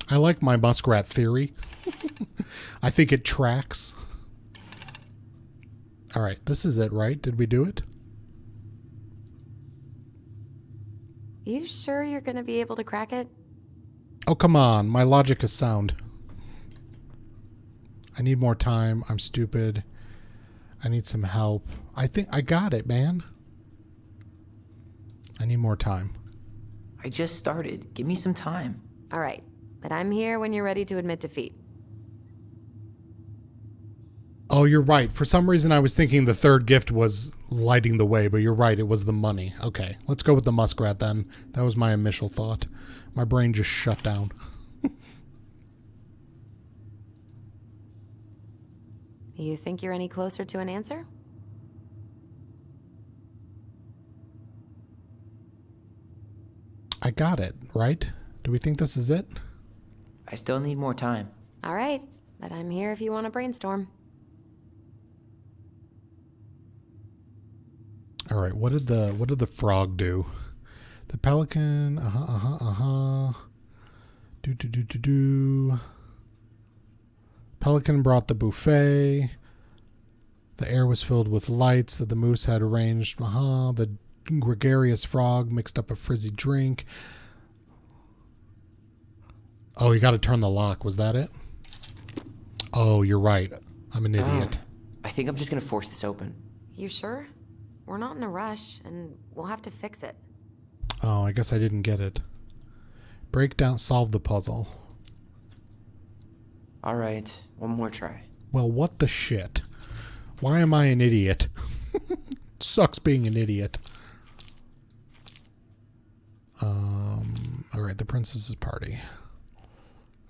I like my muskrat theory. I think it tracks. All right, this is it, right? Did we do it? You sure you're gonna be able to crack it? Oh, come on. My logic is sound. I need more time. I'm stupid. I need some help. I think I got it, man. I need more time. I just started. Give me some time. All right, but I'm here when you're ready to admit defeat. Oh, you're right. For some reason, I was thinking the third gift was lighting the way, but you're right. It was the money. Okay, let's go with the muskrat then. That was my initial thought. My brain just shut down. You think you're any closer to an answer? I got it, right? Do we think this is it? I still need more time. All right, but I'm here if you want to brainstorm. All right, what did the frog do? The pelican, do. Pelican brought the buffet. The air was filled with lights that the moose had arranged. The gregarious frog mixed up a frizzy drink. Oh, you got to turn the lock. Was that it? Oh, you're right. I'm an idiot. I think I'm just gonna force this open. You sure? We're not in a rush, and we'll have to fix it. Oh, I guess I didn't get it. Break down, solve the puzzle. All right, one more try. Well, what the shit? Why am I an idiot? Sucks being an idiot. All right, the princess's party.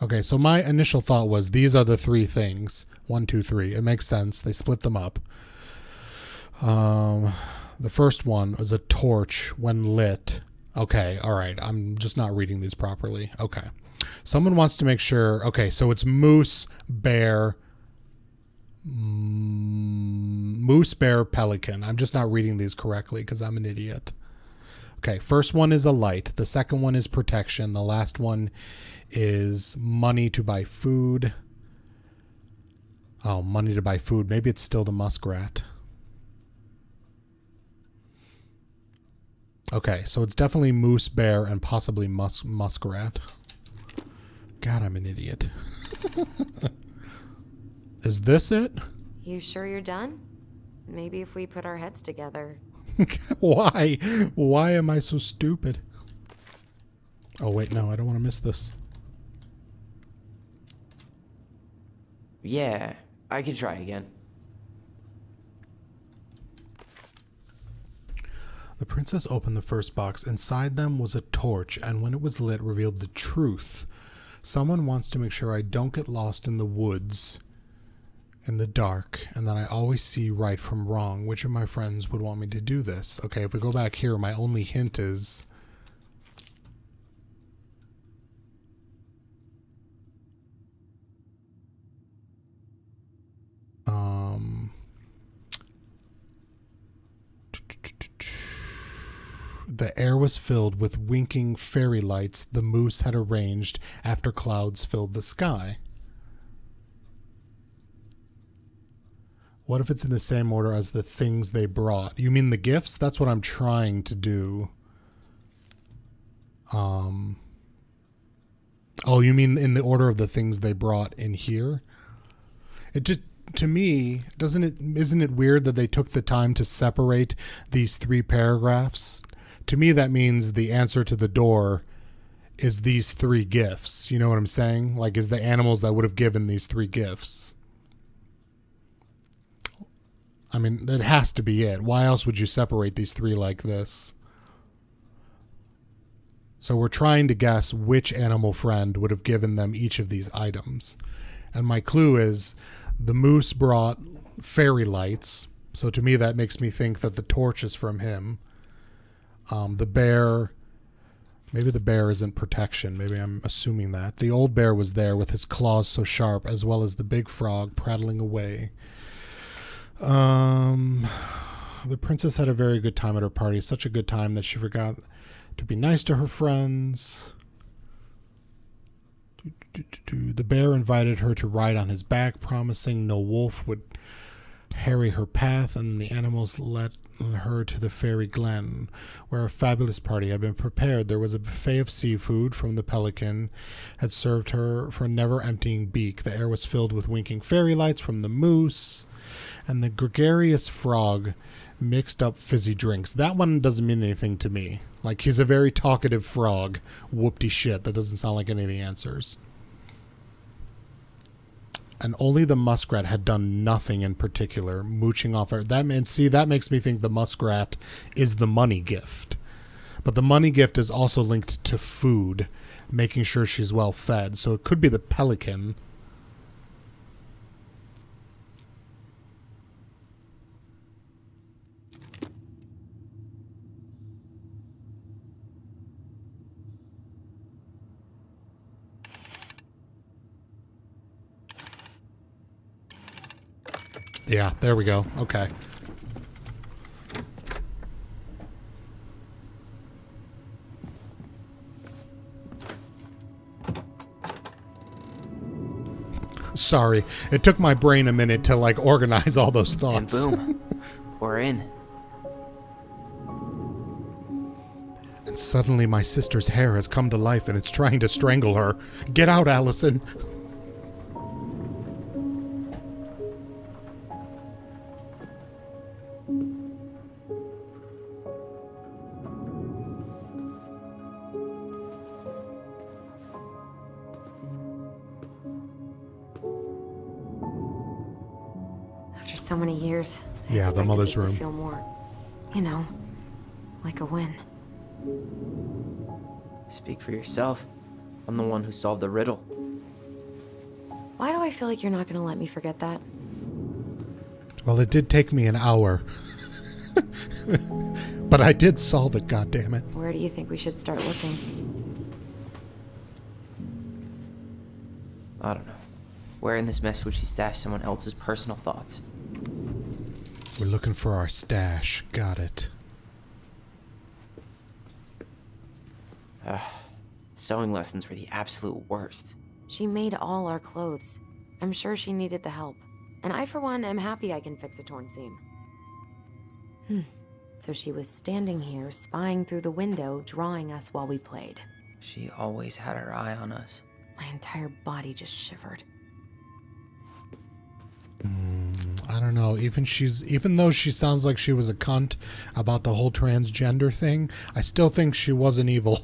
Okay, so my initial thought was these are the three things. 1, 2, 3. It makes sense. They split them up. The first one was a torch when lit. Okay, all right. I'm just not reading these properly. Okay. Someone wants to make sure. Okay, so it's moose, bear, pelican. I'm just not reading these correctly because I'm an idiot. Okay, first one is a light. The second one is protection. The last one is money to buy food. Oh, money to buy food. Maybe it's still the muskrat. Okay, so it's definitely moose, bear, and possibly muskrat. God, I'm an idiot. Is this it? You sure you're done? Maybe if we put our heads together. Why? Why am I so stupid? Oh, wait, no, I don't want to miss this. Yeah, I can try again. The princess opened the first box. Inside them was a torch, and when it was lit, revealed the truth. Someone wants to make sure I don't get lost in the woods in the dark, and that I always see right from wrong. Which of my friends would want me to do this? Okay, if we go back here, my only hint is... The air was filled with winking fairy lights the moose had arranged after clouds filled the sky. What if it's in the same order as the things they brought? You mean the gifts? That's what I'm trying to do. Oh, you mean in the order of the things they brought in here? It just, to me, isn't it weird that they took the time to separate these 3 paragraphs? To me, that means the answer to the door is these 3 gifts. You know what I'm saying? Like, is the animals that would have given these 3 gifts. I mean, it has to be it. Why else would you separate these 3 like this? So we're trying to guess which animal friend would have given them each of these items. And my clue is the moose brought fairy lights. So to me, that makes me think that the torch is from him. The bear, maybe the bear isn't protection. Maybe I'm assuming that. The old bear was there with his claws so sharp, as well as the big frog prattling away. The princess had a very good time at her party. Such a good time that she forgot to be nice to her friends. The bear invited her to ride on his back, promising no wolf would harry her path, and the animals led her to the fairy glen, where a fabulous party had been prepared. There was a buffet of seafood from the pelican had served her for a never-emptying beak. The air was filled with winking fairy lights from the moose, and the gregarious frog mixed up fizzy drinks. That one doesn't mean anything to me. Like, he's a very talkative frog. Whoopty shit. That doesn't sound like any of the answers. And only the muskrat had done nothing in particular, mooching off her. That makes me think the muskrat is the money gift. But the money gift is also linked to food, making sure she's well fed. So it could be the pelican. Yeah, there we go. Okay. Sorry. It took my brain a minute to, like, organize all those thoughts. And boom. We're in. And suddenly my sister's hair has come to life and it's trying to strangle her. Get out, Allison. After so many years, I Yeah, the expected mother's this room. to feel more, you know, like a win. Speak for yourself. I'm the one who solved the riddle. Why do I feel like you're not gonna let me forget that? Well, it did take me an hour. But I did solve it, goddammit. Where do you think we should start looking? I don't know. Where in this mess would she stash someone else's personal thoughts? We're looking for our stash. Got it. Sewing lessons were the absolute worst. She made all our clothes. I'm sure she needed the help. And I, for one, am happy I can fix a torn seam. So she was standing here, spying through the window, drawing us while we played. She always had her eye on us. My entire body just shivered. I don't know. Even though she sounds like she was a cunt about the whole transgender thing, I still think she wasn't evil.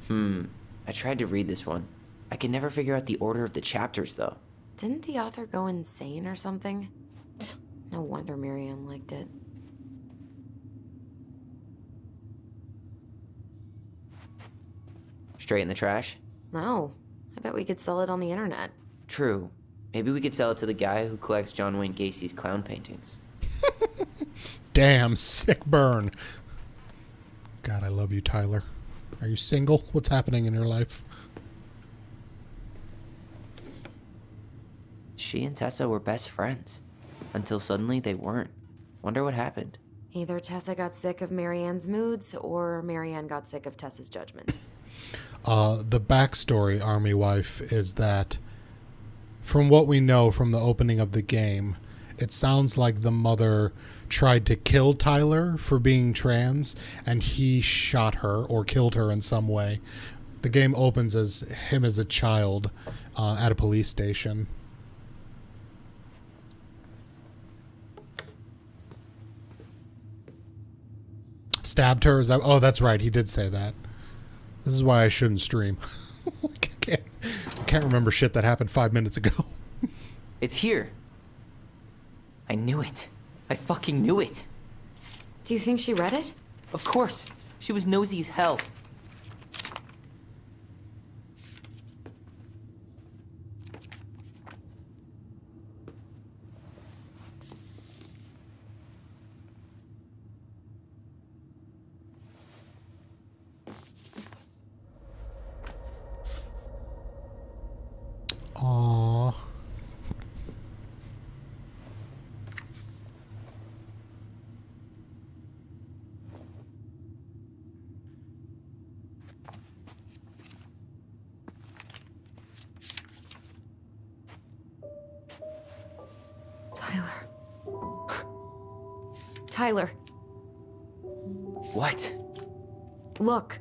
I tried to read this one. I could never figure out the order of the chapters, though. Didn't the author go insane or something? No wonder Marianne liked it. Straight in the trash? No. I bet we could sell it on the internet. True. Maybe we could sell it to the guy who collects John Wayne Gacy's clown paintings. Damn, sick burn. God, I love you, Tyler. Are you single? What's happening in your life? She and Tessa were best friends. Until suddenly they weren't. Wonder what happened. Either Tessa got sick of Marianne's moods, or Marianne got sick of Tessa's judgment. The backstory, Army Wife, is that from what we know from the opening of the game, it sounds like the mother tried to kill Tyler for being trans, and he shot her or killed her in some way. The game opens as him as a child at a police station. Stabbed her? Is that? Oh, that's right. He did say that. This is why I shouldn't stream. I can't remember shit that happened 5 minutes ago. It's here. I knew it. I fucking knew it. Do you think she read it? Of course. She was nosy as hell. Aww. Tyler. Tyler, What? look.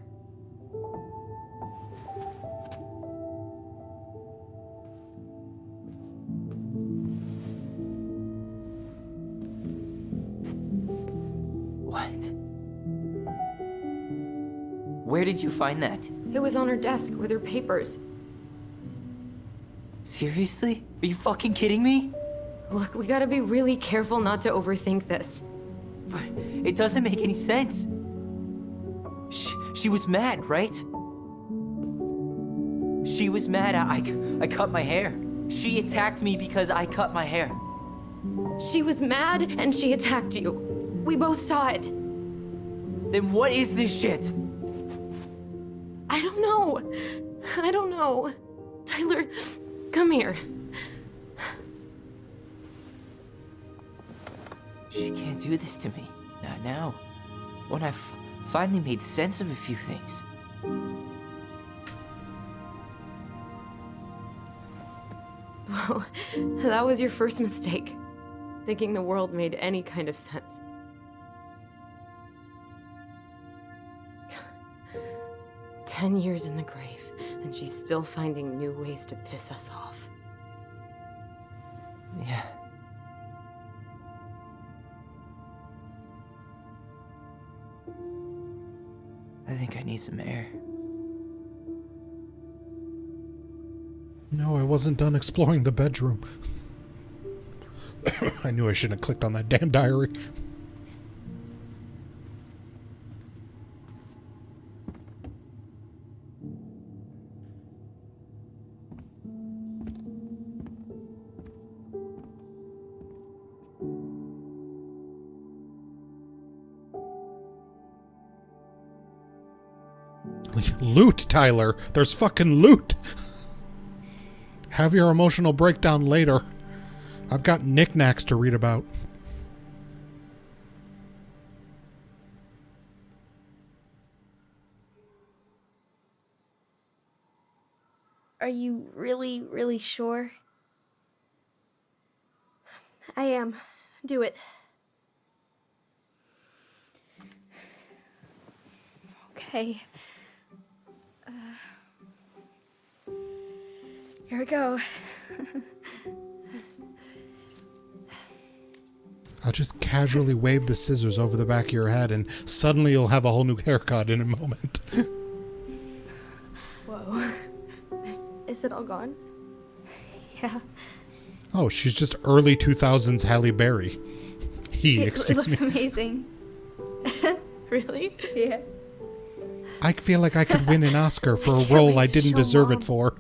What? Where did you find that? It was on her desk with her papers. Seriously? Are you fucking kidding me? Look, we gotta be really careful not to overthink this. But it doesn't make any sense. She was mad, right? She was mad I cut my hair. She attacked me because I cut my hair. She was mad and she attacked you. We both saw it. Then what is this shit? I don't know. I don't know. Tyler, come here. She can't do this to me. Not now. When I finally made sense of a few things. Well, that was your first mistake. Thinking the world made any kind of sense. "10 years in the grave, and she's still finding new ways to piss us off." Yeah. I think I need some air. No, I wasn't done exploring the bedroom. I knew I shouldn't have clicked on that damn diary. Loot, Tyler. There's fucking loot. Have your emotional breakdown later. I've got knickknacks to read about. Are you really, really sure? I am. Do it. Okay. Here we go. I'll just casually wave the scissors over the back of your head and suddenly you'll have a whole new haircut in a moment. Whoa. Is it all gone? Yeah. Oh, she's just early 2000s Halle Berry. It Excuse looks me. amazing. Really? Yeah. I feel like I could win an Oscar for a can't role wait I to didn't show deserve Mom. it for.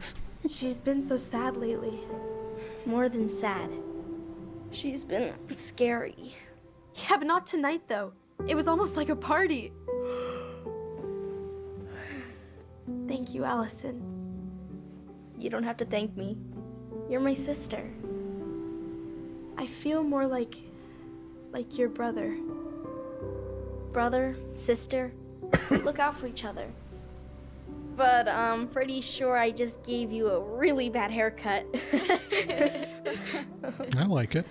She's been so sad lately. More than sad. She's been scary. Yeah, but not tonight, though. It was almost like a party. Thank you, Allison. You don't have to thank me. You're my sister. I feel more like your brother. Brother, sister, we look out for each other. But I'm pretty sure I just gave you a really bad haircut. I like it.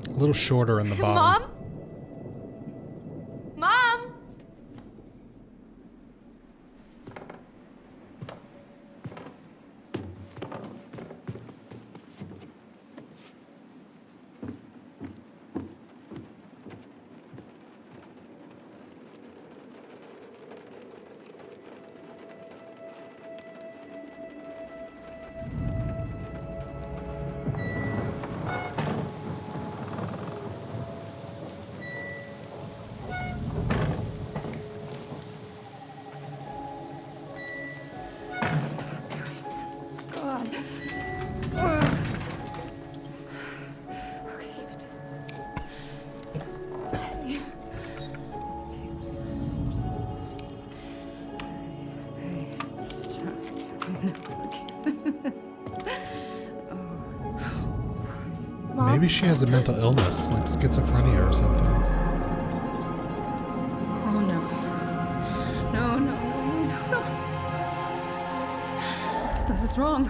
A little shorter in the bottom. Mom? Mom? Maybe she has a mental illness, like schizophrenia or something. Oh no. No, no, no, no, no. This is wrong.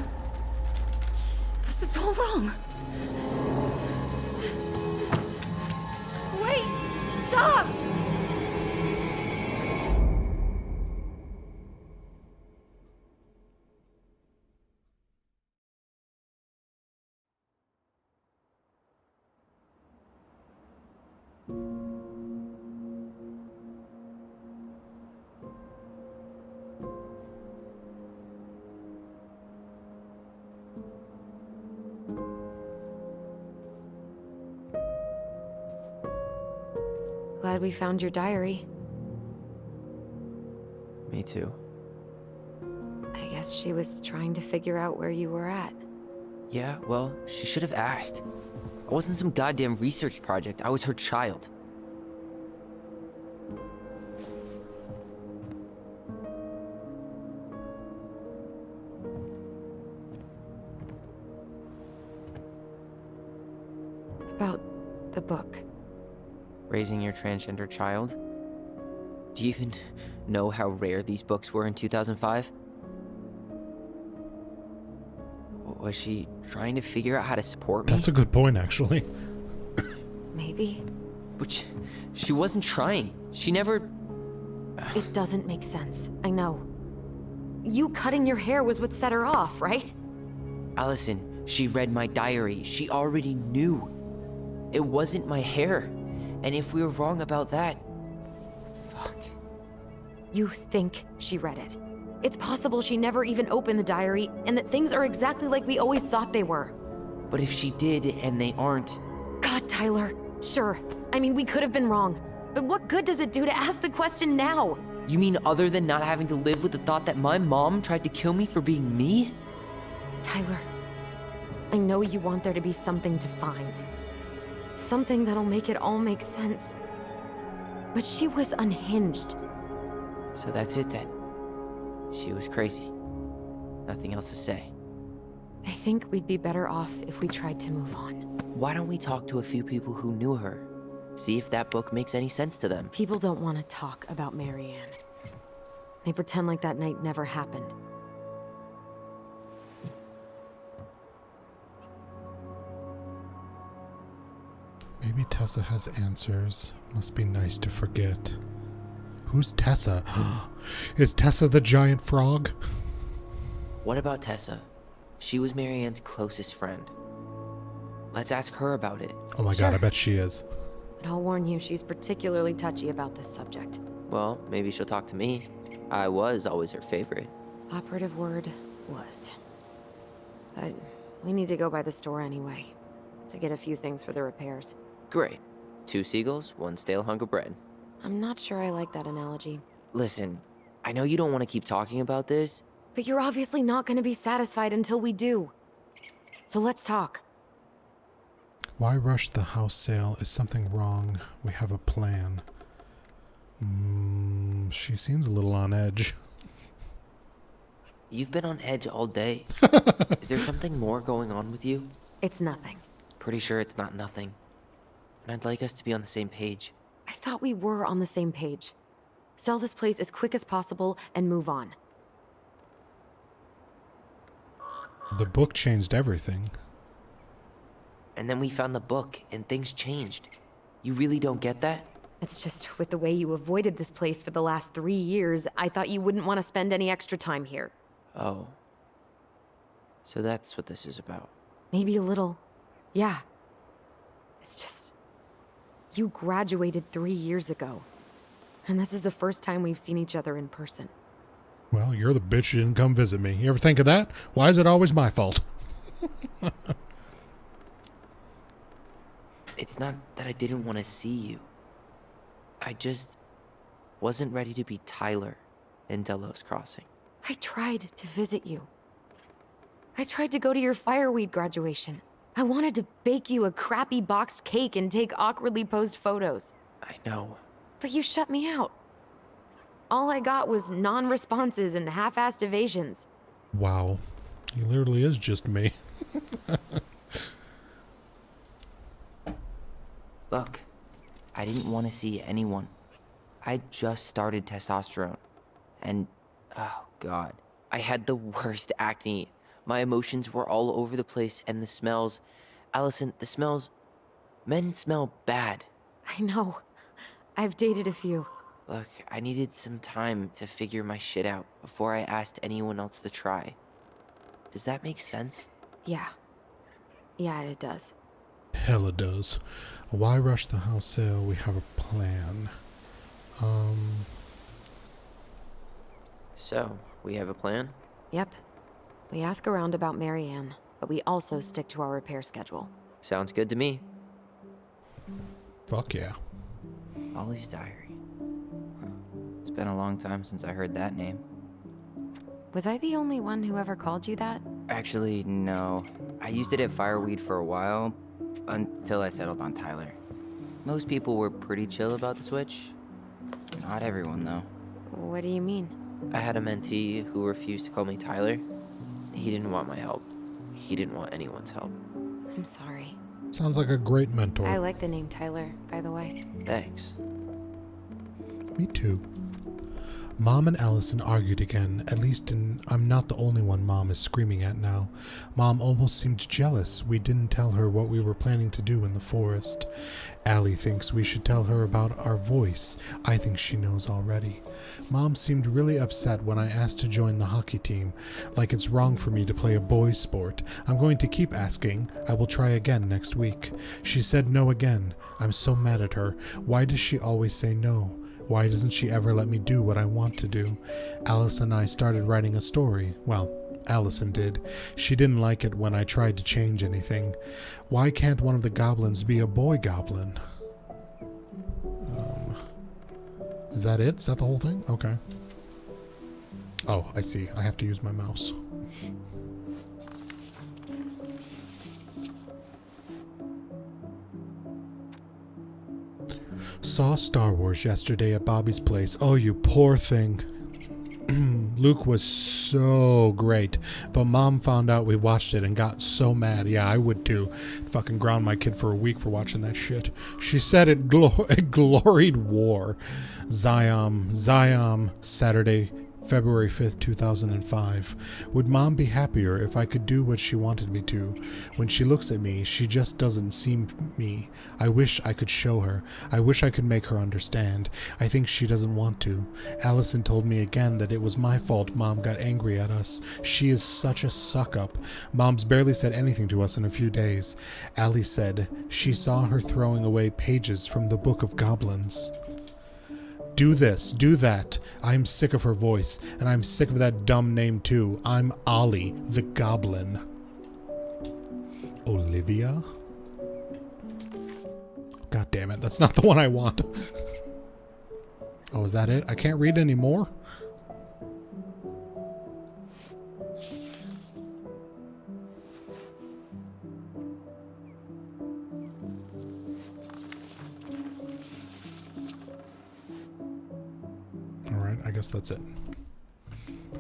This is all wrong. Wait! Stop! Glad we found your diary. Me too. I guess she was trying to figure out where you were at. Yeah, well, she should have asked. I wasn't some goddamn research project. I was her child. About the book. Raising your transgender child? Do you even know how rare these books were in 2005? Was she trying to figure out how to support me? That's a good point, actually. Maybe. But she wasn't trying. She never... It doesn't make sense. I know. You cutting your hair was what set her off, right? Allison, she read my diary. She already knew. It wasn't my hair. And if we were wrong about that... Fuck. You think she read it. It's possible she never even opened the diary, and that things are exactly like we always thought they were. But if she did, and they aren't... God, Tyler. Sure. I mean, we could have been wrong. But what good does it do to ask the question now? You mean other than not having to live with the thought that my mom tried to kill me for being me? Tyler, I know you want there to be something to find. Something that'll make it all make sense. But she was unhinged. So that's it then. She was crazy. Nothing else to say. I think we'd be better off if we tried to move on. Why don't we talk to a few people who knew her? See if that book makes any sense to them. People don't want to talk about Marianne. They pretend like that night never happened. Maybe Tessa has answers. Must be nice to forget. Who's Tessa? Is Tessa the giant frog? What about Tessa? She was Marianne's closest friend. Let's ask her about it. Oh my god, I bet she is. But I'll warn you, she's particularly touchy about this subject. Well, maybe she'll talk to me. I was always her favorite. Operative word was. But We need to go by the store anyway, to get a few things for the repairs. Great. 2 seagulls, 1 stale hunk of bread. I'm not sure I like that analogy. Listen, I know you don't want to keep talking about this. But you're obviously not going to be satisfied until we do. So let's talk. Why rush the house sale? Is something wrong? We have a plan. She seems a little on edge. You've been on edge all day. Is there something more going on with you? It's nothing. Pretty sure it's not nothing. And I'd like us to be on the same page. I thought we were on the same page. Sell this place as quick as possible and move on. The book changed everything. And then we found the book, and things changed. You really don't get that? It's just with the way you avoided this place for the last 3 years, I thought you wouldn't want to spend any extra time here. Oh. So that's what this is about. Maybe a little. Yeah. It's just... You graduated 3 years ago. And this is the first time we've seen each other in person. Well, you're the bitch who didn't come visit me. You ever think of that? Why is it always my fault? It's not that I didn't want to see you. I just wasn't ready to be Tyler in Delos Crossing. I tried to visit you. I tried to go to your fireweed graduation. I wanted to bake you a crappy boxed cake and take awkwardly posed photos. I know. But you shut me out. All I got was non-responses and half-assed evasions. Wow. He literally is just me. Look, I didn't want to see anyone. I just started testosterone. And, oh god, I had the worst acne. My emotions were all over the place, and the smells... Allison, the smells... Men smell bad. I know. I've dated a few. Look, I needed some time to figure my shit out before I asked anyone else to try. Does that make sense? Yeah. Yeah, it does. Hell it does. Why rush the house sale? We have a plan. So, we have a plan? Yep. We ask around about Marianne, but we also stick to our repair schedule. Sounds good to me. Fuck yeah. Ollie's Diary. It's been a long time since I heard that name. Was I the only one who ever called you that? Actually, no. I used it at Fireweed for a while, until I settled on Tyler. Most people were pretty chill about the switch. Not everyone, though. What do you mean? I had a mentee who refused to call me Tyler. He didn't want my help. He didn't want anyone's help. I'm sorry. Sounds like a great mentor. I like the name Tyler, by the way. Thanks. Me too. Mom and Allison argued again, at least I'm not the only one Mom is screaming at now. Mom almost seemed jealous we didn't tell her what we were planning to do in the forest. Allie thinks we should tell her about our voice. I think she knows already. Mom seemed really upset when I asked to join the hockey team, like it's wrong for me to play a boys' sport. I'm going to keep asking. I will try again next week. She said no again. I'm so mad at her. Why does she always say no? Why doesn't she ever let me do what I want to do? Alice and I started writing a story. Well, Allison did. She didn't like it when I tried to change anything. Why can't one of the goblins be a boy goblin? Is that it? Is that the whole thing? Okay. Oh, I see. I have to use my mouse. Saw Star Wars yesterday at Bobby's place. Oh, you poor thing. Luke was so great, but Mom found out we watched it and got so mad. Yeah, I would too. Fucking ground my kid for a week for watching that shit. She said it gloried war. Zion, Saturday, February 5th, 2005. Would Mom be happier if I could do what she wanted me to? When she looks at me, she just doesn't seem me. I wish I could show her. I wish I could make her understand. I think she doesn't want to. Allison told me again that it was my fault Mom got angry at us. She is such a suck-up. Mom's barely said anything to us in a few days. Allie said she saw her throwing away pages from the Book of Goblins. Do this, do that. I'm sick of her voice, and I'm sick of that dumb name too. I'm Ollie, the Goblin. Olivia? God damn it, that's not the one I want. Oh, is that it? I can't read anymore? Alright, I guess that's it.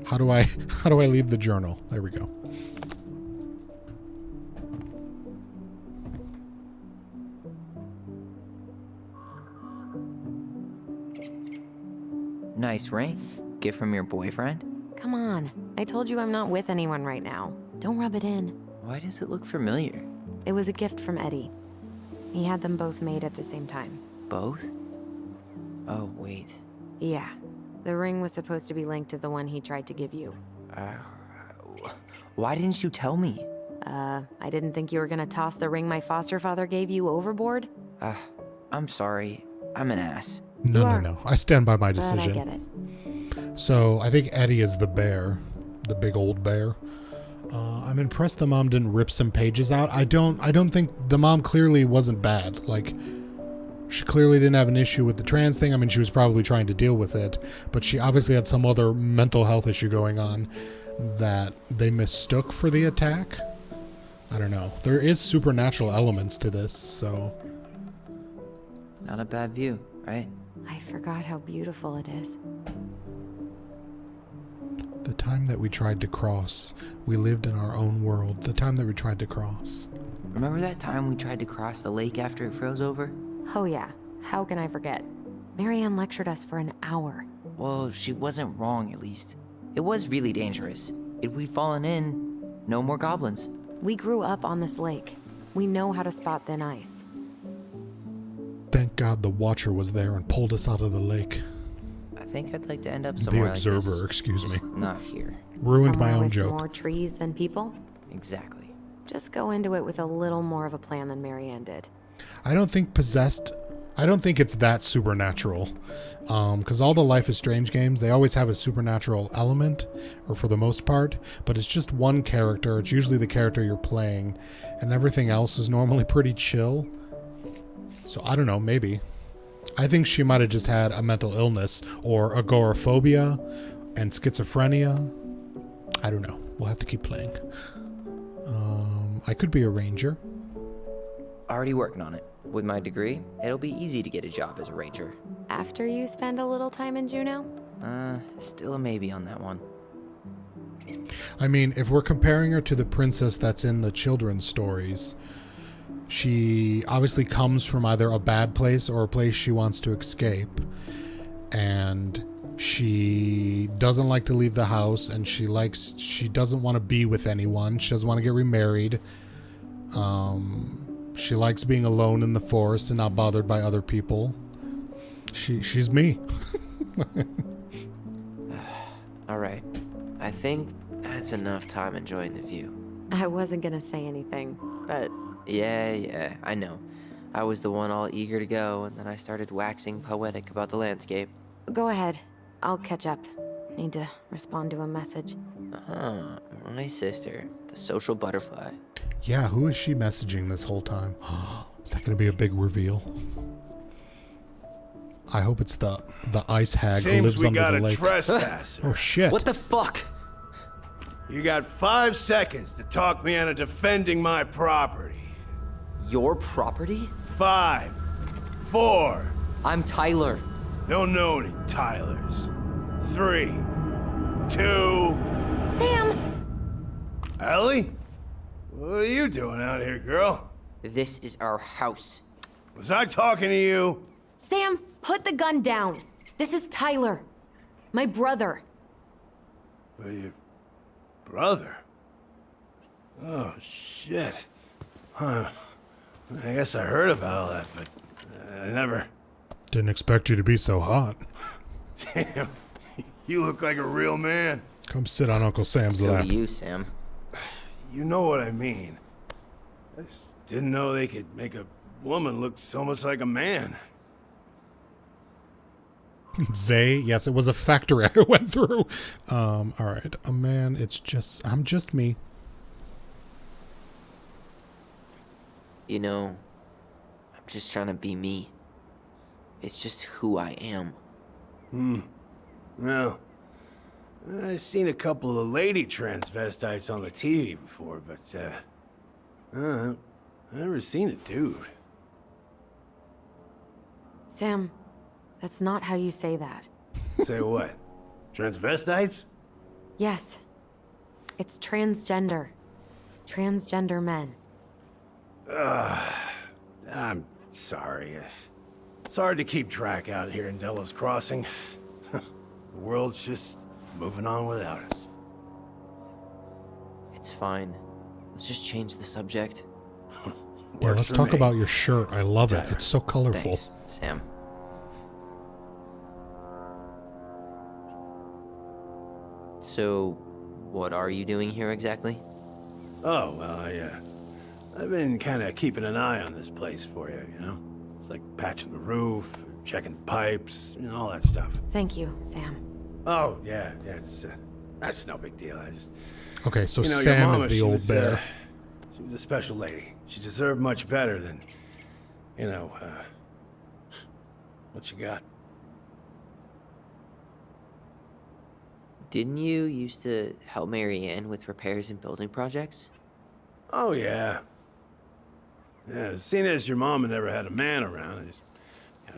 How do I leave the journal? There we go. Nice ring. Gift from your boyfriend? Come on. I told you I'm not with anyone right now. Don't rub it in. Why does it look familiar? It was a gift from Eddie. He had them both made at the same time. Both? Oh, wait. Yeah. The ring was supposed to be linked to the one he tried to give you. Why didn't you tell me? I didn't think you were gonna toss the ring my foster father gave you overboard. I'm sorry. I'm an ass. No. I stand by my decision. But I get it. So I think Eddie is the bear, the big old bear. I'm impressed the mom didn't rip some pages out. I don't think the mom clearly wasn't bad. Like, she clearly didn't have an issue with the trans thing. I mean, she was probably trying to deal with it, but she obviously had some other mental health issue going on that they mistook for the attack. I don't know. There is supernatural elements to this, so. Not a bad view, right? I forgot how beautiful it is. The time that we tried to cross, we lived in our own world. The time that we tried to cross. Remember that time we tried to cross the lake after it froze over? Oh yeah, how can I forget? Marianne lectured us for an hour. Well, she wasn't wrong, at least. It was really dangerous. If we'd fallen in, no more goblins. We grew up on this lake. We know how to spot thin ice. Thank God the Watcher was there and pulled us out of the lake. I think I'd like to end up somewhere The Observer, like this. excuse me. Just not here. Ruined Somewhere my own with joke. more trees than people? Exactly. Just go into it with a little more of a plan than Marianne did. I don't think it's that supernatural. Because all the Life is Strange games, they always have a supernatural element, or for the most part, but it's just one character. It's usually the character you're playing, and everything else is normally pretty chill. So I don't know, maybe. I think she might have just had a mental illness, or agoraphobia, and schizophrenia. I don't know. We'll have to keep playing. I could be a ranger. Already working on it. With my degree, it'll be easy to get a job as a ranger. After you spend a little time in Juneau? Still a maybe on that one. I mean, if we're comparing her to the princess that's in the children's stories, she obviously comes from either a bad place or a place she wants to escape. And she doesn't like to leave the house, and she doesn't want to be with anyone. She doesn't want to get remarried. She likes being alone in the forest and not bothered by other people. She's me. All right. I think that's enough time enjoying the view. I wasn't gonna say anything, but... Yeah, I know. I was the one all eager to go, and then I started waxing poetic about the landscape. Go ahead. I'll catch up. Need to respond to a message. My sister, the social butterfly. Yeah, who is she messaging this whole time? Is that going to be a big reveal? I hope it's the ice hag who lives under the lake. Seems we got a trespasser. Oh shit. What the fuck? You got 5 seconds to talk me into defending my property. Your property? 5, 4. I'm Tyler. Don't know any Tylers. 3, 2. Sam! Ellie? What are you doing out here, girl? This is our house. Was I talking to you? Sam, put the gun down. This is Tyler. My brother. Well, your brother? Oh, shit. Huh. I guess I heard about all that, but I never... Didn't expect you to be so hot. Damn, you look like a real man. Come sit on Uncle Sam's So lap. do you, Sam. You know what I mean. I just didn't know they could make a woman look so much like a man. Yes, it was a factory I went through. All right, a man, I'm just me. You know, I'm just trying to be me. It's just who I am. Well, I've seen a couple of lady transvestites on the TV before, but, I've never seen a dude. Sam, that's not how you say that. Say what? Transvestites? Yes. It's transgender. Transgender men. I'm sorry. It's hard to keep track out here in Delos Crossing. The world's just moving on without us. It's fine. Let's just change the subject. Yeah, let's for talk me. about your shirt. I love it. Whatever. It's so colorful. Thanks, Sam. So, what are you doing here exactly? Oh, well, I've been kind of keeping an eye on this place for you, you know? It's like patching the roof, checking pipes, you know, all that stuff. Thank you, Sam. Oh, yeah, that's no big deal. I just, Okay, so you know, your Sam mama, is the she old was, bear. She was a special lady. She deserved much better than, you know, what you got. Didn't you used to help Mary Ann with repairs and building projects? Oh, yeah. Yeah, seeing as your mama never had a man around, I just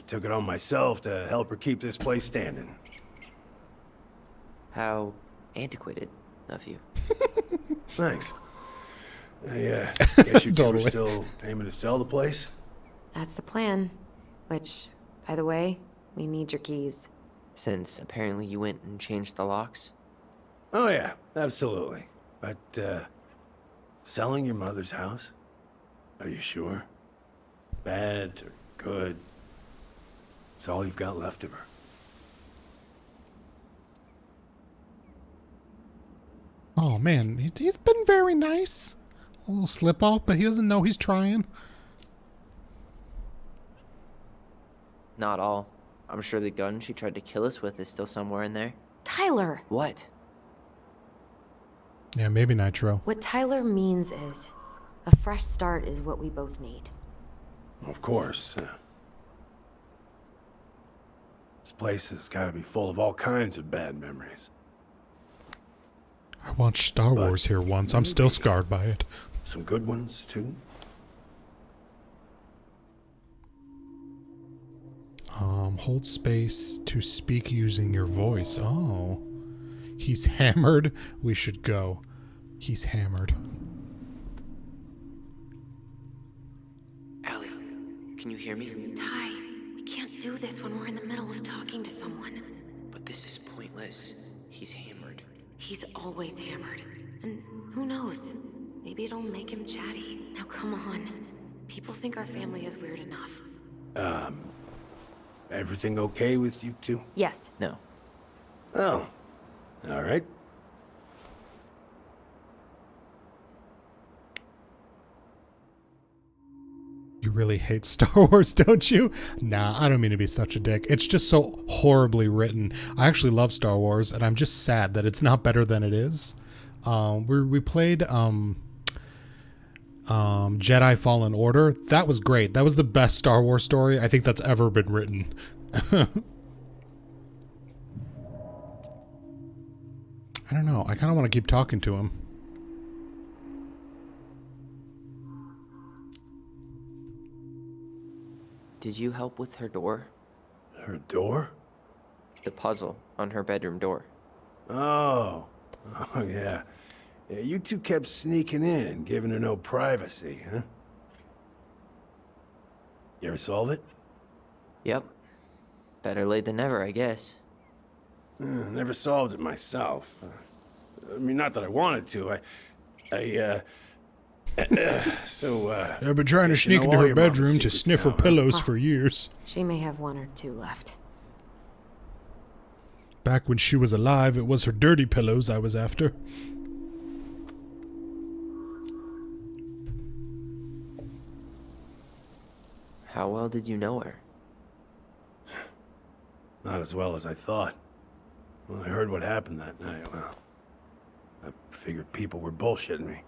took it on myself to help her keep this place standing. How antiquated of you. Thanks. I guess you two are Totally. still aiming to sell the place? That's the plan. Which, by the way, we need your keys. Since apparently you went and changed the locks? Oh, yeah, absolutely. But, selling your mother's house? Are you sure? Bad or good? It's all you've got left of her. Oh man, he's been very nice. A little slip off, but he doesn't know he's trying. Not all. I'm sure the gun she tried to kill us with is still somewhere in there. Tyler! What? Yeah, maybe Nitro. What Tyler means is, a fresh start is what we both need. Of course. This place has got to be full of all kinds of bad memories. I watched Star Wars here once. I'm still scarred by it. Some good ones, too. Hold space to speak using your voice. Oh. He's hammered. We should go. He's hammered. Allie, can you hear me? Ty, we can't do this when we're in the middle of talking to someone. But this is pointless. He's hammered. He's always hammered. And who knows? Maybe it'll make him chatty. Now come on. People think our family is weird enough. Everything okay with you two? Yes. No. Oh, all right. You really hate Star Wars, don't you? Nah, I don't mean to be such a dick. It's just so horribly written. I actually love Star Wars, and I'm just sad that it's not better than it is. We played Jedi Fallen Order. That was great. That was the best Star Wars story I think that's ever been written. I don't know. I kind of want to keep talking to him. Did you help with her door? Her door? The puzzle on her bedroom door. Oh, yeah. Yeah, you two kept sneaking in, giving her no privacy, huh? You ever solve it? Yep. Better late than never, I guess. Never solved it myself. I mean, not that I wanted to. I've been trying to sneak into her bedroom to sniff her pillows for years. She may have one or two left. Back when she was alive, it was her dirty pillows I was after. How well did you know her? Not as well as I thought. When I heard what happened that night, well, I figured people were bullshitting me.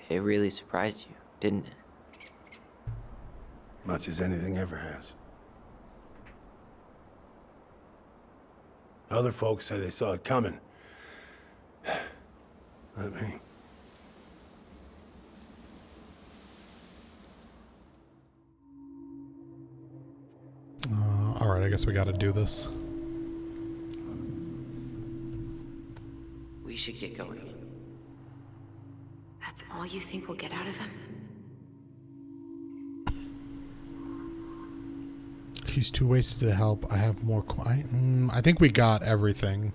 It really surprised you, didn't it? Much as anything ever has. Other folks say they saw it coming. Not me. All right, I guess we got to do this. We should get going. That's all you think we'll get out of him? He's too wasted to help. I have more. I think we got everything.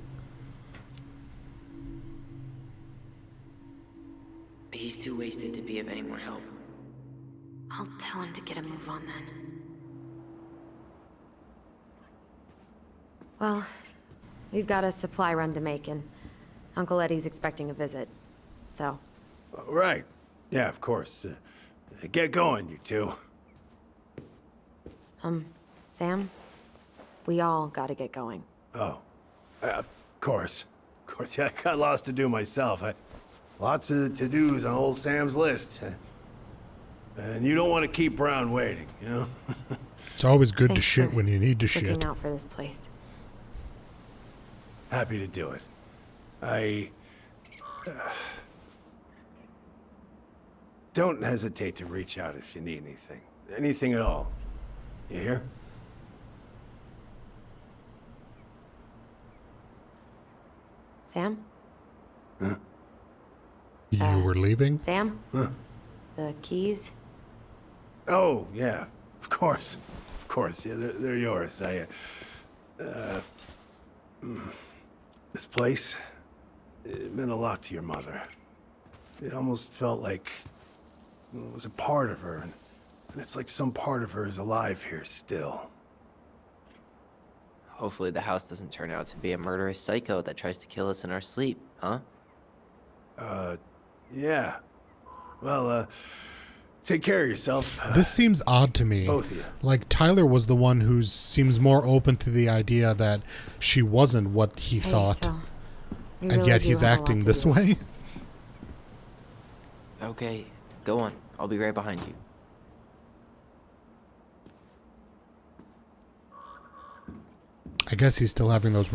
He's too wasted to be of any more help. I'll tell him to get a move on then. Well, we've got a supply run to make, and Uncle Eddie's expecting a visit. So. Right. Yeah, of course. Get going, you two. Sam? We all gotta get going. Oh. Of course. Of course, yeah, I got lots to do myself. Lots of to-dos on old Sam's list. And you don't want to keep Brown waiting, you know? It's always good to Thanks shit for when you need to looking shit. out for this place. Happy to do it. I... don't hesitate to reach out if you need anything. Anything at all. You hear? Sam? Huh? You were leaving? Sam? Huh? The keys? Oh, yeah. Of course. Of course. Yeah, they're yours. This place, it meant a lot to your mother. It almost felt like it was a part of her, and it's like some part of her is alive here still. Hopefully the house doesn't turn out to be a murderous psycho that tries to kill us in our sleep, huh? Yeah. Well, take care of yourself. This seems odd to me. Both of you. Like, Tyler was the one who seems more open to the idea that she wasn't what he thought. So you And really yet do he's have a lot acting to this do. way? Okay, go on. I'll be right behind you. I guess he's still having those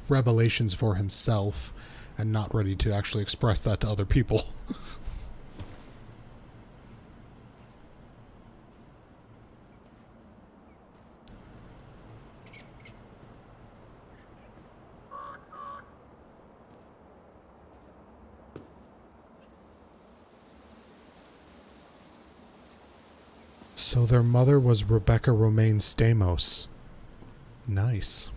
revelations for himself and not ready to actually express that to other people. So their mother was Rebecca Romaine Stamos. Nice.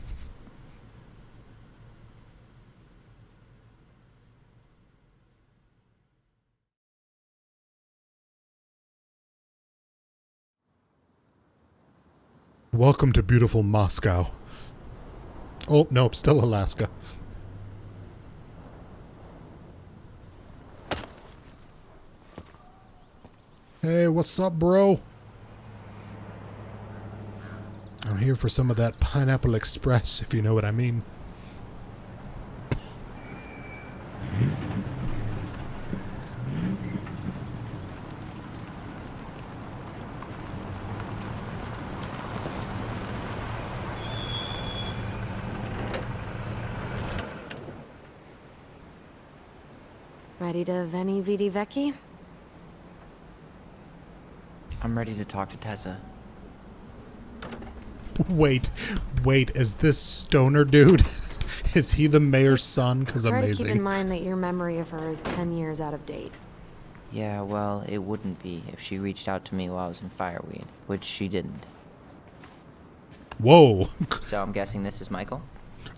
Welcome to beautiful Moscow. Oh, nope, still Alaska. Hey, what's up, bro? I'm here for some of that Pineapple Express, if you know what I mean. Ready to Veni Vidi Vecchi? I'm ready to talk to Tessa. Wait, is this stoner dude? Is he the mayor's son? Because Try to keep in amazing. mind that your memory of her is 10 years out of date. Yeah, well, it wouldn't be if she reached out to me while I was in Fireweed, which she didn't. Whoa. So I'm guessing this is Michael?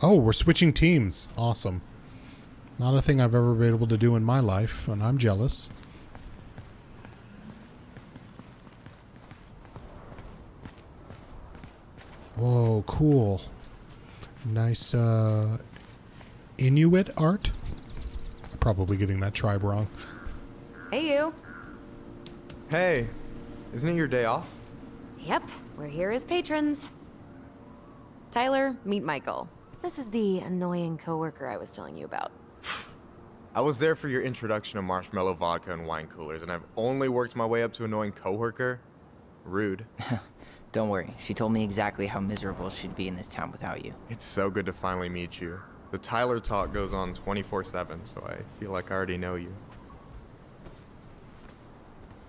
Oh, we're switching teams. Awesome. Not a thing I've ever been able to do in my life, and I'm jealous. Whoa, cool. Nice, Inuit art? Probably getting that tribe wrong. Hey, you. Hey, isn't it your day off? Yep, we're here as patrons. Tyler, meet Michael. This is the annoying coworker I was telling you about. I was there for your introduction to marshmallow vodka and wine coolers, and I've only worked my way up to annoying coworker. Rude. Don't worry, she told me exactly how miserable she'd be in this town without you. It's so good to finally meet you. The Tyler talk goes on 24/7, so I feel like I already know you.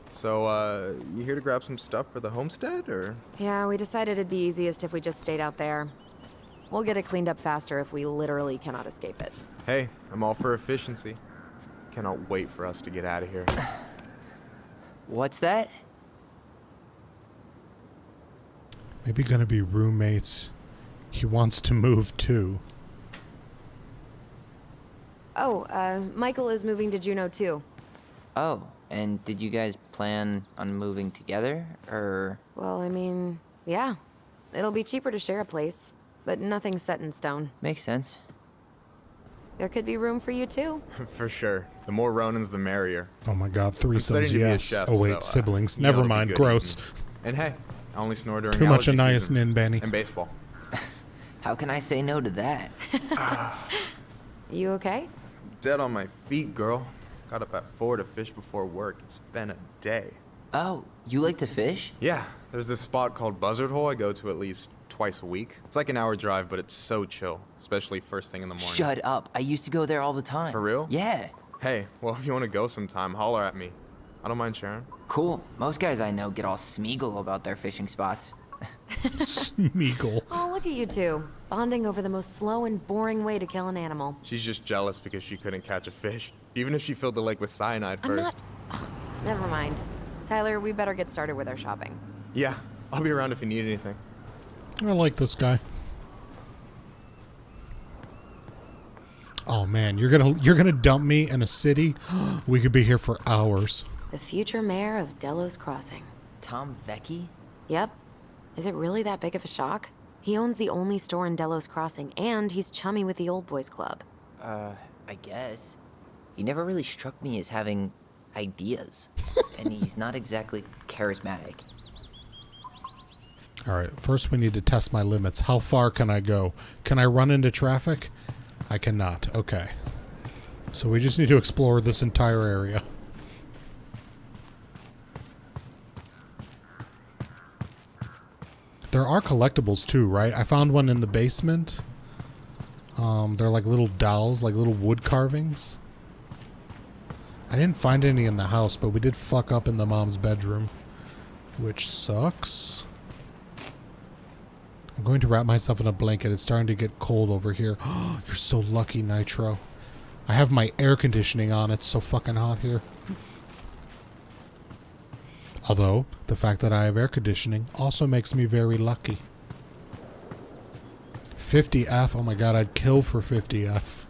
So, you here to grab some stuff for the homestead, or? Yeah, we decided it'd be easiest if we just stayed out there. We'll get it cleaned up faster if we literally cannot escape it. Hey, I'm all for efficiency. Cannot wait for us to get out of here. What's that? Maybe gonna be roommates. He wants to move too. Oh, Michael is moving to Juneau too. Oh, and did you guys plan on moving together, or? Well, I mean, yeah. It'll be cheaper to share a place, but nothing's set in stone. Makes sense. There could be room for you too. For sure. The more Ronins, the merrier. Oh my god, threesomes, studying to be a yes. chef, Oh wait, so, siblings. you know Never it'll be mind, good gross. eating. And hey, I only snore during Too much allergy anise season. in Bani. And baseball. How can I say no to that? You okay? Dead on my feet, girl. Got up at 4 to fish before work. It's been a day. Oh, you like to fish? Yeah, there's this spot called Buzzard Hole I go to at least twice a week. It's like an hour drive, but it's so chill, especially first thing in the morning. Shut up. I used to go there all the time. For real? Yeah. Hey, well, if you want to go sometime, holler at me. I don't mind sharing. Cool. Most guys I know get all Smeagol about their fishing spots. Smeagol. Oh, look at you two. Bonding over the most slow and boring way to kill an animal. She's just jealous because she couldn't catch a fish, even if she filled the lake with cyanide I'm first. not... Ugh, never mind. Tyler, we better get started with our shopping. Yeah, I'll be around if you need anything. I like this guy. Oh man, you're gonna dump me in a city? We could be here for hours. The future mayor of Delos Crossing. Tom Vecchi? Yep. Is it really that big of a shock? He owns the only store in Delos Crossing, and he's chummy with the Old Boys Club. I guess. He never really struck me as having ideas. And he's not exactly charismatic. Alright, first we need to test my limits. How far can I go? Can I run into traffic? I cannot. Okay. So we just need to explore this entire area. There are collectibles too, right? I found one in the basement. They're like little dolls, like little wood carvings. I didn't find any in the house, but we did fuck up in the mom's bedroom, which sucks. I'm going to wrap myself in a blanket. It's starting to get cold over here. You're so lucky, Nitro. I have my air conditioning on. It's so fucking hot here. Although, the fact that I have air conditioning also makes me very lucky. 50F. Oh my god, I'd kill for 50F.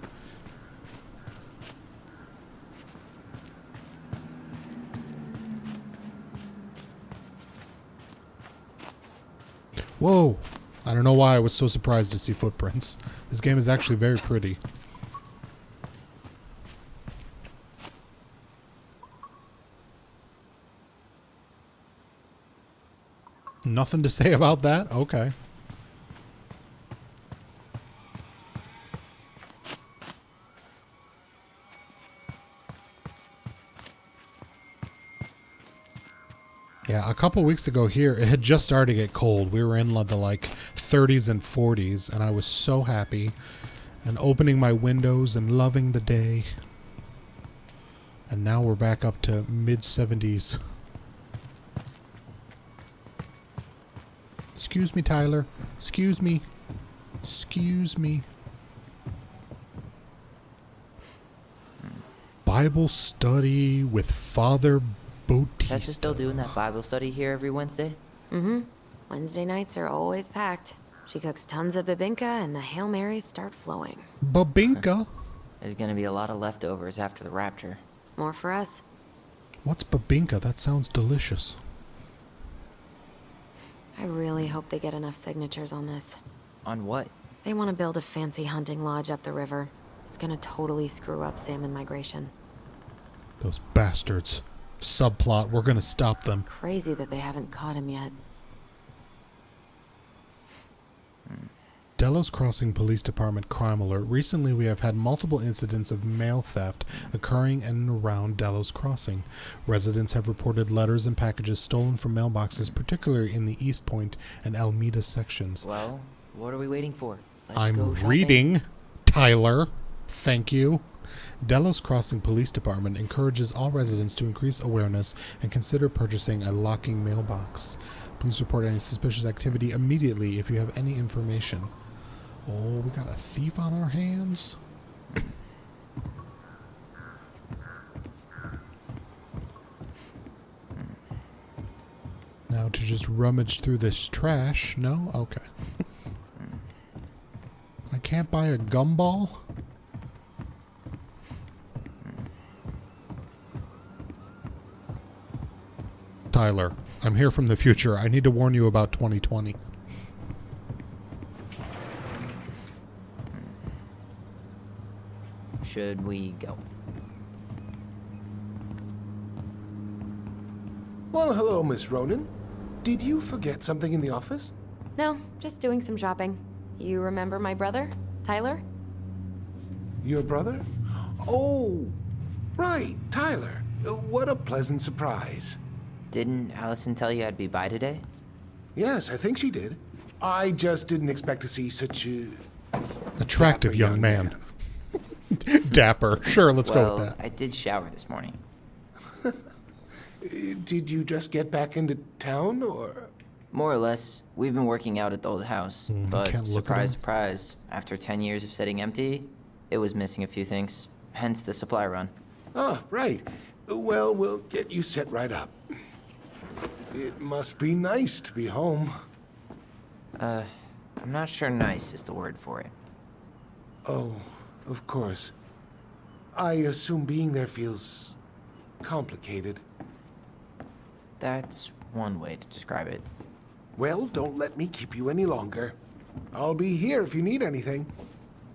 Whoa. I don't know why I was so surprised to see footprints. This game is actually very pretty. Nothing to say about that? Okay. Yeah, a couple weeks ago here, it had just started to get cold. We were in the like 30s and 40s, and I was so happy. And opening my windows and loving the day. And now we're back up to mid-70s. Excuse me, Tyler. Excuse me. Excuse me. Bible study with Father Bautista. Tessa's still doing that Bible study here every Wednesday? Mm-hmm. Wednesday nights are always packed. She cooks tons of bibinka and the Hail Marys start flowing. Babinka? There's gonna be a lot of leftovers after the rapture. More for us. What's babinka? That sounds delicious. I really hope they get enough signatures on this. On what? They want to build a fancy hunting lodge up the river. It's gonna totally screw up salmon migration. Those bastards. Subplot, we're gonna stop them. Crazy that they haven't caught him yet. Delos Crossing Police Department crime alert. Recently, we have had multiple incidents of mail theft occurring in and around Delos Crossing. Residents have reported letters and packages stolen from mailboxes, particularly in the East Point and Alameda sections. Well, what are we waiting for? Let's I'm go shopping. reading, Tyler. Thank you. Delos Crossing Police Department encourages all residents to increase awareness and consider purchasing a locking mailbox. Please report any suspicious activity immediately if you have any information. Oh, we got a thief on our hands? Now to just rummage through this trash. No? Okay. I can't buy a gumball? Tyler, I'm here from the future. I need to warn you about 2020. Should we go? Well, hello, Miss Ronan. Did you forget something in the office? No, just doing some shopping. You remember my brother, Tyler? Your brother? Oh, right, Tyler. What a pleasant surprise. Didn't Allison tell you I'd be by today? Yes, I think she did. I just didn't expect to see such a... Attractive young man. Dapper. Sure, let's go with that. I did shower this morning. Did you just get back into town, or...? More or less. We've been working out at the old house. But surprise, surprise, after 10 years of sitting empty, it was missing a few things. Hence the supply run. Ah, right. Well, we'll get you set right up. It must be nice to be home. I'm not sure nice is the word for it. Oh, of course. I assume being there feels complicated. That's one way to describe it. Well, don't let me keep you any longer. I'll be here if you need anything.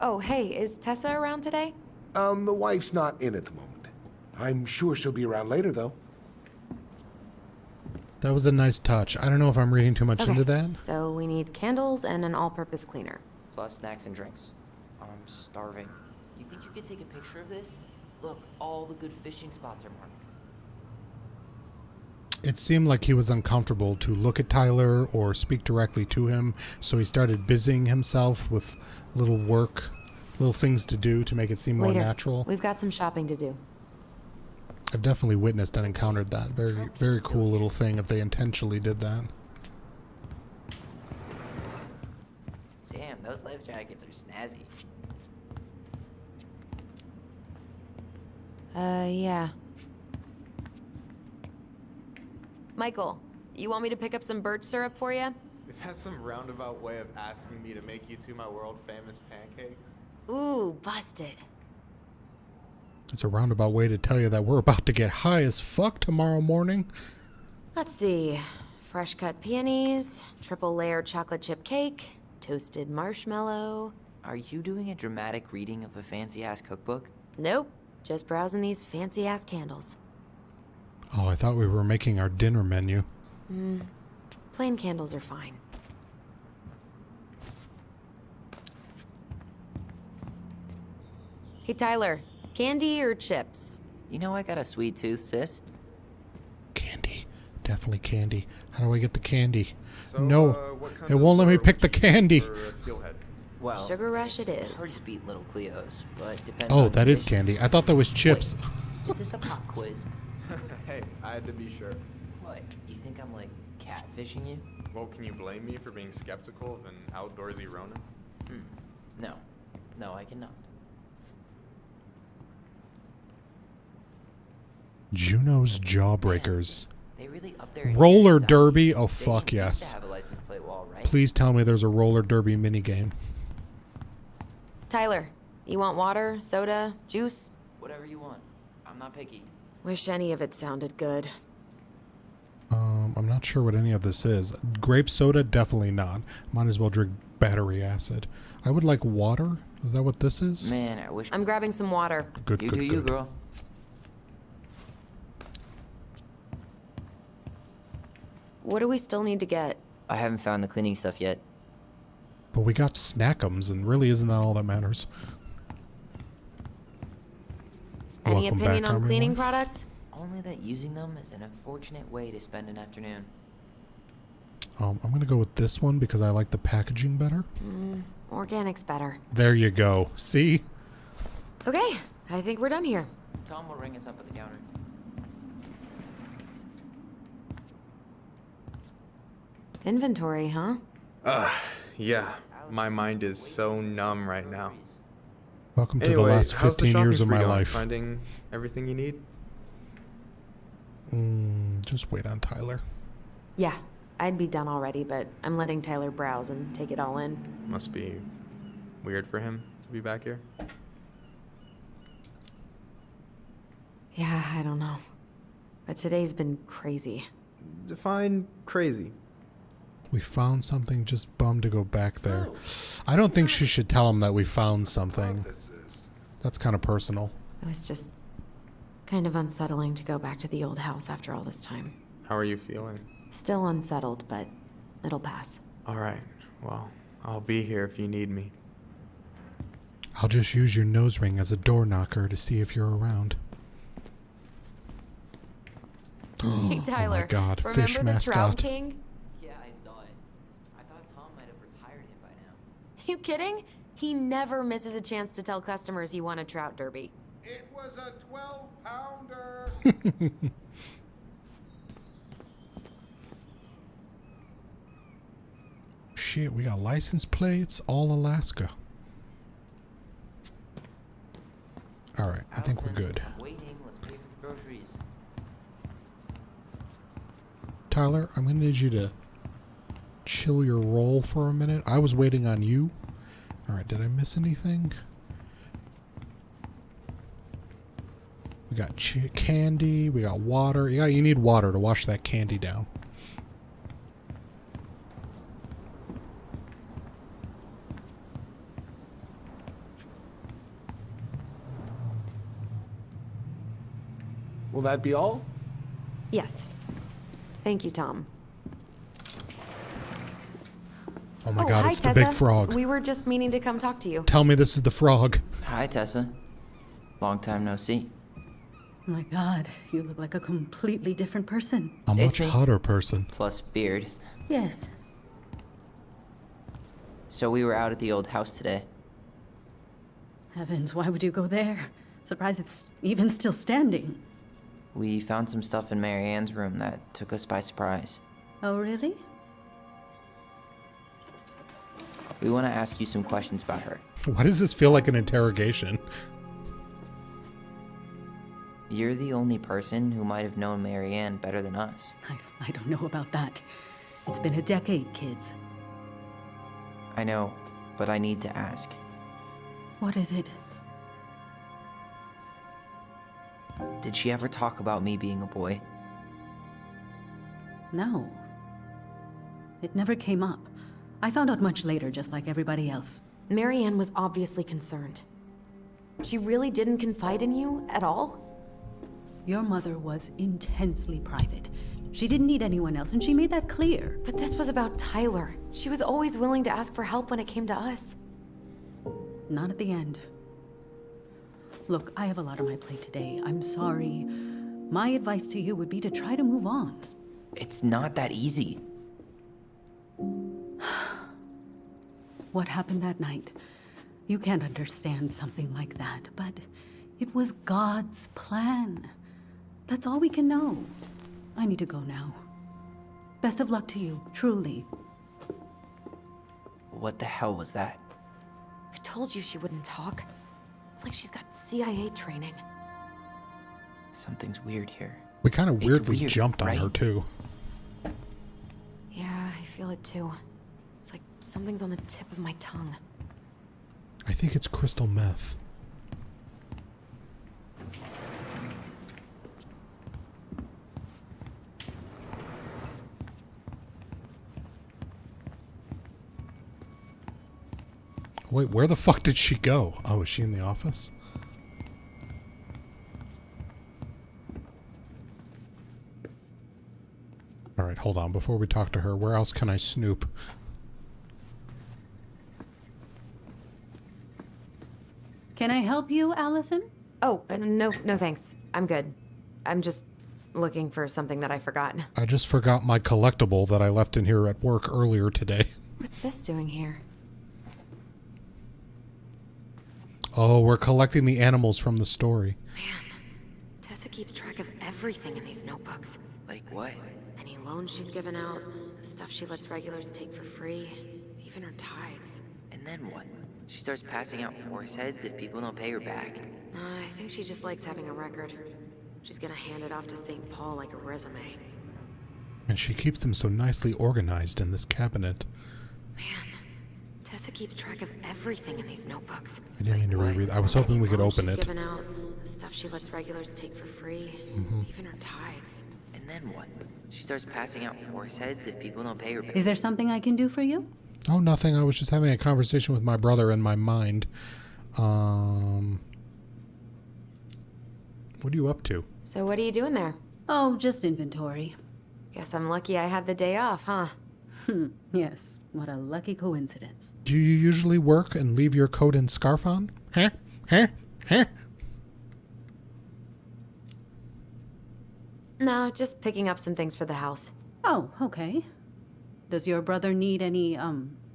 Oh, hey, is Tessa around today? The wife's not in at the moment. I'm sure she'll be around later, though. That was a nice touch. I don't know if I'm reading too much into that. So we need candles and an all-purpose cleaner. Plus snacks and drinks. I'm starving. You think you could take a picture of this? Look, all the good fishing spots are marked. It seemed like he was uncomfortable to look at Tyler or speak directly to him, so he started busying himself with little work, little things to do to make it seem more natural. We've got some shopping to do. I've definitely witnessed and encountered that. Very, very cool little thing if they intentionally did that. Damn, those life jackets are snazzy. Yeah. Michael, you want me to pick up some birch syrup for you? Is that some roundabout way of asking me to make you two my world-famous pancakes? Ooh, busted. It's a roundabout way to tell you that we're about to get high as fuck tomorrow morning. Let's see. Fresh cut peonies, triple layered chocolate chip cake, toasted marshmallow. Are you doing a dramatic reading of a fancy-ass cookbook? Nope, just browsing these fancy-ass candles. Oh, I thought we were making our dinner menu. Plain candles are fine. Hey, Tyler, candy or chips? You know I got a sweet tooth, sis. Candy. Definitely candy. How do I get the candy? So, No, what kind it won't let me pick the candy. Well, Sugar Rush it is. Hard to beat Little Cleo's, but depends Oh, on that the is dish. candy. I thought that was chips. Wait, is this a pop quiz? Hey, I had to be sure. What? You think I'm like catfishing you? Well, can you blame me for being skeptical of an outdoorsy Ronin? No. No, I cannot. Juno's Jawbreakers. They really up their Roller standards, derby? Oh, They fuck used to yes. have a license plate wall, right? Please tell me there's a roller derby minigame. Tyler, you want water, soda, juice? Whatever you want. I'm not picky. Wish any of it sounded good. I'm not sure what any of this is. Grape soda? Definitely not. Might as well drink battery acid. I would like water. Is that what this is? Man, I wish. I'm grabbing some water. Good, You good, do good. you, girl. What do we still need to get? I haven't found the cleaning stuff yet. But we got snackums, and really isn't that all that matters? Any Welcome opinion back, on Army cleaning Wife. products? Only that using them is an unfortunate way to spend an afternoon. I'm going to go with this one because I like the packaging better. Organic's better. There you go. See? Okay, I think we're done here. Tom will ring us up at the counter. Inventory, huh? Yeah. My mind is so numb right now. Welcome to Anyway, the last how's the 15 years shopping of spree my going? life. Finding everything you need? Just wait on Tyler. Yeah, I'd be done already, but I'm letting Tyler browse and take it all in. Must be weird for him to be back here. Yeah, I don't know. But today's been crazy. Define crazy. We found something, just bummed to go back there. I don't think she should tell him that we found something. That's kind of personal. It was just kind of unsettling to go back to the old house after all this time. How are you feeling? Still unsettled, but it'll pass. Alright, well, I'll be here if you need me. I'll just use your nose ring as a door knocker to see if you're around. Hey, Tyler. Oh my god, remember fish the mascot. Trout King? Yeah, I saw it. I thought Tom might have retired him by now. You kidding? He never misses a chance to tell customers he won a trout derby. It was a 12-pounder. Shit, we got license plates, all Alaska. Alright, I think we're Allison, good. I'm waiting. Let's pay for the groceries. Tyler, I'm going to need you to chill your roll for a minute. I was waiting on you. Alright, did I miss anything? We got candy, we got water. Yeah, you need water to wash that candy down. Will that be all? Yes. Thank you, Tom. Oh my god, hi, it's the Tessa. big frog. We were just meaning to come talk to you. Tell me this is the frog. Hi, Tessa. Long time no see. My God, you look like a completely different person. A It's much me. hotter person. Plus beard. Yes. So we were out at the old house today. Heavens, why would you go there? Surprised it's even still standing. We found some stuff in Mary Ann's room that took us by surprise. Oh, really? We want to ask you some questions about her. Why does this feel like an interrogation? You're the only person who might have known Mary Ann better than us. I don't know about that. It's been a decade, kids. I know, but I need to ask. What is it? Did she ever talk about me being a boy? No. It never came up. I found out much later, just like everybody else. Mary Ann was obviously concerned. She really didn't confide in you at all? Your mother was intensely private. She didn't need anyone else, and she made that clear. But this was about Tyler. She was always willing to ask for help when it came to us. Not at the end. Look, I have a lot on my plate today. I'm sorry. My advice to you would be to try to move on. It's not that easy. What happened that night? You can't understand something like that, but it was God's plan. That's all we can know. I need to go now. Best of luck to you, truly. What the hell was that? I told you she wouldn't talk. It's like she's got CIA training. Something's weird here. We kind of It's weirdly weird, jumped on her right? too. Yeah, I feel it too. It's like something's on the tip of my tongue. I think it's crystal meth. Wait, where the fuck did she go? Oh, is she in the office? Alright, hold on. Before we talk to her, where else can I snoop? Can I help you, Allison? Oh, no, no thanks. I'm good. I'm just looking for something that I forgot. I just forgot my collectible that I left in here at work earlier today. What's this doing here? Oh, we're collecting the animals from the story. Man, Tessa keeps track of everything in these notebooks. Like what? Any loans she's given out, stuff she lets regulars take for free, even her tithes. And then what? She starts passing out horse heads if people don't pay her back. I think she just likes having a record. She's gonna hand it off to St. Paul like a resume. And she keeps them so nicely organized in this cabinet. Man, Tessa keeps track of everything in these notebooks. I didn't mean to reread. I was hoping we could open She's it. given out, stuff she lets regulars take for free, even her tithes. And then what? She starts passing out horse heads if people don't pay her back. Is there something I can do for you? Oh, nothing. I was just having a conversation with my brother in my mind. What are you up to? So what are you doing there? Oh, just inventory. Guess I'm lucky I had the day off, huh? Yes, what a lucky coincidence. Do you usually work and leave your coat and scarf on? Huh? Huh? Huh? No, just picking up some things for the house. Oh, okay. Does your brother need any,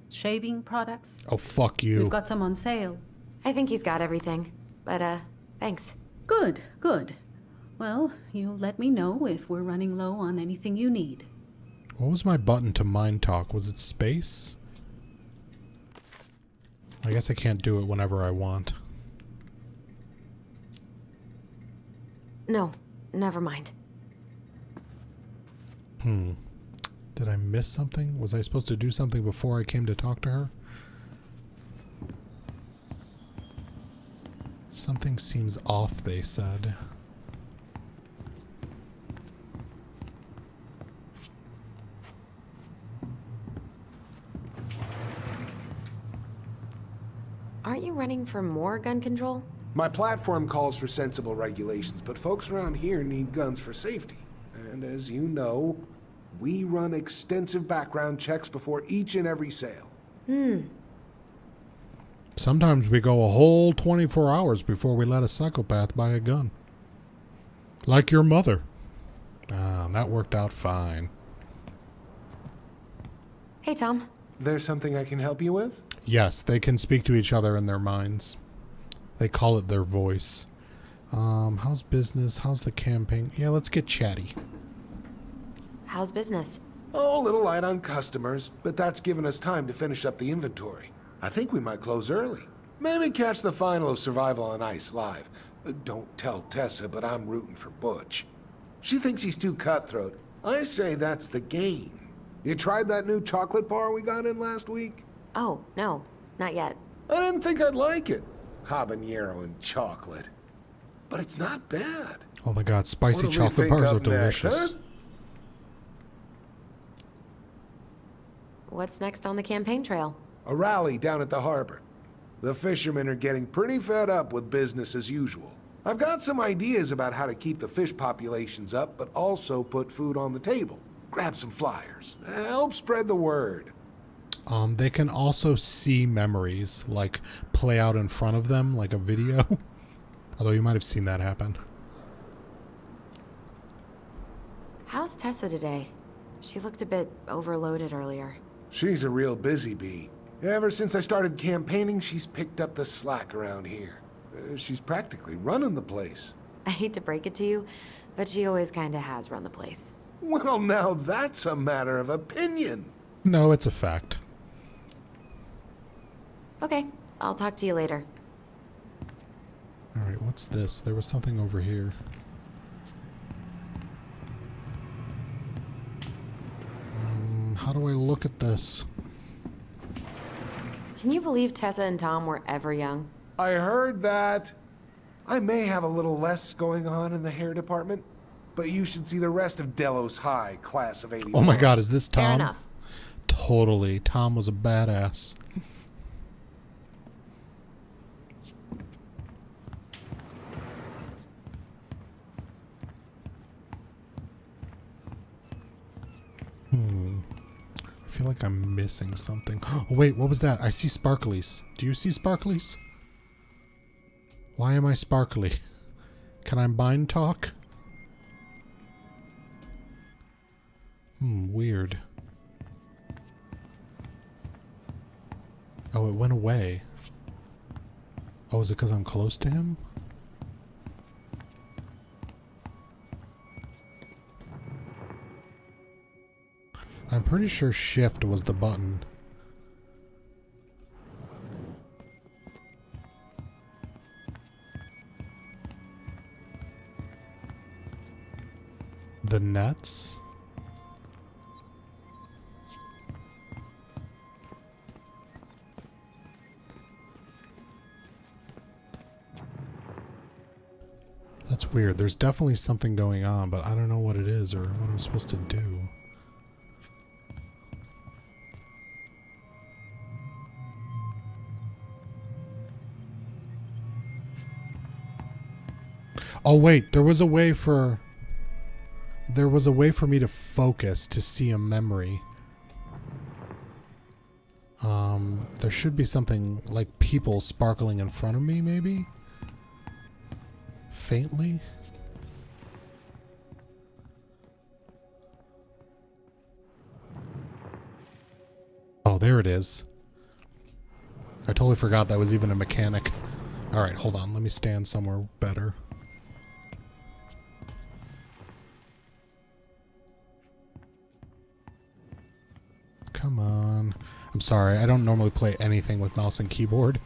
shaving products? Oh, fuck you. We've got some on sale. I think he's got everything. But, thanks. Good, good. Well, you let me know if we're running low on anything you need. What was my button to mind talk? Was it space? I guess I can't do it whenever I want. No, never mind. Did I miss something? Was I supposed to do something before I came to talk to her? Something seems off, they said. Aren't you running for more gun control? My platform calls for sensible regulations, but folks around here need guns for safety. And as you know, we run extensive background checks before each and every sale. Sometimes we go a whole 24 hours before we let a psychopath buy a gun. Like your mother. That worked out fine. Hey, Tom. There's something I can help you with? Yes, they can speak to each other in their minds. They call it their voice. How's business? How's the campaign? Yeah, let's get chatty. How's business? Oh, a little light on customers, but that's given us time to finish up the inventory. I think we might close early. Maybe catch the final of Survival on Ice live. Don't tell Tessa, but I'm rooting for Butch. She thinks he's too cutthroat. I say that's the game. You tried that new chocolate bar we got in last week? Oh, no, not yet. I didn't think I'd like it. Habanero and chocolate. But it's not bad. Oh my god, spicy What do we chocolate think bars are up next, delicious. huh? What's next on the campaign trail? A rally down at the harbor. The fishermen are getting pretty fed up with business as usual. I've got some ideas about how to keep the fish populations up, but also put food on the table. Grab some flyers. Help spread the word. They can also see memories, like play out in front of them, like a video. Although you might have seen that happen. How's Tessa today? She looked a bit overloaded earlier. She's a real busy bee. Ever since I started campaigning, she's picked up the slack around here. She's practically running the place. I hate to break it to you, but she always kinda has run the place. Well, now that's a matter of opinion. No, it's a fact. Okay, I'll talk to you later. Alright, what's this? There was something over here. How do I look at this? Can you believe Tessa and Tom were ever young? I heard that. I may have a little less going on in the hair department, but you should see the rest of Delos High, class of 81. Oh my god, is this Tom? Fair enough. Totally. Tom was a badass. I feel like I'm missing something. Oh, wait, what was that? I see sparklies. Do you see sparklies? Why am I sparkly? Can I bind talk? Weird. Oh, it went away. Oh, is it because I'm close to him? I'm pretty sure shift was the button. The nets? That's weird. There's definitely something going on, but I don't know what it is or what I'm supposed to do. Oh wait, there was a way for me to focus to see a memory. There should be something like people sparkling in front of me, maybe? Faintly? Oh, there it is. I totally forgot that was even a mechanic. Alright, hold on. Let me stand somewhere better. Come on. I'm sorry, I don't normally play anything with mouse and keyboard.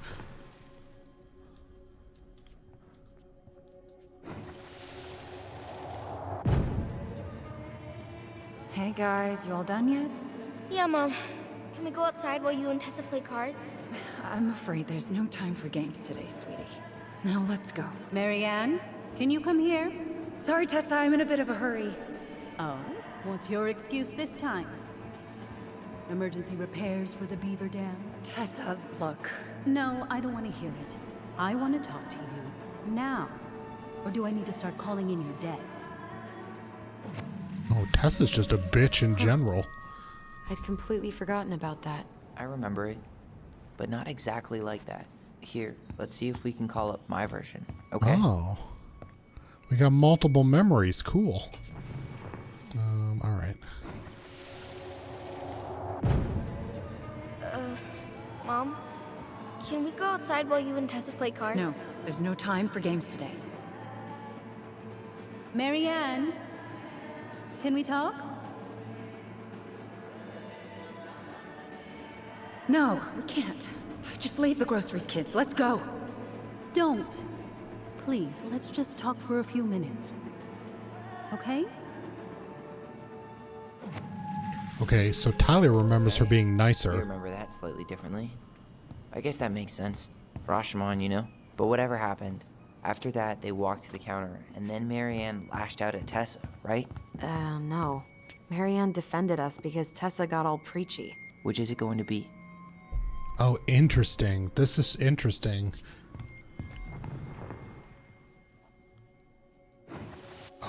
Hey guys, you all done yet? Yeah, Mom. Can we go outside while you and Tessa play cards? I'm afraid there's no time for games today, sweetie. Now let's go. Marianne, can you come here? Sorry, Tessa, I'm in a bit of a hurry. Oh, what's your excuse this time? Emergency repairs for the beaver dam? Tessa, look. No, I don't want to hear it. I want to talk to you now. Or do I need to start calling in your debts? Oh, Tessa's just a bitch in general. I'd completely forgotten about that. I remember it, but not exactly like that. Here, let's see if we can call up my version, okay? Oh. We got multiple memories. Cool. Alright. Mom? Can we go outside while you and Tessa play cards? No, there's no time for games today. Marianne, can we talk? No, we can't. Just leave the groceries, kids. Let's go. Don't. Please, let's just talk for a few minutes. Okay? Okay, so Tyler remembers her being I nicer. remember that slightly differently. I guess that makes sense. Rashomon, you know? But whatever happened, after that, they walked to the counter, and then Marianne lashed out at Tessa, right? No. Marianne defended us because Tessa got all preachy. Which is it going to be? Oh, interesting. This is interesting.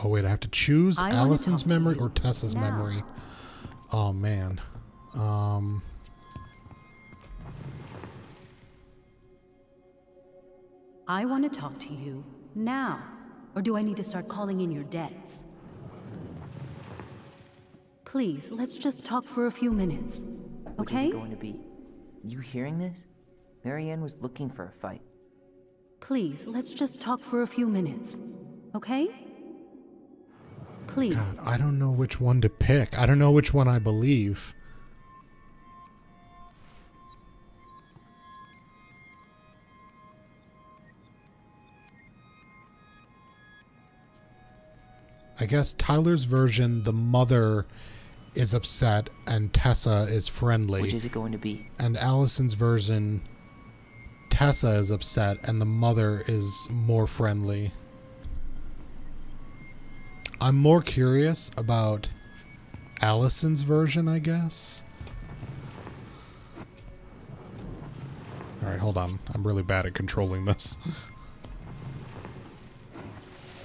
Oh, wait, I have to choose Allison's memory or Tessa's memory. Oh, man. I want to talk to you now. Or do I need to start calling in your debts? Please, let's just talk for a few minutes. Okay? Which is it going to be? You hearing this? Marianne was looking for a fight. Please, let's just talk for a few minutes. Okay? Please. God, I don't know which one to pick. I don't know which one I believe. I guess Tyler's version, the mother is upset and Tessa is friendly. Which is it going to be? And Allison's version, Tessa is upset and the mother is more friendly. I'm more curious about Allison's version, I guess. Alright, hold on. I'm really bad at controlling this.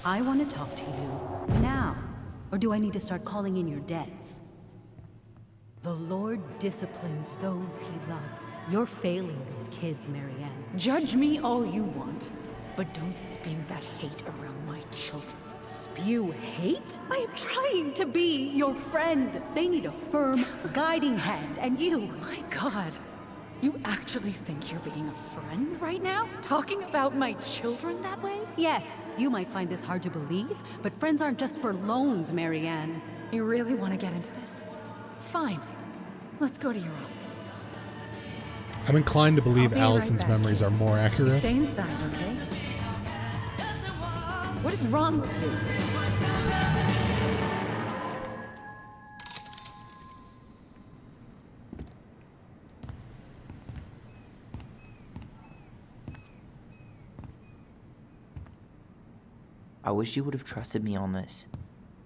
I want to talk to you now. Or do I need to start calling in your debts? The Lord disciplines those he loves. You're failing these kids, Marianne. Judge me all you want, But don't spew that hate around my children. Spew hate? I am trying to be your friend. They need a firm, guiding hand, and you... My God. You actually think you're being a friend right now? Talking about my children that way? Yes, you might find this hard to believe, but friends aren't just for loans, Marianne. You really want to get into this? Fine. Let's go to your office. I'm inclined to believe I'll be right Allison's back, memories are kids. more You accurate. stay inside, okay? What is wrong with you? I wish you would have trusted me on this.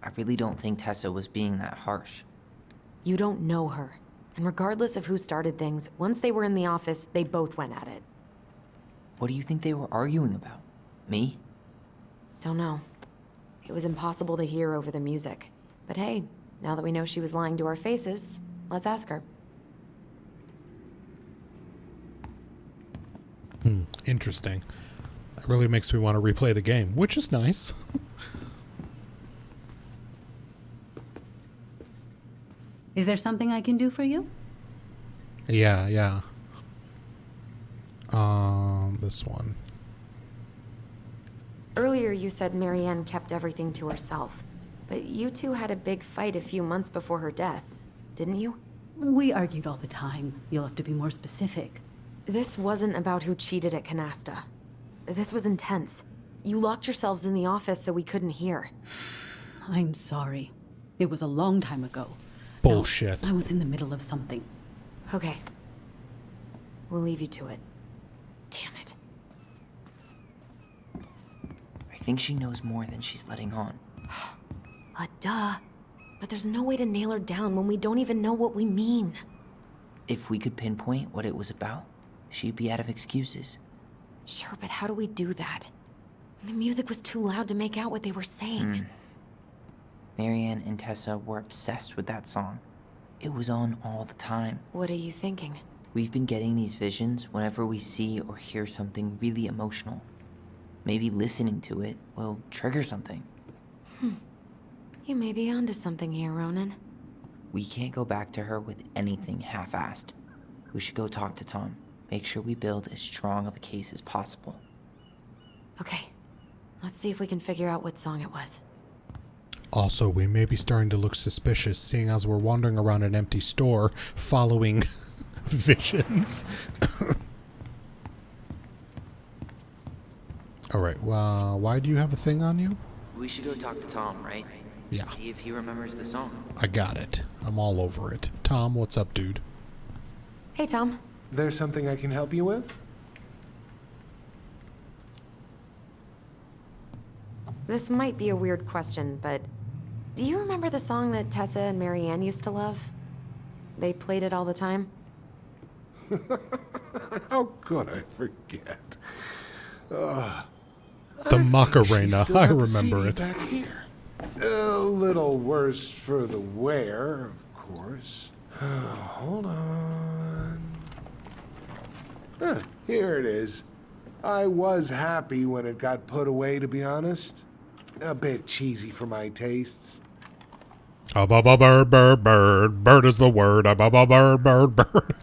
I really don't think Tessa was being that harsh. You don't know her. And regardless of who started things, once they were in the office, they both went at it. What do you think they were arguing about? Me? Don't know. It was impossible to hear over the music. But hey, now that we know she was lying to our faces, let's ask her. Interesting. That really makes me want to replay the game, which is nice. Is there something I can do for you? Yeah. This one. Earlier you said Marianne kept everything to herself. But you two had a big fight a few months before her death, didn't you? We argued all the time. You'll have to be more specific. This wasn't about who cheated at Canasta. This was intense. You locked yourselves in the office so we couldn't hear. I'm sorry. It was a long time ago. Bullshit. No, I was in the middle of something. Okay. We'll leave you to it. Damn it. I think she knows more than she's letting on. Duh. But there's no way to nail her down when we don't even know what we mean. If we could pinpoint what it was about, she'd be out of excuses. Sure, but how do we do that? The music was too loud to make out what they were saying. Marianne and Tessa were obsessed with that song. It was on all the time. What are you thinking? We've been getting these visions whenever we see or hear something really emotional. Maybe listening to it will trigger something. You may be onto something here, Ronan. We can't go back to her with anything half-assed. We should go talk to Tom. Make sure we build as strong of a case as possible. Okay. Let's see if we can figure out what song it was. Also, we may be starting to look suspicious, seeing as we're wandering around an empty store, following visions. Alright, well, why do you have a thing on you? We should go talk to Tom, right? Yeah. See if he remembers the song. I got it. I'm all over it. Tom, what's up, dude? Hey, Tom. There's something I can help you with? This might be a weird question, but do you remember the song that Tessa and Marianne used to love? They played it all the time. How could I forget? The Macarena. Still I got the remember CD it. back here. A little worse for the wear, of course. Hold on. Here it is. I was happy when it got put away, to be honest. A bit cheesy for my tastes. Bird, bird, bird. Bird is the word. Bird, bird, bird.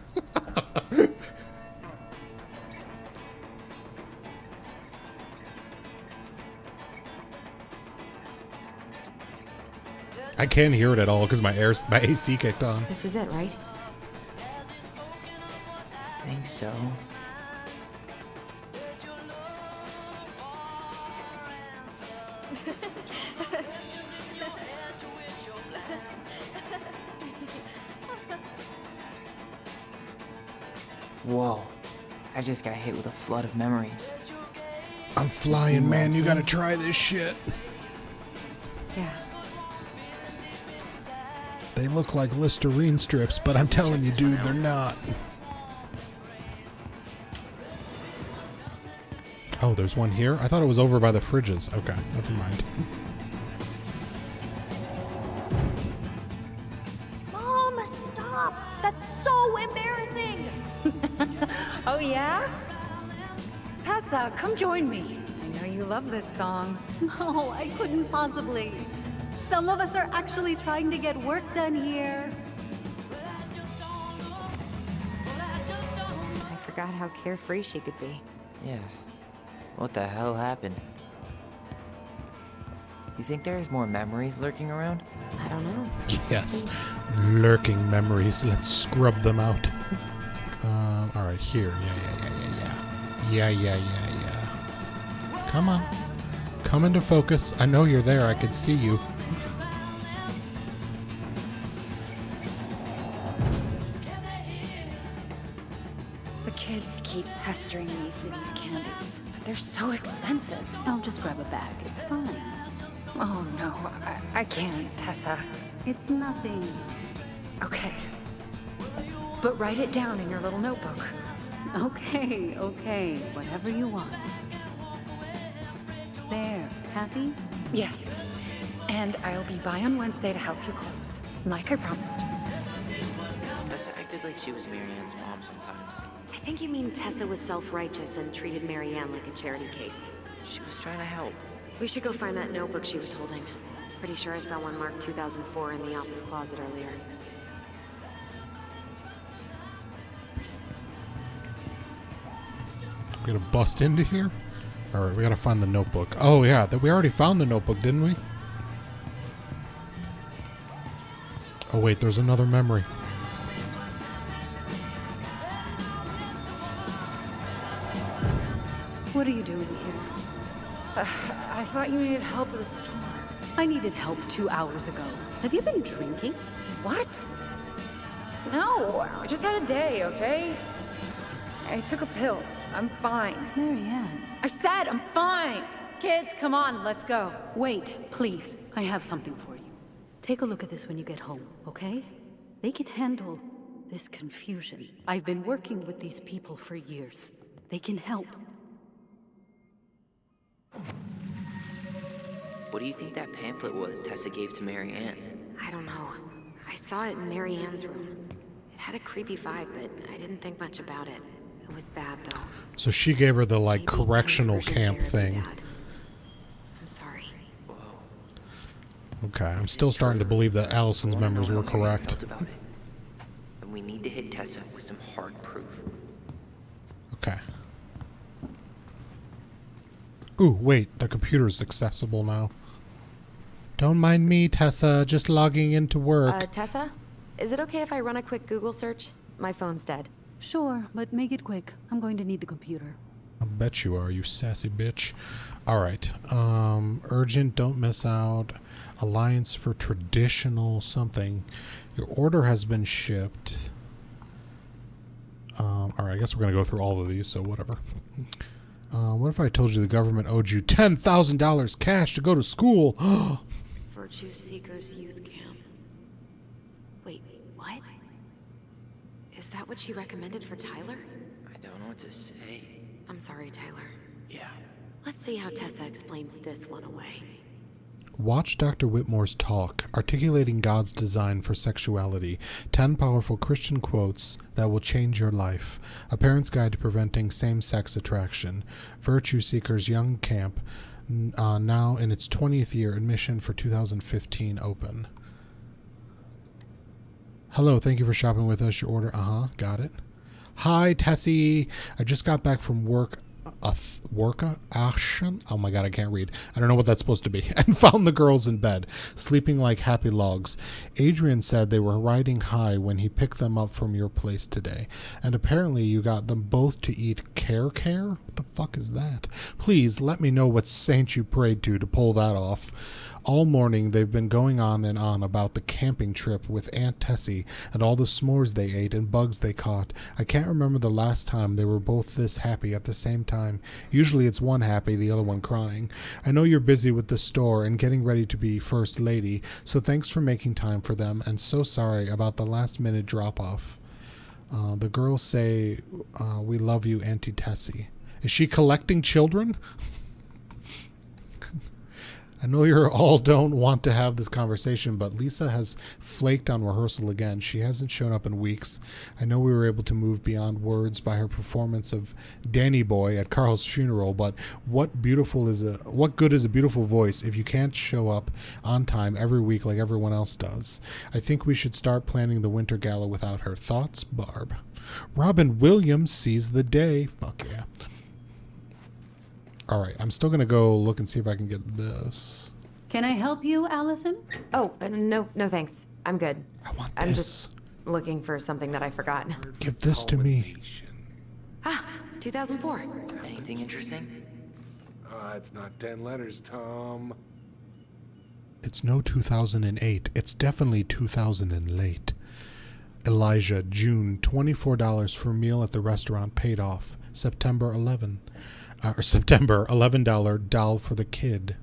I can't hear it at all because my AC kicked on. This is it, right? I think so. Whoa. I just got hit with a flood of memories. I'm flying, man. You gotta try this shit. Yeah. They look like Listerine strips, but I'm telling you, dude, they're not. Oh, there's one here? I thought it was over by the fridges. Okay, never mind. Mom, stop! That's so embarrassing! Oh, yeah? Tessa, come join me. I you love this song. No, I couldn't possibly. Some of us are actually trying to get work done here. I forgot how carefree she could be. Yeah. What the hell happened? You think there's more memories lurking around? I don't know. Yes. Lurking memories. Let's scrub them out. Alright, here. Yeah. Come on. Come into focus. I know you're there. I can see you. The kids keep pestering me for these candies, but they're so expensive. I'll just grab a bag. It's fine. Oh no, I can't, Tessa. It's nothing. Okay. But write it down in your little notebook. Okay. Whatever you want. There. Happy? Yes. And I'll be by on Wednesday to help you close, like I promised. Tessa acted like she was Marianne's mom sometimes. I think you mean Tessa was self-righteous and treated Marianne like a charity case. She was trying to help. We should go find that notebook she was holding. Pretty sure I saw one marked 2004 in the office closet earlier. We gotta bust into here? Alright, we gotta find the notebook. Oh yeah, we already found the notebook, didn't we? Oh wait, there's another memory. What are you doing here? I thought you needed help with the store. I needed help 2 hours ago. Have you been drinking? What? No, I just had a day, okay? I took a pill. I'm fine. Marianne. I said I'm fine. Kids, come on, let's go. Wait, please. I have something for you. Take a look at this when you get home, okay? They can handle this confusion. I've been working with these people for years. They can help. What do you think that pamphlet was Tessa gave to Marianne? I don't know. I saw it in Marianne's room. It had a creepy vibe, but I didn't think much about it. It was bad, though. So she gave her the, like, Maybe correctional conversion camp therapy thing. bad. I'm sorry. Okay, I'm still starting to believe that Allison's memories were correct. Felt about it. And we need to hit Tessa with some hard proof. Okay. Ooh, wait, the computer is accessible now. Don't mind me, Tessa, just logging into work. Tessa? Is it okay if I run a quick Google search? My phone's dead. Sure, but make it quick. I'm going to need the computer. I bet you are, you sassy bitch. Alright, urgent, don't miss out. Alliance for traditional something. Your order has been shipped. Alright, I guess we're gonna go through all of these, so whatever. What if I told you the government owed you $10,000 cash to go to school? Virtue Seekers Youth Camp. Wait, what? Is that what she recommended for Tyler? I don't know what to say. I'm sorry, Tyler. Yeah. Let's see how Tessa explains this one away. Watch Dr. Whitmore's talk, Articulating God's Design for Sexuality. 10 powerful Christian quotes that will change your life. A parent's guide to preventing same-sex attraction. Virtue Seekers Young Camp, now in its 20th year, admission for 2015 open. Hello, thank you for shopping with us. Your order, got it. Hi, Tessie. I just got back from work. Action? Oh my god, I can't read. I don't know what that's supposed to be. And found the girls in bed, sleeping like happy logs. Adrian said they were riding high when he picked them up from your place today. And apparently you got them both to eat care? What the fuck is that? Please let me know what saint you prayed to pull that off. All morning they've been going on and on about the camping trip with Aunt Tessie and all the s'mores they ate and bugs they caught. I can't remember the last time they were both this happy at the same time. Usually it's one happy, the other one crying. I know you're busy with the store and getting ready to be First Lady, so thanks for making time for them, and so sorry about the last minute drop-off. The girls say, we love you, Auntie Tessie. Is she collecting children? I know you all don't want to have this conversation, but Lisa has flaked on rehearsal again. She hasn't shown up in weeks. I know we were able to move beyond words by her performance of Danny Boy at Carl's funeral, but what good is a beautiful voice if you can't show up on time every week like everyone else does? I think we should start planning the winter gala without her. Thoughts, Barb? Robin Williams sees the day. Fuck yeah. All right, I'm still going to go look and see if I can get this. Can I help you, Allison? Oh, no thanks. I'm good. I'm just looking for something that I forgot. Give this to me. 2004. Anything interesting? It's not 10 letters, Tom. It's no 2008. It's definitely 2000 and late. Elijah, June, $24 for meal at the restaurant paid off. September, $11 doll for the kid.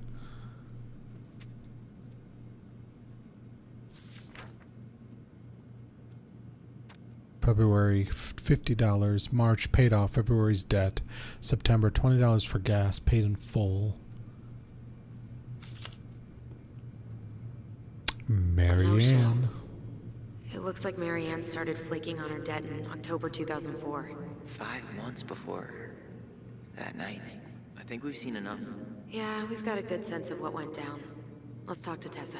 February, $50. March, paid off February's debt. September, $20 for gas, paid in full. Marianne. It looks like Marianne started flaking on her debt in October 2004. 5 months before that night. I think we've seen enough. Yeah, we've got a good sense of what went down. Let's talk to Tessa.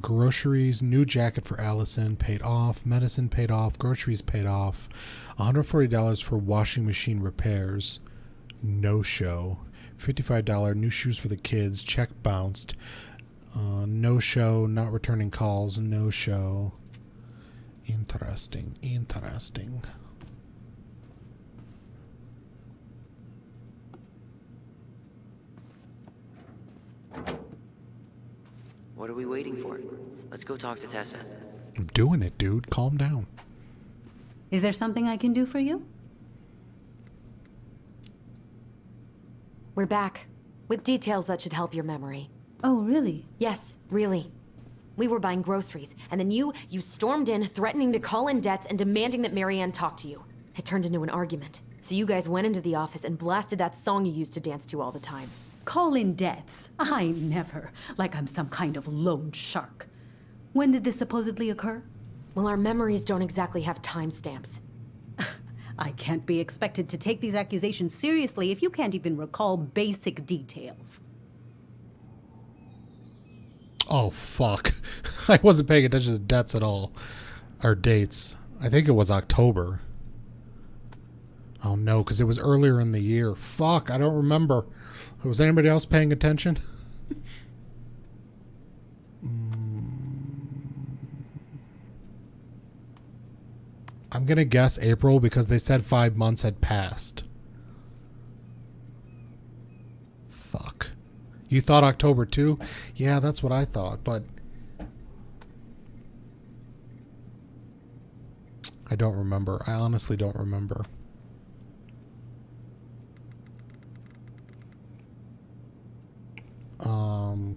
Groceries, new jacket for Allison, paid off. Medicine paid off. Groceries paid off. $140 for washing machine repairs. No show. $55 new shoes for the kids. Check bounced. No show. Not returning calls. No show. Interesting. What are we waiting for? Let's go talk to Tessa. I'm doing it, dude. Calm down. Is there something I can do for you? We're back. With details that should help your memory. Oh, really? Yes, really. We were buying groceries, and then you stormed in, threatening to call in debts and demanding that Marianne talk to you. It turned into an argument. So you guys went into the office and blasted that song you used to dance to all the time. Call in debts? I never. Like I'm some kind of loan shark. When did this supposedly occur? Well, our memories don't exactly have timestamps. I can't be expected to take these accusations seriously if you can't even recall basic details. Oh, fuck. I wasn't paying attention to debts at all. Or dates. I think it was October. Oh, no, because it was earlier in the year. Fuck, I don't remember. Was anybody else paying attention? I'm going to guess April because they said 5 months had passed. Fuck. You thought October too? Yeah, that's what I thought, but I don't remember. I honestly don't remember.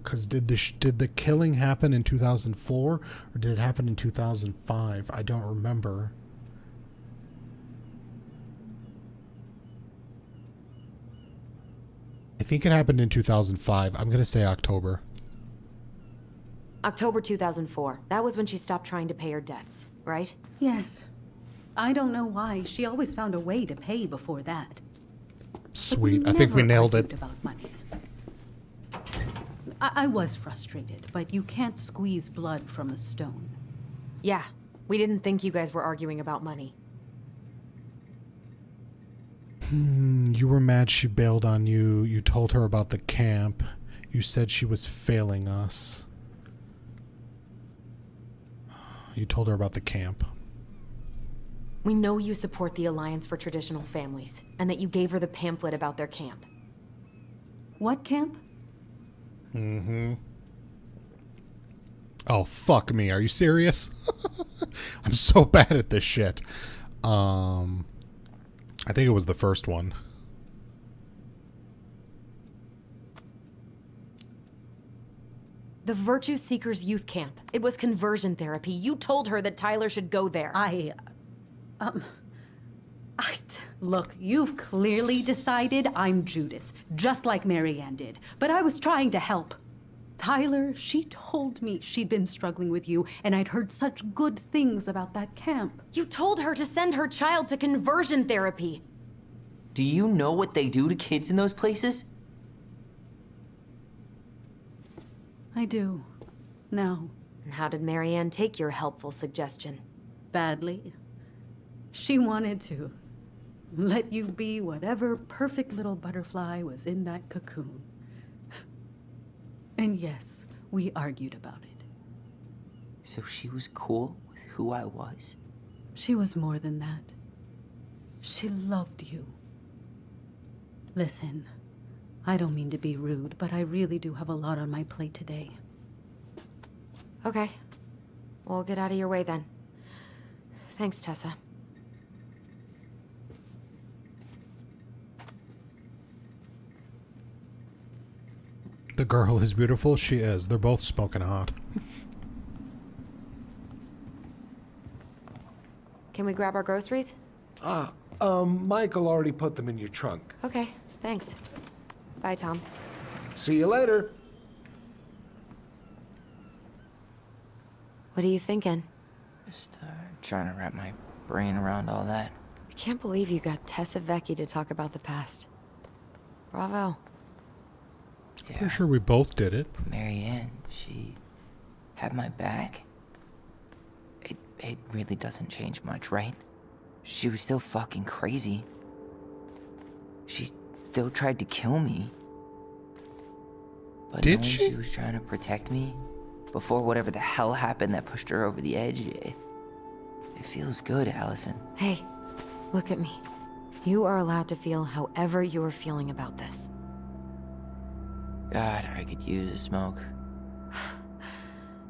Because did the killing happen in 2004 or did it happen in 2005? I don't remember. I think it happened in 2005. I'm going to say October. October 2004. That was when she stopped trying to pay her debts, right? Yes. I don't know why. She always found a way to pay before that. Sweet. I think we nailed it. About money. I was frustrated, but you can't squeeze blood from a stone. Yeah. We didn't think you guys were arguing about money. You were mad she bailed on you. You told her about the camp. You said she was failing us. You told her about the camp. We know you support the Alliance for Traditional Families, and that you gave her the pamphlet about their camp. What camp? Oh, fuck me. Are you serious? I'm so bad at this shit. I think it was the first one. The Virtue Seekers Youth Camp. It was conversion therapy. You told her that Tyler should go there. Look, you've clearly decided I'm Judas, just like Marianne did. But I was trying to help. Tyler, she told me she'd been struggling with you, and I'd heard such good things about that camp. You told her to send her child to conversion therapy. Do you know what they do to kids in those places? I do. Now. And how did Marianne take your helpful suggestion? Badly. She wanted to let you be whatever perfect little butterfly was in that cocoon. And yes, we argued about it. So she was cool with who I was? She was more than that. She loved you. Listen, I don't mean to be rude, but I really do have a lot on my plate today. Okay. We'll get out of your way then. Thanks, Tessa. The girl is beautiful. She is. They're both smoking hot. Can we grab our groceries? Michael already put them in your trunk. Okay, thanks. Bye, Tom. See you later. What are you thinking? Just trying to wrap my brain around all that. I can't believe you got Tessa Vecchi to talk about the past. Bravo. Yeah. Pretty sure we both did it. Marianne, she had my back. It really doesn't change much, right? She was still fucking crazy. She still tried to kill me. But Did knowing she? She was trying to protect me before whatever the hell happened that pushed her over the edge. It feels good, Allison. Hey, look at me. You are allowed to feel however you are feeling about this. God, I could use a smoke.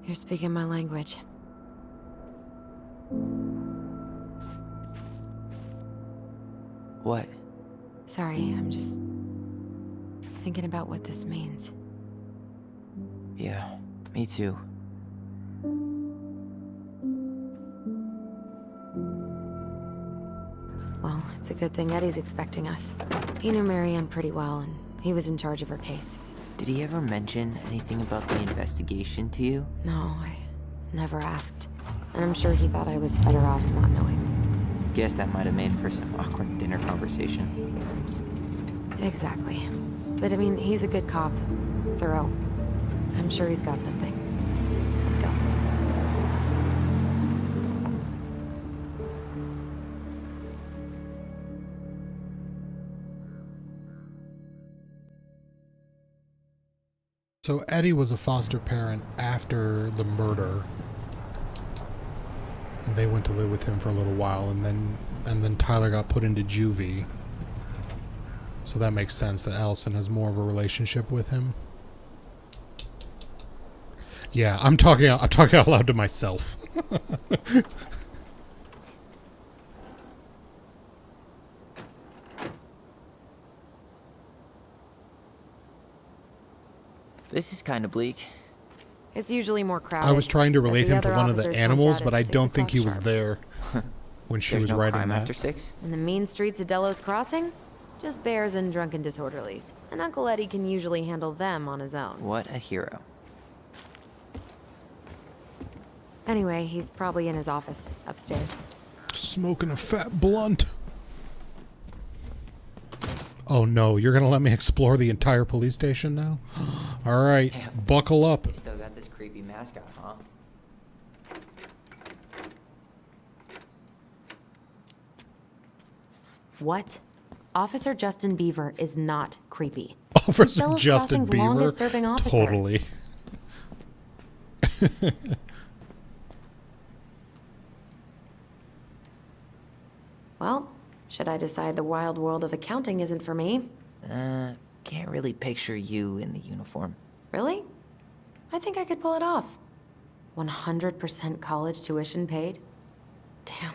You're speaking my language. What? Sorry, I'm just thinking about what this means. Yeah, me too. Well, it's a good thing Eddie's expecting us. He knew Marianne pretty well, and he was in charge of her case. Did he ever mention anything about the investigation to you? No, I never asked. And I'm sure he thought I was better off not knowing. Guess that might have made for some awkward dinner conversation. Exactly. But I mean, he's a good cop. Thorough. I'm sure he's got something. Let's go. So Eddie was a foster parent after the murder. And they went to live with him for a little while, and then Tyler got put into juvie. So that makes sense that Allison has more of a relationship with him. Yeah, I'm talking out loud to myself. This is kind of bleak. It's usually more crowded. I was trying to relate but the him to other one of the officers punch animals, out but at I 6 don't think he o'clock was sharp. there when she There's was no writing crime that. after 6? In the mean streets of Delos Crossing, just bears and drunken disorderlies. And Uncle Eddie can usually handle them on his own. What a hero. Anyway, he's probably in his office, upstairs. Smoking a fat blunt. Oh no, you're gonna let me explore the entire police station now? Alright, Damn. buckle up. They still got this creepy mascot, huh? What? Officer Justin Beaver is not creepy. Officer Delos Justin Crossing's Beaver? longest-serving officer. Totally. Well, should I decide the wild world of accounting isn't for me? Can't really picture you in the uniform. Really? I think I could pull it off. 100% college tuition paid? Damn.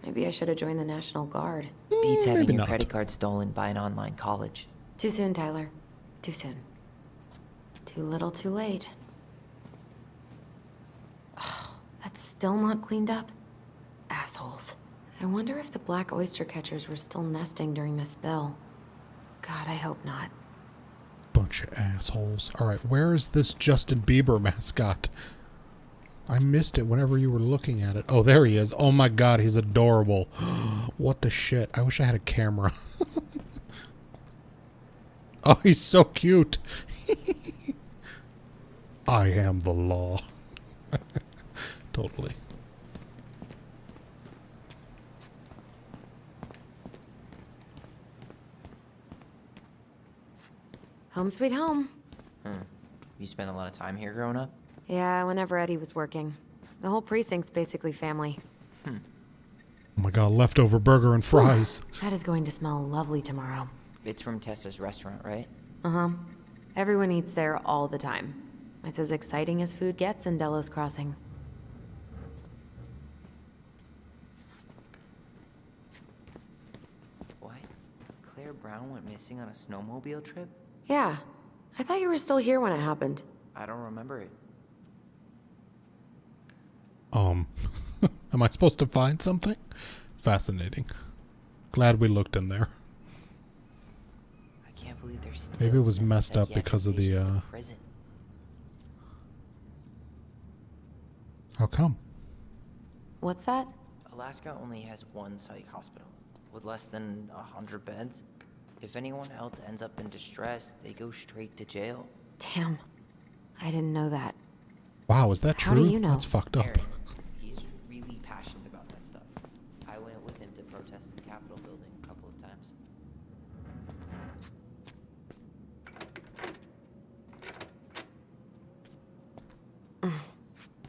Maybe I should have joined the National Guard. Beats having maybe your not. credit card stolen by an online college. Too soon, Tyler. Too soon. Too little, too late. Oh, that's still not cleaned up? Assholes. I wonder if the black oyster catchers were still nesting during the spill. God, I hope not. Bunch of assholes. Alright, where is this Justin Bieber mascot? I missed it whenever you were looking at it. Oh, there he is. Oh my god, he's adorable. What the shit? I wish I had a camera. Oh, he's so cute. I am the law. Totally. Home sweet home. You spent a lot of time here growing up? Yeah, whenever Eddie was working. The whole precinct's basically family. Oh my god, leftover burger and fries. That is going to smell lovely tomorrow. It's from Tessa's restaurant, right? Uh-huh. Everyone eats there all the time. It's as exciting as food gets in Delos Crossing. What? Claire Brown went missing on a snowmobile trip? Yeah. I thought you were still here when it happened. I don't remember it. Am I supposed to find something? Fascinating. Glad we looked in there. I can't believe there's still Maybe it was some messed up psychiatric because of the, patients in prison. How come? What's that? Alaska only has one psych hospital, with less than 100 beds. If anyone else ends up in distress, they go straight to jail. Damn. I didn't know that. Wow, is that How true? do you know? That's fucked up. Aaron, he's really passionate about that stuff. I went with him to protest the Capitol building a couple of times.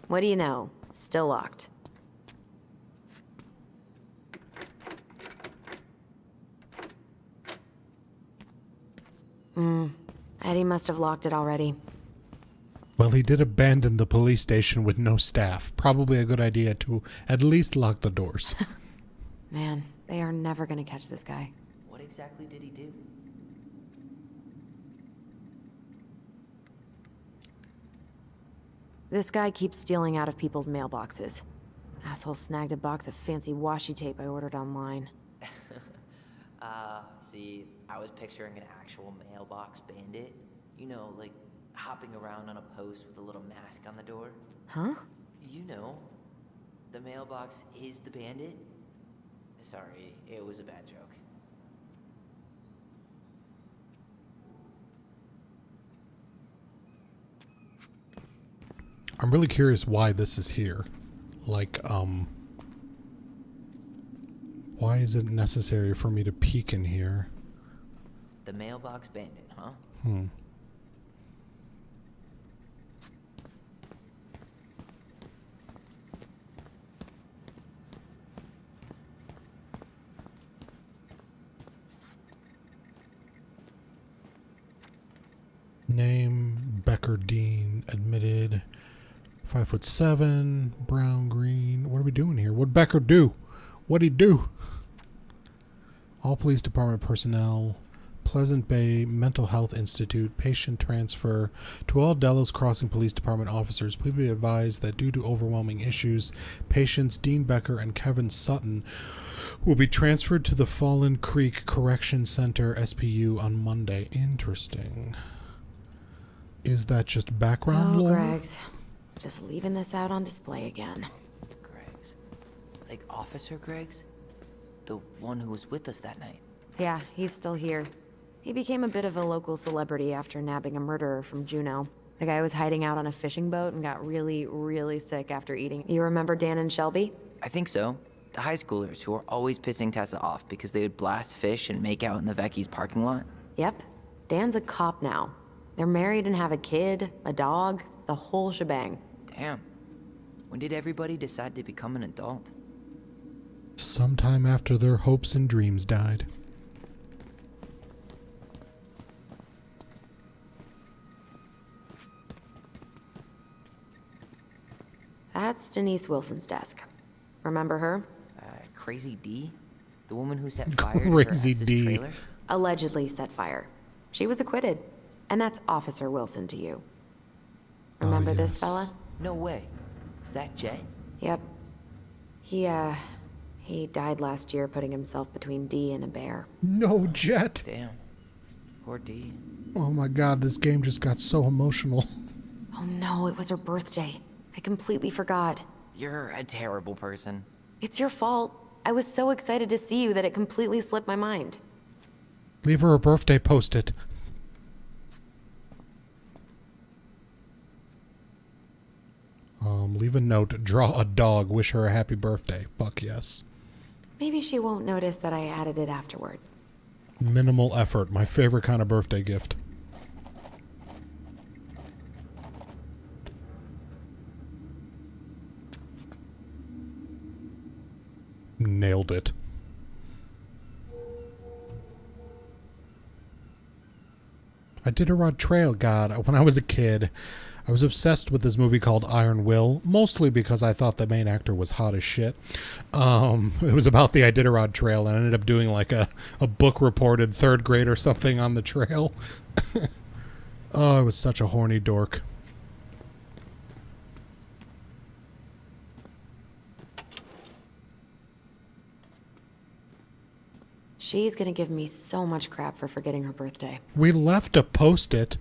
What do you know? Still locked. Eddie must have locked it already. Well, he did abandon the police station with no staff. Probably a good idea to at least lock the doors. Man, they are never gonna catch this guy. What exactly did he do? This guy keeps stealing out of people's mailboxes. Asshole snagged a box of fancy washi tape I ordered online. See, I was picturing an actual mailbox bandit. You know, like hopping around on a post with a little mask on the door. Huh? You know, the mailbox is the bandit. Sorry, it was a bad joke. I'm really curious why this is here. Like, why is it necessary for me to peek in here? The mailbox bandit, huh? Name, Becker Dean, admitted, 5'7", brown, green. What are we doing here? What'd Becker do? What'd he do? All police department personnel, Pleasant Bay Mental Health Institute, patient transfer to all Delos Crossing Police Department officers. Please be advised that due to overwhelming issues, patients Dean Becker and Kevin Sutton will be transferred to the Fallen Creek Correction Center, SPU, on Monday. Interesting. Is that just background lore? Greggs. Just leaving this out on display again. Greggs. Like Officer Greggs? The one who was with us that night. Yeah, he's still here. He became a bit of a local celebrity after nabbing a murderer from Juneau. The guy was hiding out on a fishing boat and got really, really sick after eating. You remember Dan and Shelby? I think so. The high schoolers who were always pissing Tessa off because they would blast fish and make out in the Vecchi's parking lot. Yep. Dan's a cop now. They're married and have a kid, a dog, the whole shebang. Damn. When did everybody decide to become an adult? Sometime after their hopes and dreams died. That's Denise Wilson's desk. Remember her? Crazy D? The woman who set fire to her Crazy ex's D. trailer? Allegedly set fire. She was acquitted. And that's Officer Wilson to you. Remember this fella? No way. Is that Jet? Yep. He He died last year putting himself between Dee and a bear. No, Jet. Damn. Poor D. Oh my god, this game just got so emotional. Oh no, it was her birthday. I completely forgot. You're a terrible person. It's your fault. I was so excited to see you that it completely slipped my mind. Leave her a birthday post-it. Leave a note, draw a dog, wish her a happy birthday. Fuck yes. Maybe she won't notice that I added it afterward. Minimal effort, my favorite kind of birthday gift. Nailed it. Iditarod Trail, God, when I was a kid, I was obsessed with this movie called Iron Will, mostly because I thought the main actor was hot as shit. It was about the Iditarod Trail, and I ended up doing like a book reported 3rd grade or something on the trail. Oh, I was such a horny dork. She's gonna give me so much crap for forgetting her birthday. We left a post-it.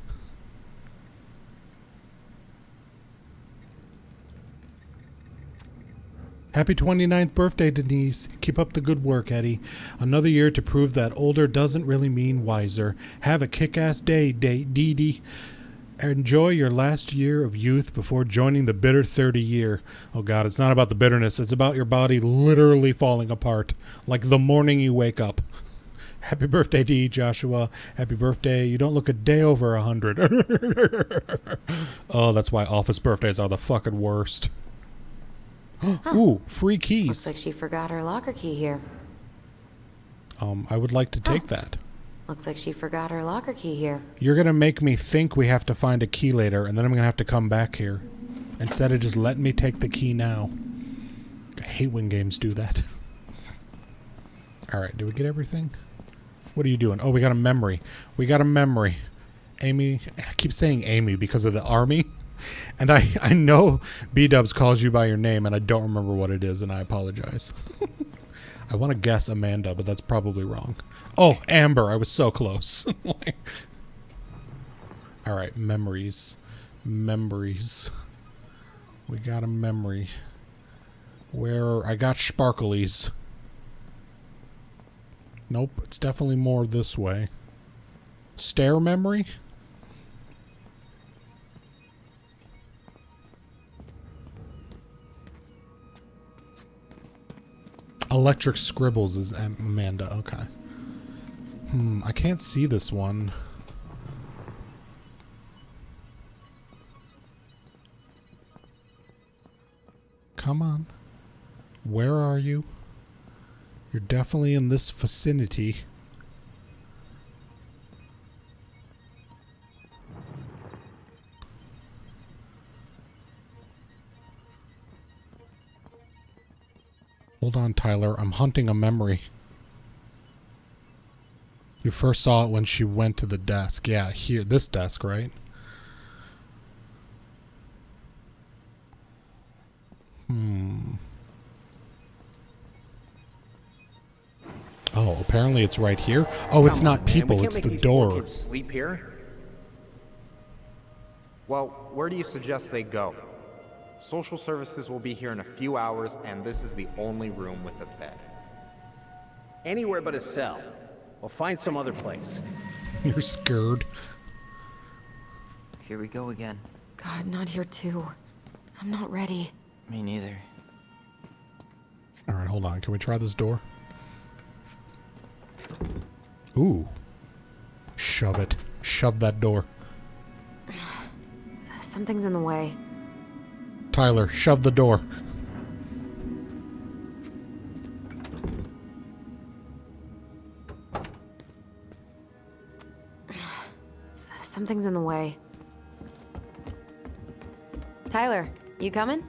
Happy 29th birthday, Denise. Keep up the good work, Eddie. Another year to prove that older doesn't really mean wiser. Have a kick-ass day, Dee Dee. Enjoy your last year of youth before joining the bitter 30 year. Oh God, it's not about the bitterness. It's about your body literally falling apart. Like the morning you wake up. Happy birthday, Dee, Joshua. Happy birthday. You don't look a day over 100. Oh, that's why office birthdays are the fucking worst. Ooh, free keys. Looks like she forgot her locker key here. I would like to take that. Looks like she forgot her locker key here. You're going to make me think we have to find a key later, and then I'm going to have to come back here. Instead of just letting me take the key now. I hate when games do that. Alright, do we get everything? What are you doing? Oh, we got a memory. We got a memory. Amy, I keep saying Amy because of the army. And I know B-Dubs calls you by your name, and I don't remember what it is, and I apologize. I want to guess Amanda, but that's probably wrong. Oh, Amber. I was so close. All right, memories. Memories. We got a memory. Where I got sparklies. Nope, it's definitely more this way. Stair memory? Electric Scribbles is Amanda. Okay. I can't see this one. Come on. Where are you? You're definitely in this vicinity. Hold on, Tyler. I'm hunting a memory. You first saw it when she went to the desk. Yeah, here. This desk, right? Oh, apparently it's right here. Oh, it's not people. It's the door. Sleep here? Well, where do you suggest they go? Social services will be here in a few hours, and this is the only room with a bed. Anywhere but a cell. We'll find some other place. You're scared. Here we go again. God, not here too. I'm not ready. Me neither. All right, hold on. Can we try this door? Ooh. Shove it. Shove that door. Something's in the way. Tyler, shove the door. Something's in the way. Tyler, you coming?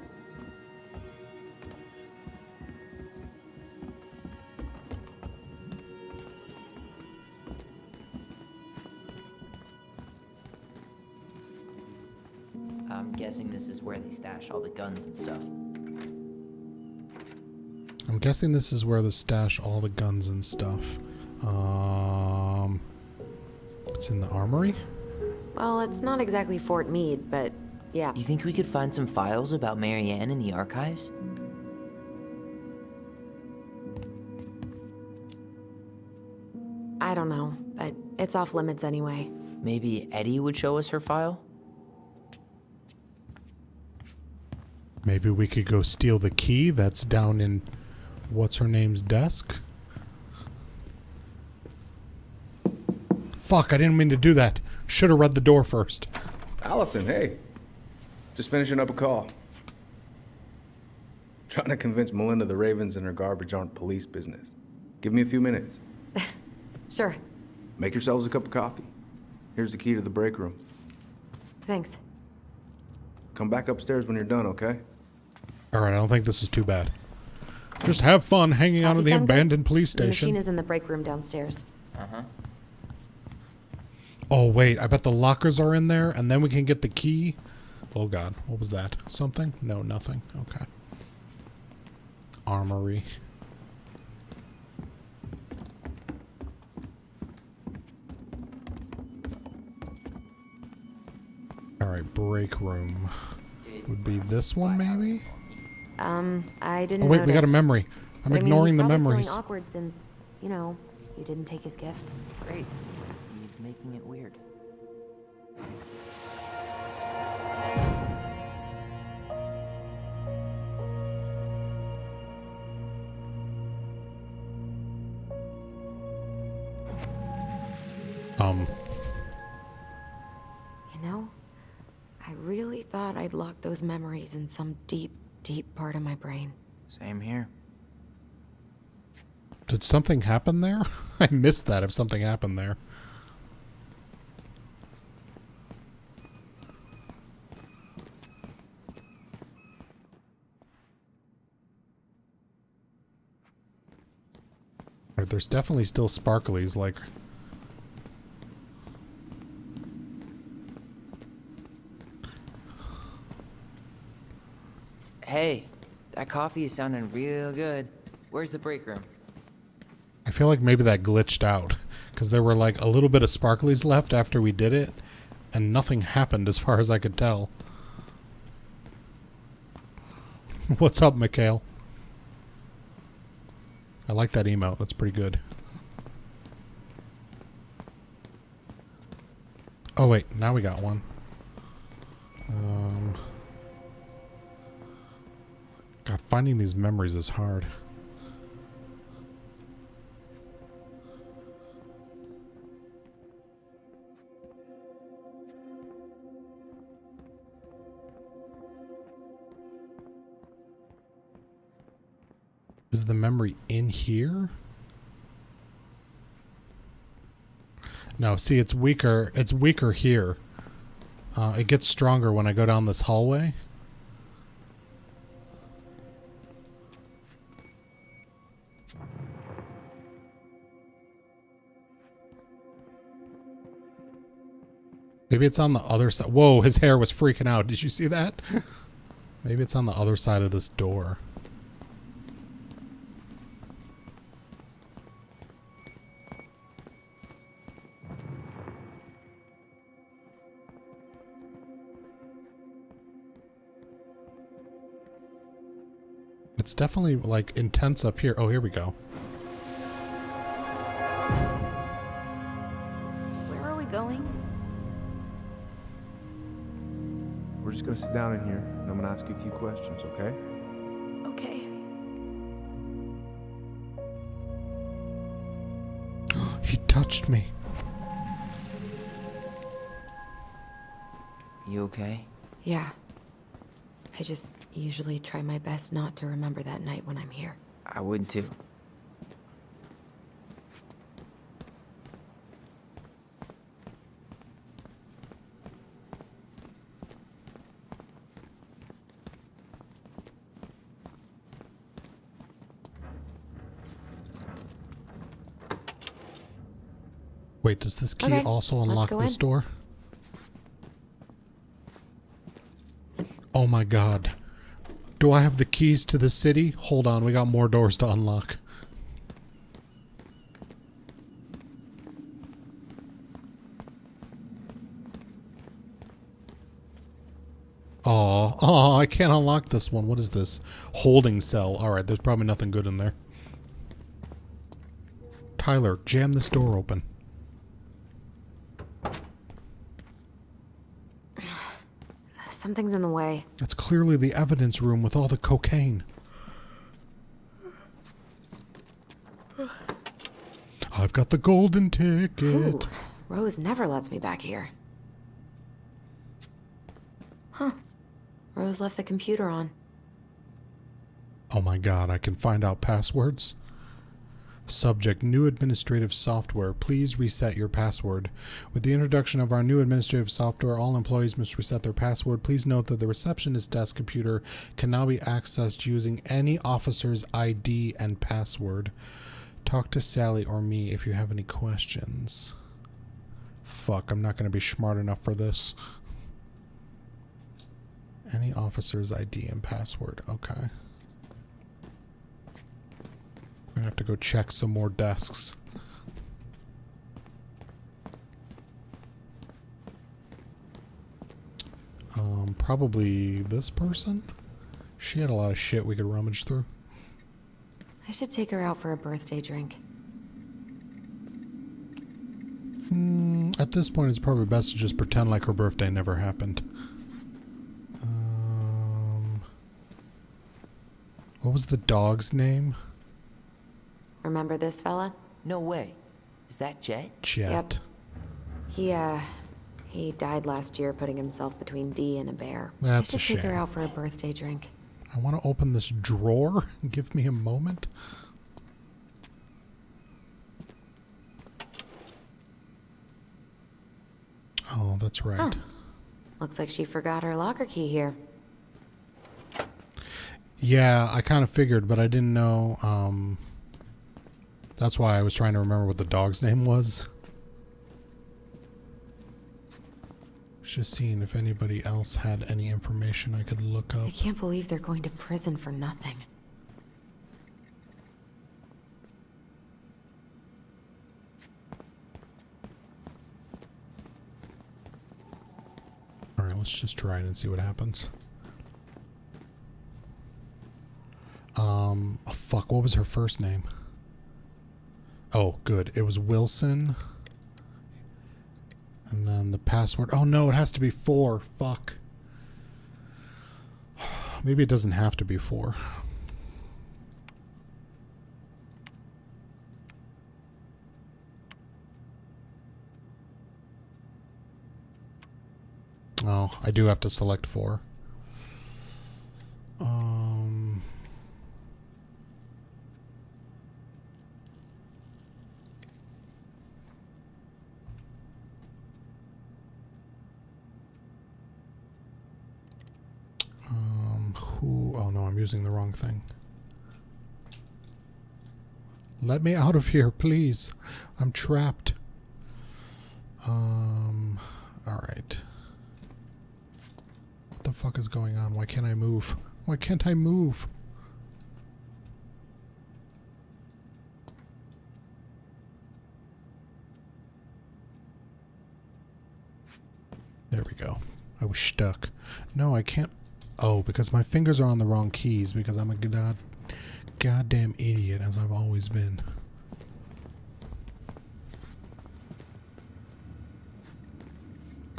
I'm guessing this is where they stash all the guns and stuff. I'm I'm guessing this is where they stash all the guns and stuff. It's in the armory? Well, it's not exactly Fort Meade, but yeah. You think we could find some files about Marianne in the archives? I don't know, but it's off limits anyway. Maybe Eddie would show us her file? Maybe we could go steal the key that's down in what's-her-name's desk? Fuck, I didn't mean to do that. Should have read the door first. Allison, hey. Just finishing up a call. Trying to convince Melinda the Ravens and her garbage aren't police business. Give me a few minutes. Sure. Make yourselves a cup of coffee. Here's the key to the break room. Thanks. Come back upstairs when you're done, okay? Alright, I don't think this is too bad. Just have fun hanging out at the abandoned police The station. machine is in the break room downstairs. Uh-huh. Oh, wait, I bet the lockers are in there, and then we can get the key. Oh, God. What was that? Something? No, nothing. Okay. Armory. Alright, break room. Would be this one, maybe? I didn't Oh, wait, we got a notice. memory. I'm But I mean, ignoring he's the probably memories. feeling awkward since, you know, you didn't take his gift. Great. He's making it weird. You know, I really thought I'd locked those memories in some deep, deep part of my brain. Same here. Did something happen there? I missed that if something happened there. Right, there's definitely still sparklies, like... Hey, that coffee is sounding real good. Where's the break room? I feel like maybe that glitched out, because there were like a little bit of sparklies left after we did it, and nothing happened as far as I could tell. What's up, Mikhail? I like that emote. That's pretty good. Oh wait, now we got one. God, finding these memories is hard. Is the memory in here? No, see, it's weaker. It's weaker here. It gets stronger when I go down this hallway. Maybe it's on the other side. Whoa, his hair was freaking out. Did you see that? Maybe it's on the other side of this door. It's definitely, like, intense up here. Oh, here we go. Where are we going? We're just gonna sit down in here, and I'm gonna ask you a few questions, okay? Okay. He touched me. You okay? Yeah. I just usually try my best not to remember that night when I'm here. I would too. Wait, does this key Okay, also let's unlock go this in. door? Oh my god. Do I have the keys to the city? Hold on, we got more doors to unlock. Oh, I can't unlock this one. What is this? Holding cell. Alright, there's probably nothing good in there. Tyler, jam this door open. Something's in the way. That's clearly the evidence room with all the cocaine. I've got the golden ticket. Ooh, Rose never lets me back here. Huh. Rose left the computer on. Oh my god, I can find out passwords. Subject, new administrative software. Please reset your password. With the introduction of our new administrative software, all employees must reset their password. Please note that the receptionist desk computer can now be accessed using any officer's ID and password. Talk to Sally or me if you have any questions. Fuck, I'm not going to be smart enough for this. Any officer's ID and password. Okay. I'm gonna have to go check some more desks. Probably this person? She had a lot of shit we could rummage through. I should take her out for a birthday drink. At this point, it's probably best to just pretend like her birthday never happened. What was the dog's name? Remember this fella? No way. Is that Jet? Jet. Yep. He died last year putting himself between Dee and a bear. That's I a should take her shame. out for a birthday drink. I want to open this drawer. Give me a moment. Oh, that's right. Huh. Looks like she forgot her locker key here. Yeah, I kind of figured, but I didn't know. That's why I was trying to remember what the dog's name was. Just seeing if anybody else had any information I could look up. I can't believe they're going to prison for nothing. Alright, let's just try it and see what happens. Oh fuck, what was her first name? Oh, good. It was Wilson. And then the password. Oh no, it has to be 4. Fuck. Maybe it doesn't have to be 4. Oh, I do have to select 4. Oh no, I'm using the wrong thing. Let me out of here, please. I'm trapped. Alright. What the fuck is going on? Why can't I move? Why can't I move? There we go. I was stuck. No, I can't. Oh, because my fingers are on the wrong keys because I'm a goddamn idiot, as I've always been.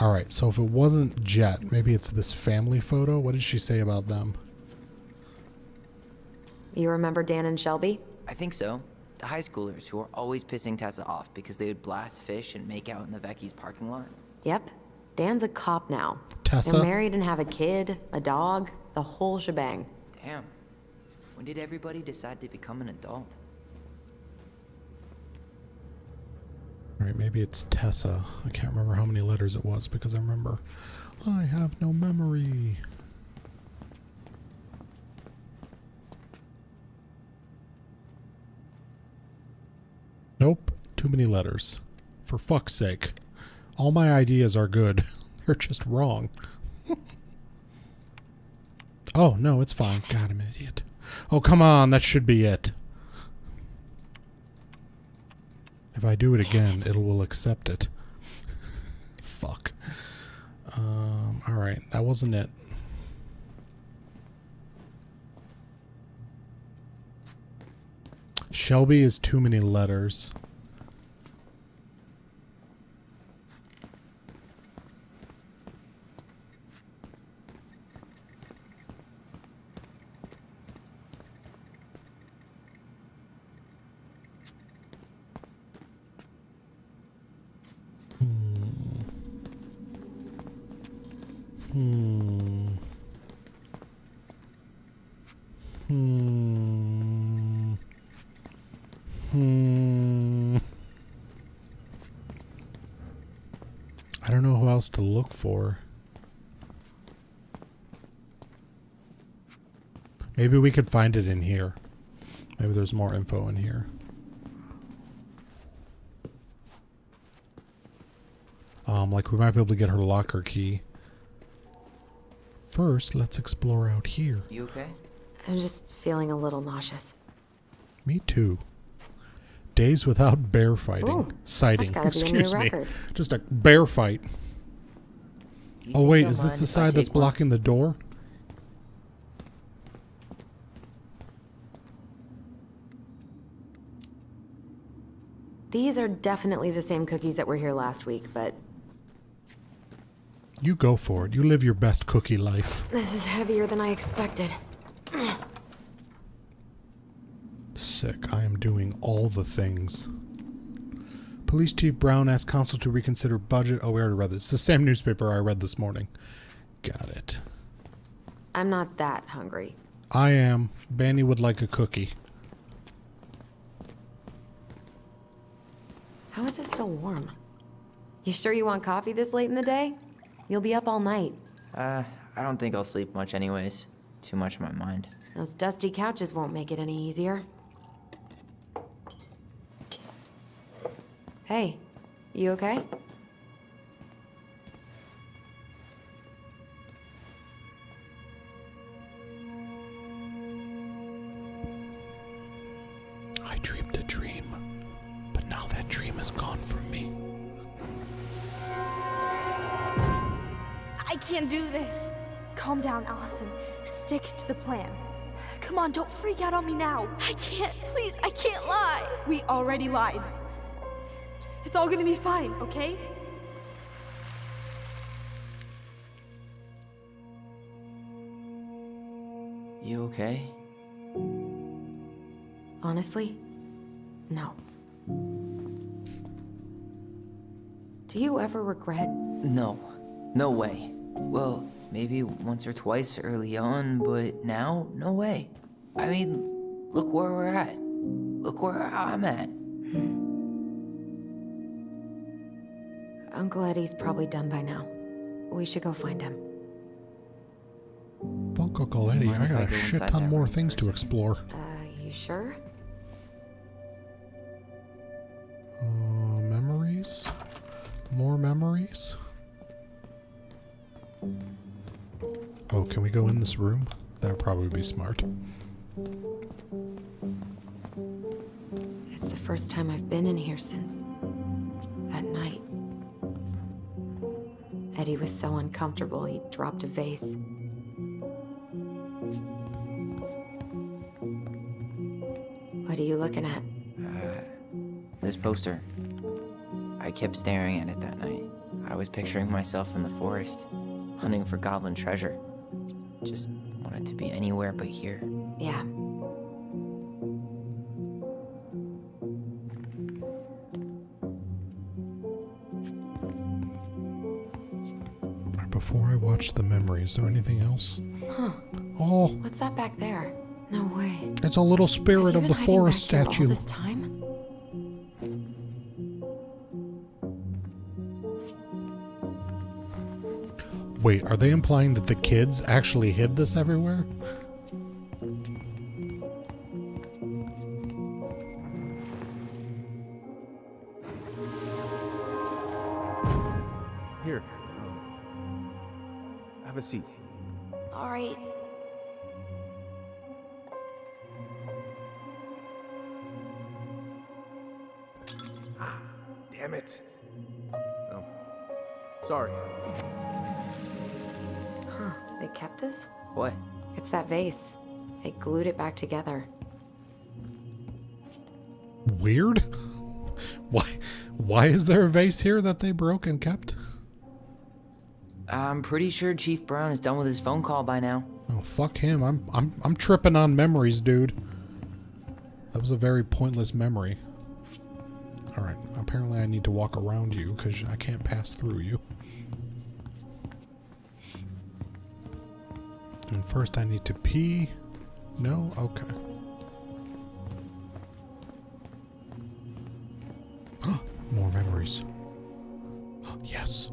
Alright, so if it wasn't Jet, maybe it's this family photo. What did she say about them? You remember Dan and Shelby? I think so. The high schoolers who were always pissing Tessa off because they would blast fish and make out in the Vecchi's parking lot. Yep. Dan's a cop now. Tessa? They're married and have a kid, a dog, the whole shebang. Damn. When did everybody decide to become an adult? Alright, maybe it's Tessa. I can't remember how many letters it was because I remember I have no memory. Nope, too many letters. For fuck's sake. All my ideas are good. They're just wrong. Oh, no, it's fine. God, I'm an idiot. Oh, come on. That should be it. If I do it again, it will accept it. Fuck. Alright. That wasn't it. Shelby is too many letters. I don't know who else to look for. Maybe we could find it in here. Maybe there's more info in here. Like we might be able to get her locker key. First, let's explore out here. You okay? I'm just feeling a little nauseous. Me too. Days without bear fighting. Ooh, Sighting. that's gotta be a new Excuse me. record. Just a bear fight. You Oh think wait, they'll is this mind the if I side that's take one? blocking the door? These are definitely the same cookies that were here last week, but You go for it. You live your best cookie life. this is heavier than I expected. Sick. I am doing all the things. Police Chief Brown asked council to reconsider budget. Oh, we already read this. It's the same newspaper I read this morning. Got it. I'm not that hungry. I am. Bani would like a cookie. How is it still warm? You sure you want coffee this late in the day? You'll be up all night. I don't think I'll sleep much anyways. Too much on my mind. Those dusty couches won't make it any easier. Hey, you okay? I dreamed a dream, but now that dream is gone from me. I can't do this. Calm down, Allison. Stick to the plan. Come on, don't freak out on me now. I can't. Please, I can't lie. We already lied. It's all gonna be fine, okay? You okay? Honestly, no. Do you ever regret? No. No way. Well, maybe once or twice early on, but now, no way. I mean, look where we're at. Look where I'm at. Uncle Eddie's probably done by now. We should go find him. Fuck Uncle Do you Eddie. mind I if got I a go shit inside ton that more room things for a to second? explore. You sure? Memories? More memories? Oh, can we go in this room? That would probably be smart. It's the first time I've been in here since that night. Eddie was so uncomfortable, he dropped a vase. What are you looking at? This poster. I kept staring at it that night. I was picturing myself in the forest, hunting for goblin treasure. Just wanted to be anywhere but here. Yeah. Before I watch the memory, is there anything else? Huh. Oh, What's that back there? No way. it's a little spirit Have of you the been hiding forest back here statue. all this time? Wait, are they implying that the kids actually hid this everywhere? Here. Have a seat. All right. Damn it. Oh. Sorry. Huh, they kept this? What? It's that vase. They glued it back together. Weird. Why is there a vase here that they broke and kept? I'm pretty sure Chief Brown is done with his phone call by now. Oh, fuck him. I'm tripping on memories, dude. That was a very pointless memory. All right. Apparently I need to walk around you because I can't pass through you. And first I need to pee. No? Okay. More memories. Yes.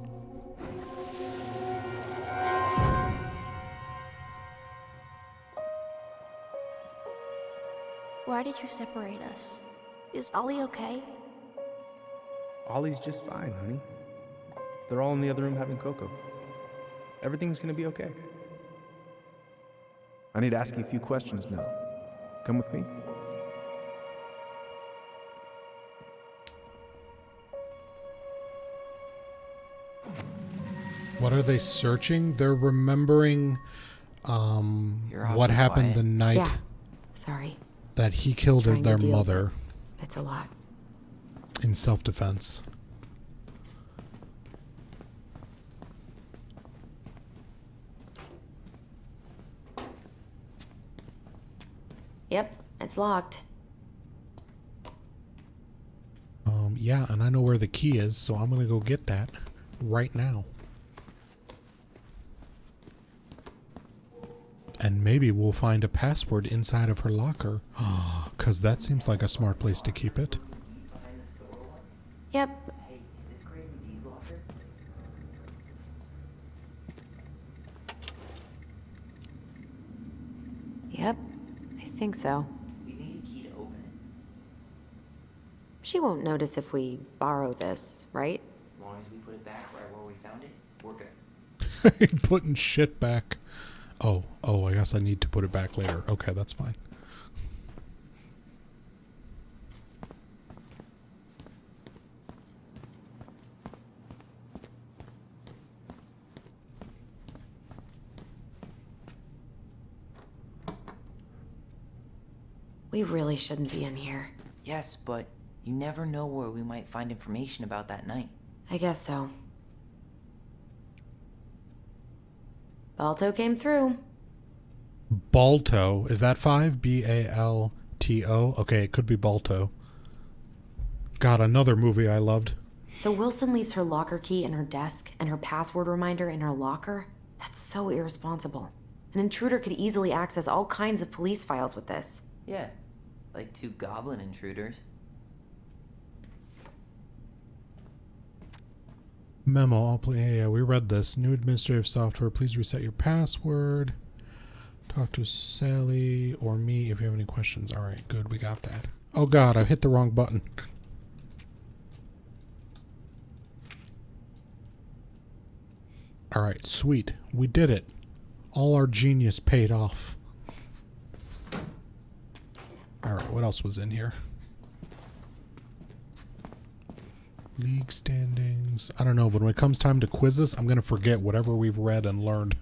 Why did you separate us? Is Ollie okay? Ollie's just fine, honey. They're all in the other room having cocoa. Everything's gonna be okay. I need to ask you a few questions now. Come with me. What are they searching? They're remembering what happened the night Yeah. Sorry. that he killed Trying to their deal with mother it. It's a lot. in self-defense. Yep, it's locked. Yeah, and I know where the key is, so I'm gonna go get that right now. And maybe we'll find a password inside of her locker. Because that seems like a smart place to keep it. Yep. Yep, I think so. We need a key to open it. She won't notice if we borrow this, right? As long as we put it back right where we found it, we're good. Putting shit back. Oh, I guess I need to put it back later. Okay, that's fine. We really shouldn't be in here. Yes, but you never know where we might find information about that night. I guess so. Balto came through. Balto. Is that 5? B-A-L-T-O? Okay, it could be Balto. God, another movie I loved. So Wilson leaves her locker key in her desk and her password reminder in her locker? That's so irresponsible. An intruder could easily access all kinds of police files with this. Yeah, like 2 goblin intruders. Memo, yeah, we read this. New administrative software, please reset your password. Talk to Sally or me if you have any questions. All right, good, we got that. Oh God, I've hit the wrong button. All right, sweet, we did it. All our genius paid off. All right, what else was in here? League standings. I don't know, but when it comes time to quizzes, I'm going to forget whatever we've read and learned.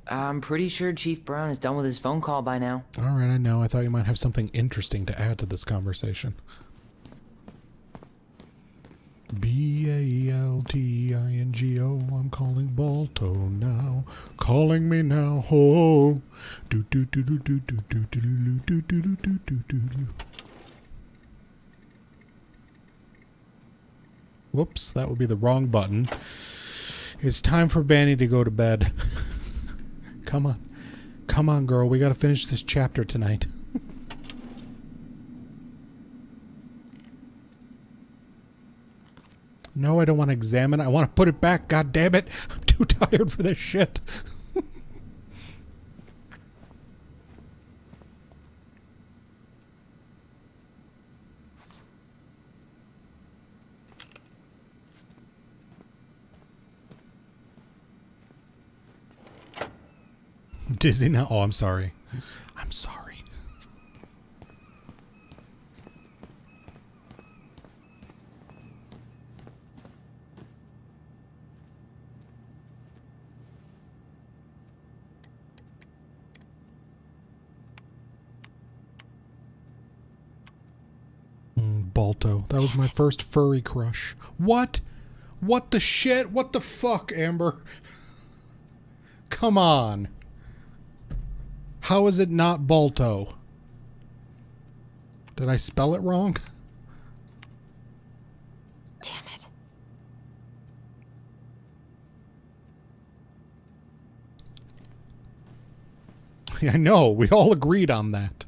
I'm pretty sure Chief Brown is done with his phone call by now. All right, I know. I thought you might have something interesting to add to this conversation. B-A-L-T-I-N-G-O, I'm calling Balto now. Calling me now, ho. Do do do do do do do do do do do do do do. Whoops, that would be the wrong button. It's time for Bani to go to bed. Come on. Come on, girl. We got to finish this chapter tonight. No, I don't want to examine. I want to put it back. God damn it. I'm too tired for this shit. Dizzy now? Oh, I'm sorry. I'm sorry. Balto. That was my first furry crush. What? What the shit? What the fuck, Amber? Come on. How is it not Balto? Did I spell it wrong? Damn it. I know. We all agreed on that.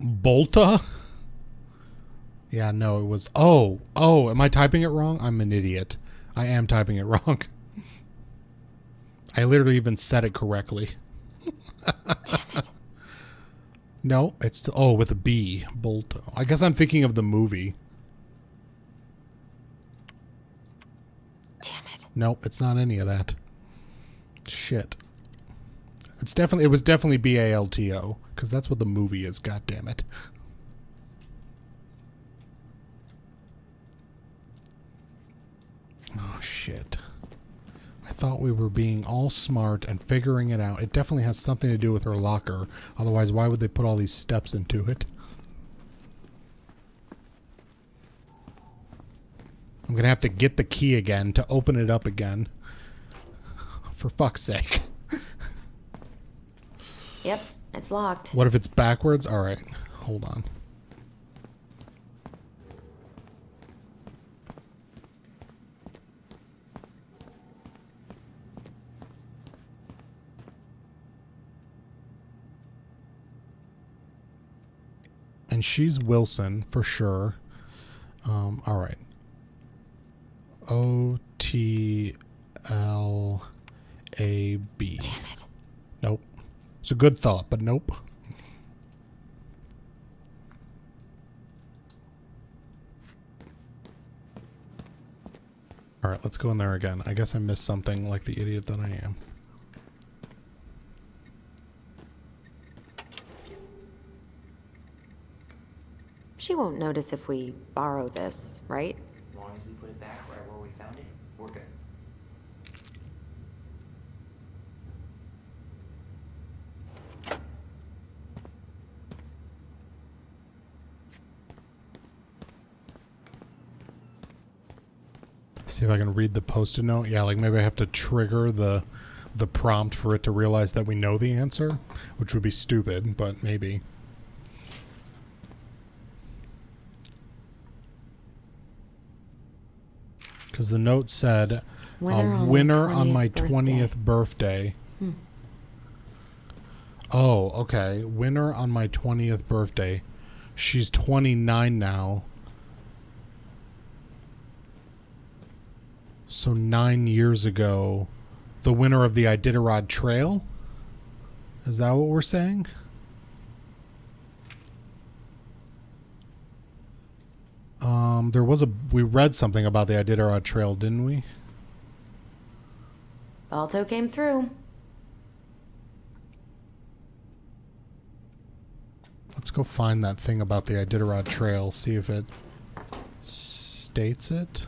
Bolta? Yeah, no, it was... Oh, am I typing it wrong? I'm an idiot. I am typing it wrong. I literally even said it correctly. Damn it. No, it's... Oh, with a B. Bolto. I guess I'm thinking of the movie. Damn it. No, it's not any of that. Shit. It was definitely B-A-L-T-O, because that's what the movie is, goddammit. Oh, shit. I thought we were being all smart and figuring it out. It definitely has something to do with her locker. Otherwise, why would they put all these steps into it? I'm going to have to get the key again to open it up again. For fuck's sake. Yep, it's locked. What if it's backwards? All right, hold on. And she's Wilson for sure. All right. O-T-L-A-B. Damn it. Nope. It's a good thought, but nope. All right, let's go in there again. I guess I missed something like the idiot that I am. She won't notice if we borrow this, right? As long as we put it back right where we found it, we're good. See if I can read the post-it note. Yeah, like maybe I have to trigger the prompt for it to realize that we know the answer, which would be stupid, but maybe. Because the note said, winner on my 20th birthday. Oh, okay. Winner on my 20th birthday. She's 29 now. So 9 years ago, the winner of the Iditarod Trail? Is that what we're saying? We read something about the Iditarod Trail, didn't we? Balto came through. Let's go find that thing about the Iditarod Trail, see if it states it.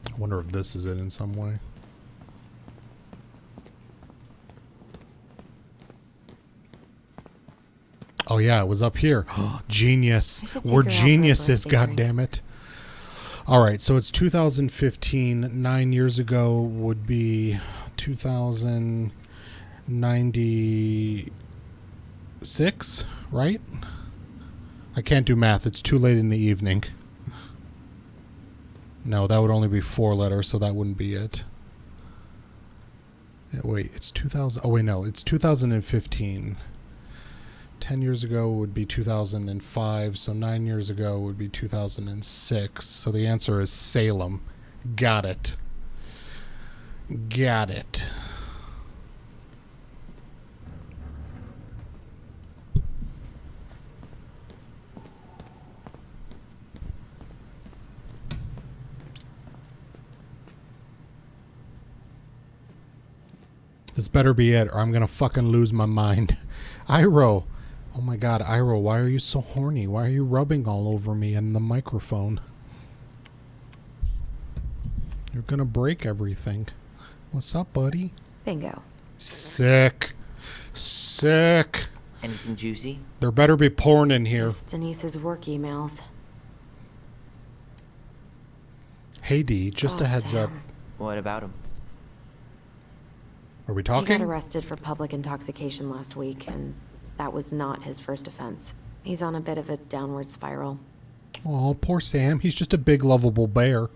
I wonder if this is it in some way. Oh yeah, it was up here. Genius. We're geniuses, goddammit. Alright, so it's 2015. 9 years ago would be 2096, right? I can't do math. It's too late in the evening. No, that would only be 4 letters, so that wouldn't be it. Yeah, wait, it's 2000. Oh, wait, no, it's 2015. 10 years ago would be 2005, so 9 years ago would be 2006. So the answer is Salem. Got it. Got it. This better be it, or I'm gonna fucking lose my mind. Iroh. Oh my god, Iroh, why are you so horny? Why are you rubbing all over me and the microphone? You're gonna break everything. What's up, buddy? Bingo. Sick. Sick. Anything juicy? There better be porn in here. Just Denise's work emails. Hey, D, just a heads up. What about him? Are we He talking? got arrested for public intoxication last week, and that was not his first offense. He's on a bit of a downward spiral. Oh, poor Sam. He's just a big, lovable bear.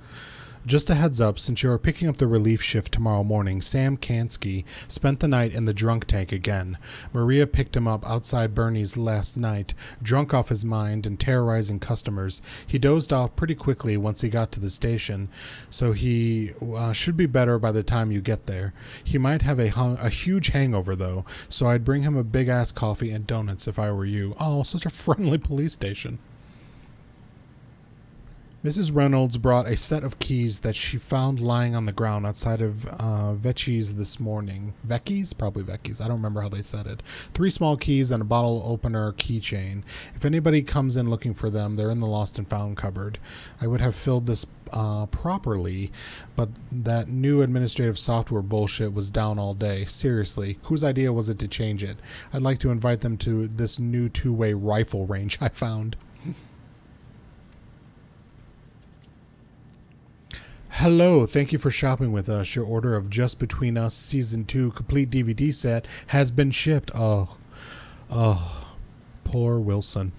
Just a heads up, since you are picking up the relief shift tomorrow morning, Sam Kansky spent the night in the drunk tank again. Maria picked him up outside Bernie's last night, drunk off his mind and terrorizing customers. He dozed off pretty quickly once he got to the station, so he should be better by the time you get there. He might have a huge hangover, though, so I'd bring him a big-ass coffee and donuts if I were you. Oh, such a friendly police station. Mrs. Reynolds brought a set of keys that she found lying on the ground outside of Vecchi's this morning. Vecchi's? Probably Vecchi's. I don't remember how they said it. 3 small keys and a bottle opener keychain. If anybody comes in looking for them, they're in the lost and found cupboard. I would have filled this properly, but that new administrative software bullshit was down all day. Seriously, whose idea was it to change it? I'd like to invite them to this new 2-way rifle range I found. Hello, thank you for shopping with us. Your order of Just Between Us Season 2 complete DVD set has been shipped. Oh, poor Wilson.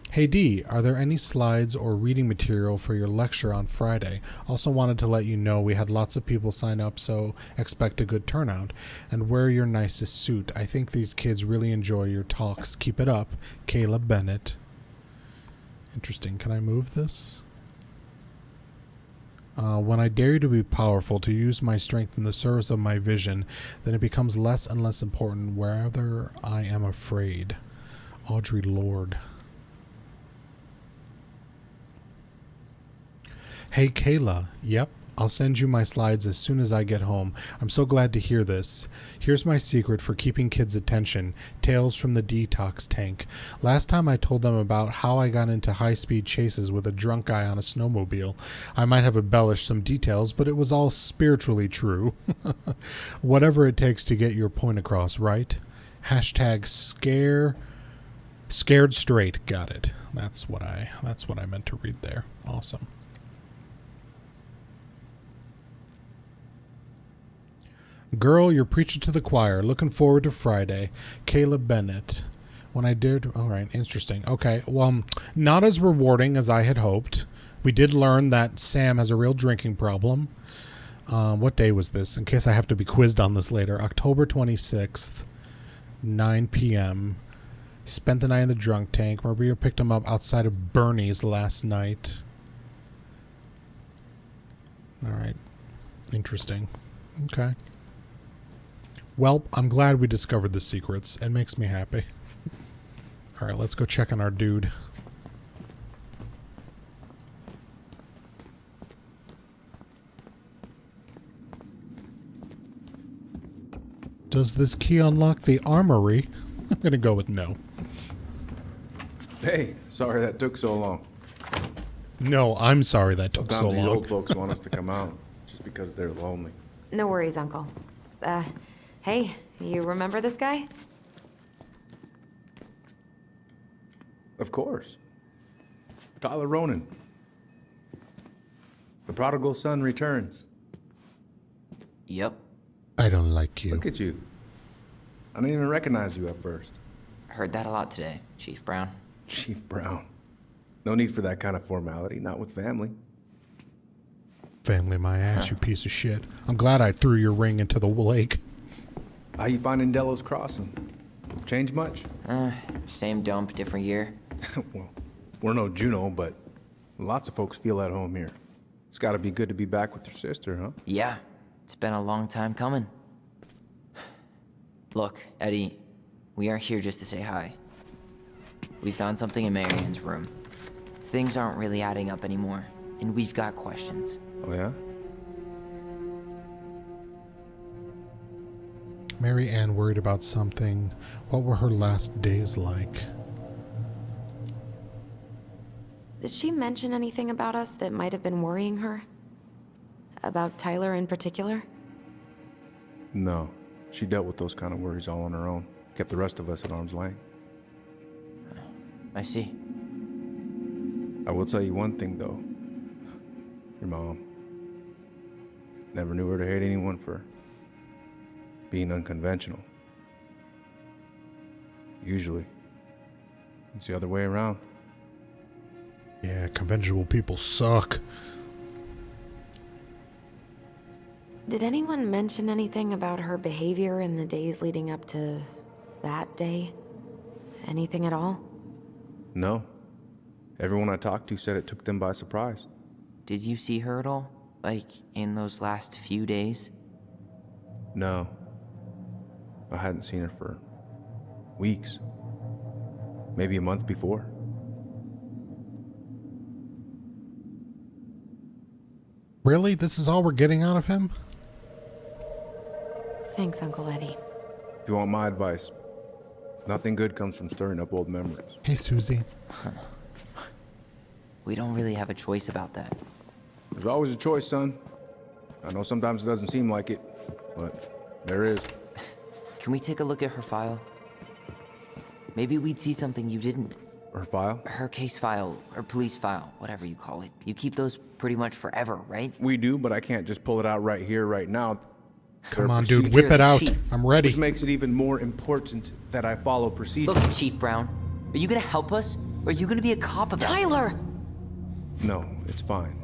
Hey D, are there any slides or reading material for your lecture on Friday? Also wanted to let you know we had lots of people sign up, so expect a good turnout. And wear your nicest suit. I think these kids really enjoy your talks. Keep it up. Kayla Bennett. Interesting. Can I move this? When I dare you to be powerful, to use my strength in the service of my vision, then it becomes less and less important whether I am afraid. Audre Lorde. Hey Kayla, yep, I'll send you my slides as soon as I get home. I'm so glad to hear this. Here's my secret for keeping kids' attention. Tales from the detox tank. Last time I told them about how I got into high-speed chases with a drunk guy on a snowmobile. I might have embellished some details, but it was all spiritually true. Whatever it takes to get your point across, right? Hashtag scared straight. Got it. That's what I meant to read there. Awesome. Girl, you're preaching to the choir. Looking forward to Friday. Kayla Bennett. When I dared... All right, interesting. Okay, well, not as rewarding as I had hoped. We did learn that Sam has a real drinking problem. What day was this? In case I have to be quizzed on this later. October 26th, 9 p.m. Spent the night in the drunk tank. Maria picked him up outside of Bernie's last night. All right. Interesting. Okay. Well, I'm glad we discovered the secrets. It makes me happy. All right, let's go check on our dude. Does this key unlock the armory? I'm going to go with no. Hey, sorry that took so long. No, I'm sorry that took so Sometimes these long. old folks want us to come out just because they're lonely. No worries, Uncle. Hey, you remember this guy? Of course. Tyler Ronan. The prodigal son returns. Yep. I don't like you. Look at you. I didn't even recognize you at first. Heard that a lot today, Chief Brown. Chief Brown. No need for that kind of formality, not with family. Family my ass, you piece of shit. I'm glad I threw your ring into the lake. How you finding Delos Crossing? Change much? Same dump, different year. Well, we're no Juneau, but lots of folks feel at home here. It's gotta be good to be back with your sister, huh? Yeah, it's been a long time coming. Look, Eddie, we aren't here just to say hi. We found something in Marianne's room. Things aren't really adding up anymore, and we've got questions. Oh, yeah? Mary Ann worried about something. What were her last days like? Did she mention anything about us that might have been worrying her? About Tyler in particular? No. She dealt with those kind of worries all on her own. Kept the rest of us at arm's length. I see. I will tell you one thing, though. Your mom. Never knew her to hate anyone for being unconventional. Usually, it's the other way around. Yeah, conventional people suck. Did anyone mention anything about her behavior in the days leading up to that day? Anything at all? No. Everyone I talked to said it took them by surprise. Did you see her at all? Like, in those last few days? No. I hadn't seen her for weeks. Maybe a month before. Really? This is all we're getting out of him? Thanks, Uncle Eddie. If you want my advice, nothing good comes from stirring up old memories. Hey, Susie. We don't really have a choice about that. There's always a choice, son. I know sometimes it doesn't seem like it, but there is. Can we take a look at her file? Maybe we'd see something you didn't. Her file? Her case file, or police file, whatever you call it. You keep those pretty much forever, right? We do, but I can't just pull it out right here, right now. Come on, dude, whip it out. Chief. I'm ready. Which makes it even more important that I follow procedure. Look, Chief Brown, are you gonna help us, or are you gonna be a cop about Tyler! this? No, it's fine.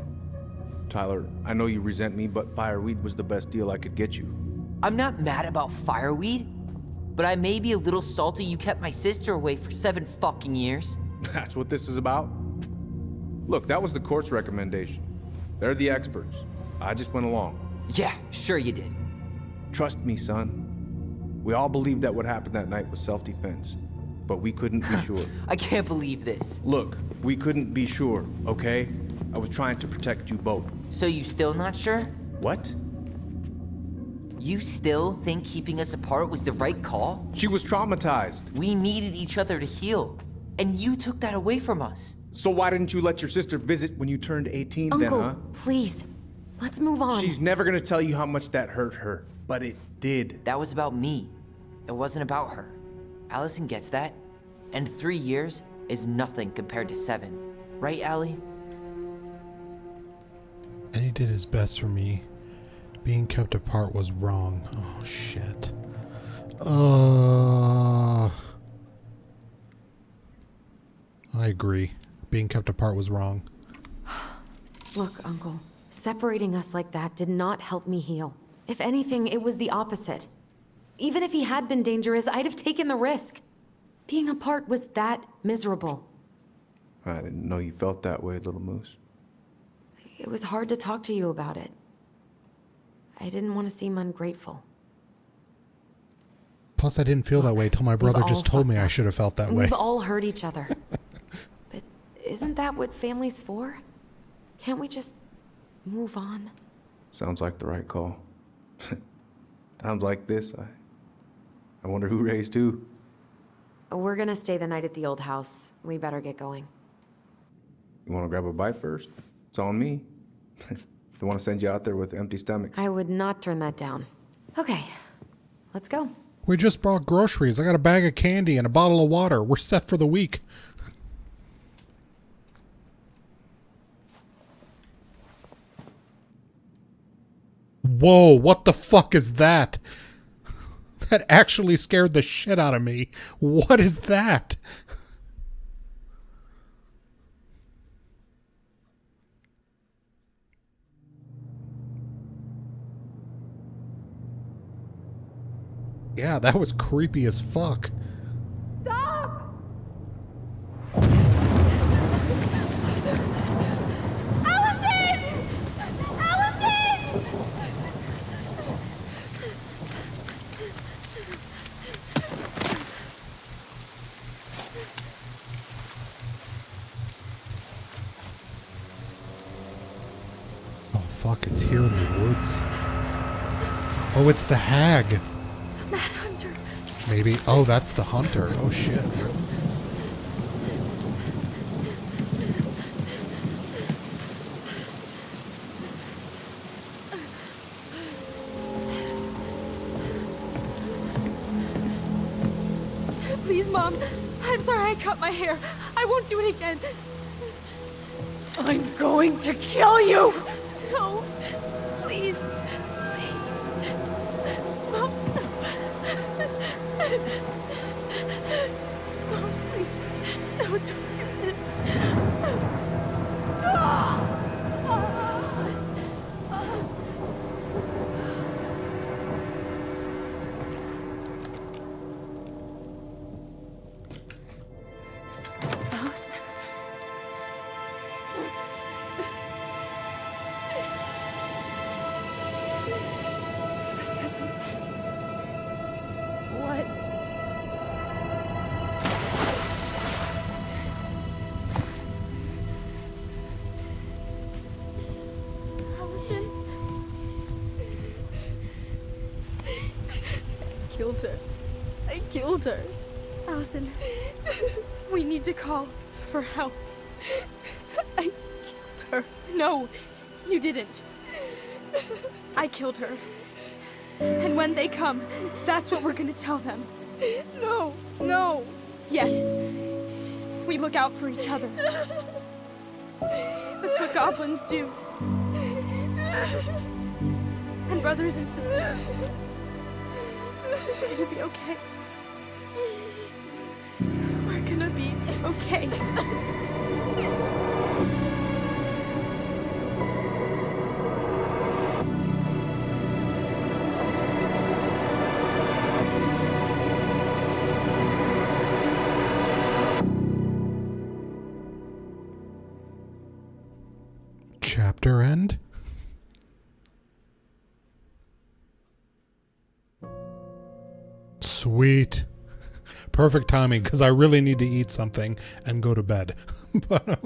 Tyler, I know you resent me, but fireweed was the best deal I could get you. I'm not mad about fireweed, but I may be a little salty you kept my sister away for 7 fucking years. That's what this is about? Look, that was the court's recommendation. They're the experts. I just went along. Yeah, sure you did. Trust me, son. We all believed that what happened that night was self-defense, but we couldn't be sure. I can't believe this. Look, we couldn't be sure, okay? I was trying to protect you both. So you still not sure? What? You still think keeping us apart was the right call? She was traumatized. We needed each other to heal, and you took that away from us. So why didn't you let your sister visit when you turned 18 Uncle, then, huh? please. Let's move on. She's never gonna tell you how much that hurt her, but it did. That was about me. It wasn't about her. Allison gets that, and 3 years is nothing compared to 7. Right, Allie? And he did his best for me. Being kept apart was wrong. Oh, shit. I agree. Being kept apart was wrong. Look, Uncle, separating us like that did not help me heal. If anything, it was the opposite. Even if he had been dangerous, I'd have taken the risk. Being apart was that miserable. I didn't know you felt that way, little moose. It was hard to talk to you about it. I didn't want to seem ungrateful. Plus, I didn't feel that way till my brother just told me I should have felt that way. We've all hurt each other. But isn't that what family's for? Can't we just move on? Sounds like the right call. Times like this, I wonder who raised who. We're gonna stay the night at the old house. We better get going. You want to grab a bite first? It's on me. Don't want to send you out there with empty stomachs. I would not turn that down. Okay, let's go. We just bought groceries. I got a bag of candy and a bottle of water. We're set for the week. Whoa, what the fuck is that? That actually scared the shit out of me. What is that? Yeah, that was creepy as fuck. Stop! Allison! Allison! Oh fuck, it's here in the woods. Oh, it's the hag. That hunter. Maybe. Oh, that's the hunter. Oh shit. Please, Mom. I'm sorry I cut my hair. I won't do it again. I'm going to kill you! No. Please. Please. Mom. Mom, please. No, don't do this. Allison. This isn't... What? Allison. I killed her. I killed her. Allison, we need to call for help. I killed her. No, you didn't. I killed her. And when they come, that's what we're gonna tell them. No, no. Yes, we look out for each other. That's what goblins do. And brothers and sisters. It's gonna be okay. We're gonna be okay. Chapter end? Sweet. Perfect timing, because I really need to eat something and go to bed. But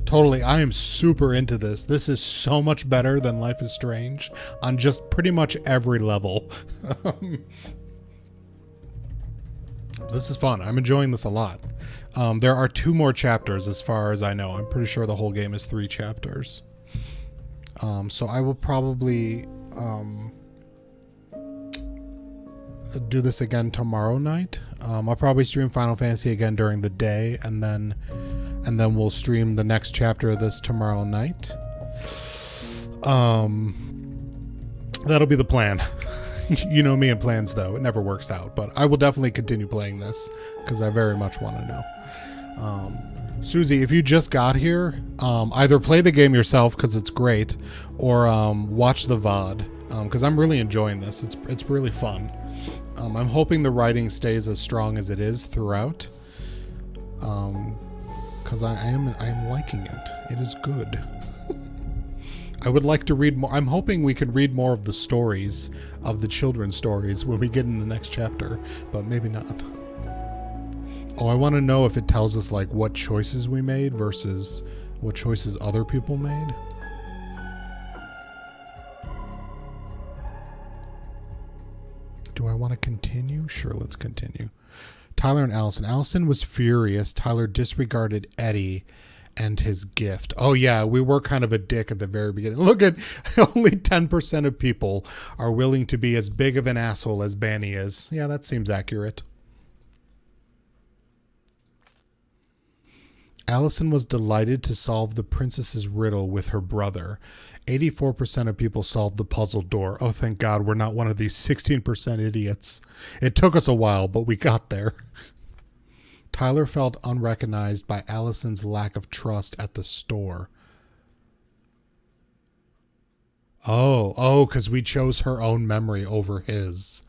totally, I am super into this. This is so much better than Life is Strange on just pretty much every level. This is fun. I'm enjoying this a lot. There are 2 more chapters as far as I know. I'm pretty sure the whole game is 3 chapters. So I will probably do this again tomorrow night. I'll probably stream Final Fantasy again during the day, and then we'll stream the next chapter of this tomorrow night. That'll be the plan. You know me and plans, though. It never works out, but I will definitely continue playing this because I very much want to know. Susie, if you just got here, either play the game yourself because it's great, or watch the VOD because I'm really enjoying this. It's really fun. I'm hoping the writing stays as strong as it is throughout, because I am liking it. It is good. I would like to read more. I'm hoping we can read more of the stories, of the children's stories, when we get in the next chapter, but maybe not. Oh, I want to know if it tells us like what choices we made versus what choices other people made. Do I want to continue? Sure, let's continue. Tyler and Allison. Allison was furious. Tyler disregarded Eddie and his gift. Oh yeah, we were kind of a dick at the very beginning. Look at, only 10% of people are willing to be as big of an asshole as Bani is. Yeah, that seems accurate. Allison was delighted to solve the princess's riddle with her brother. 84% of people solved the puzzle door. Oh, thank God we're not one of these 16% idiots. It took us a while, but we got there. Tyler felt unrecognized by Allison's lack of trust at the store. Oh, because we chose her own memory over his.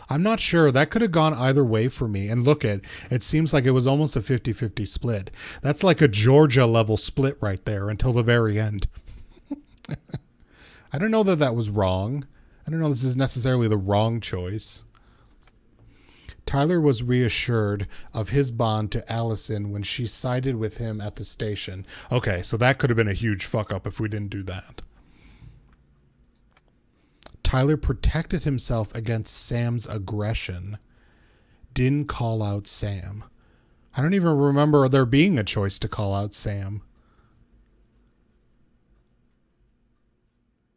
I'm not sure. That could have gone either way for me. And look, it seems like it was almost a 50-50 split. That's like a Georgia level split right there until the very end. I don't know that was wrong. I don't know this is necessarily the wrong choice. Tyler was reassured of his bond to Allison when she sided with him at the station. Okay, so that could have been a huge fuck up if we didn't do that. Tyler protected himself against Sam's aggression. Didn't call out Sam. I don't even remember there being a choice to call out Sam.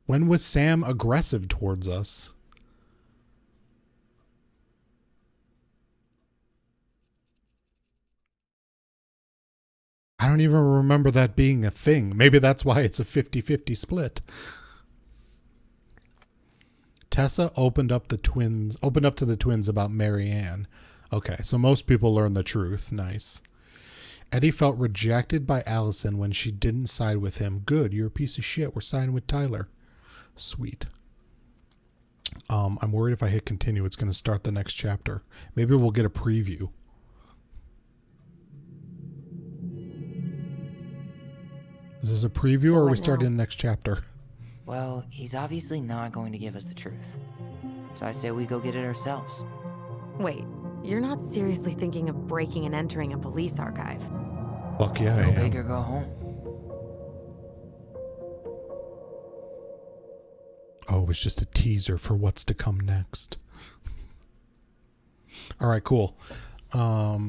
When was Sam aggressive towards us? I don't even remember that being a thing. Maybe that's why it's a 50-50 split. Tessa opened up to the twins about Mary Ann. Okay, so most people learn the truth. Nice. Eddie felt rejected by Allison when she didn't side with him. Good, you're a piece of shit. We're siding with Tyler. Sweet. I'm worried if I hit continue, it's going to start the next chapter. Maybe we'll get a preview. Is this a preview, or are we starting the next chapter? Well, he's obviously not going to give us the truth. So I say we go get it ourselves. Wait, you're not seriously thinking of breaking and entering a police archive? Fuck yeah, I Go am. big or go home. Oh, it was just a teaser for what's to come next. All right, cool. Are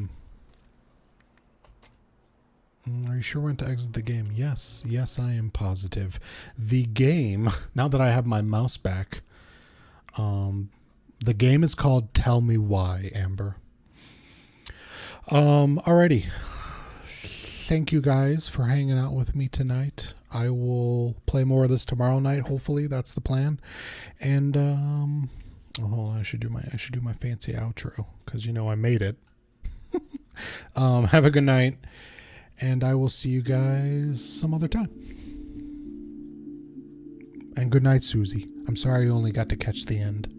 you sure when to exit the game? Yes. Yes, I am positive. The game, now that I have my mouse back, the game is called Tell Me Why, Amber. Alrighty. Thank you guys for hanging out with me tonight. I will play more of this tomorrow night, hopefully. That's the plan. And hold on, I should do my fancy outro, because you know I made it. Have a good night. And I will see you guys some other time. And good night, Susie. I'm sorry you only got to catch the end.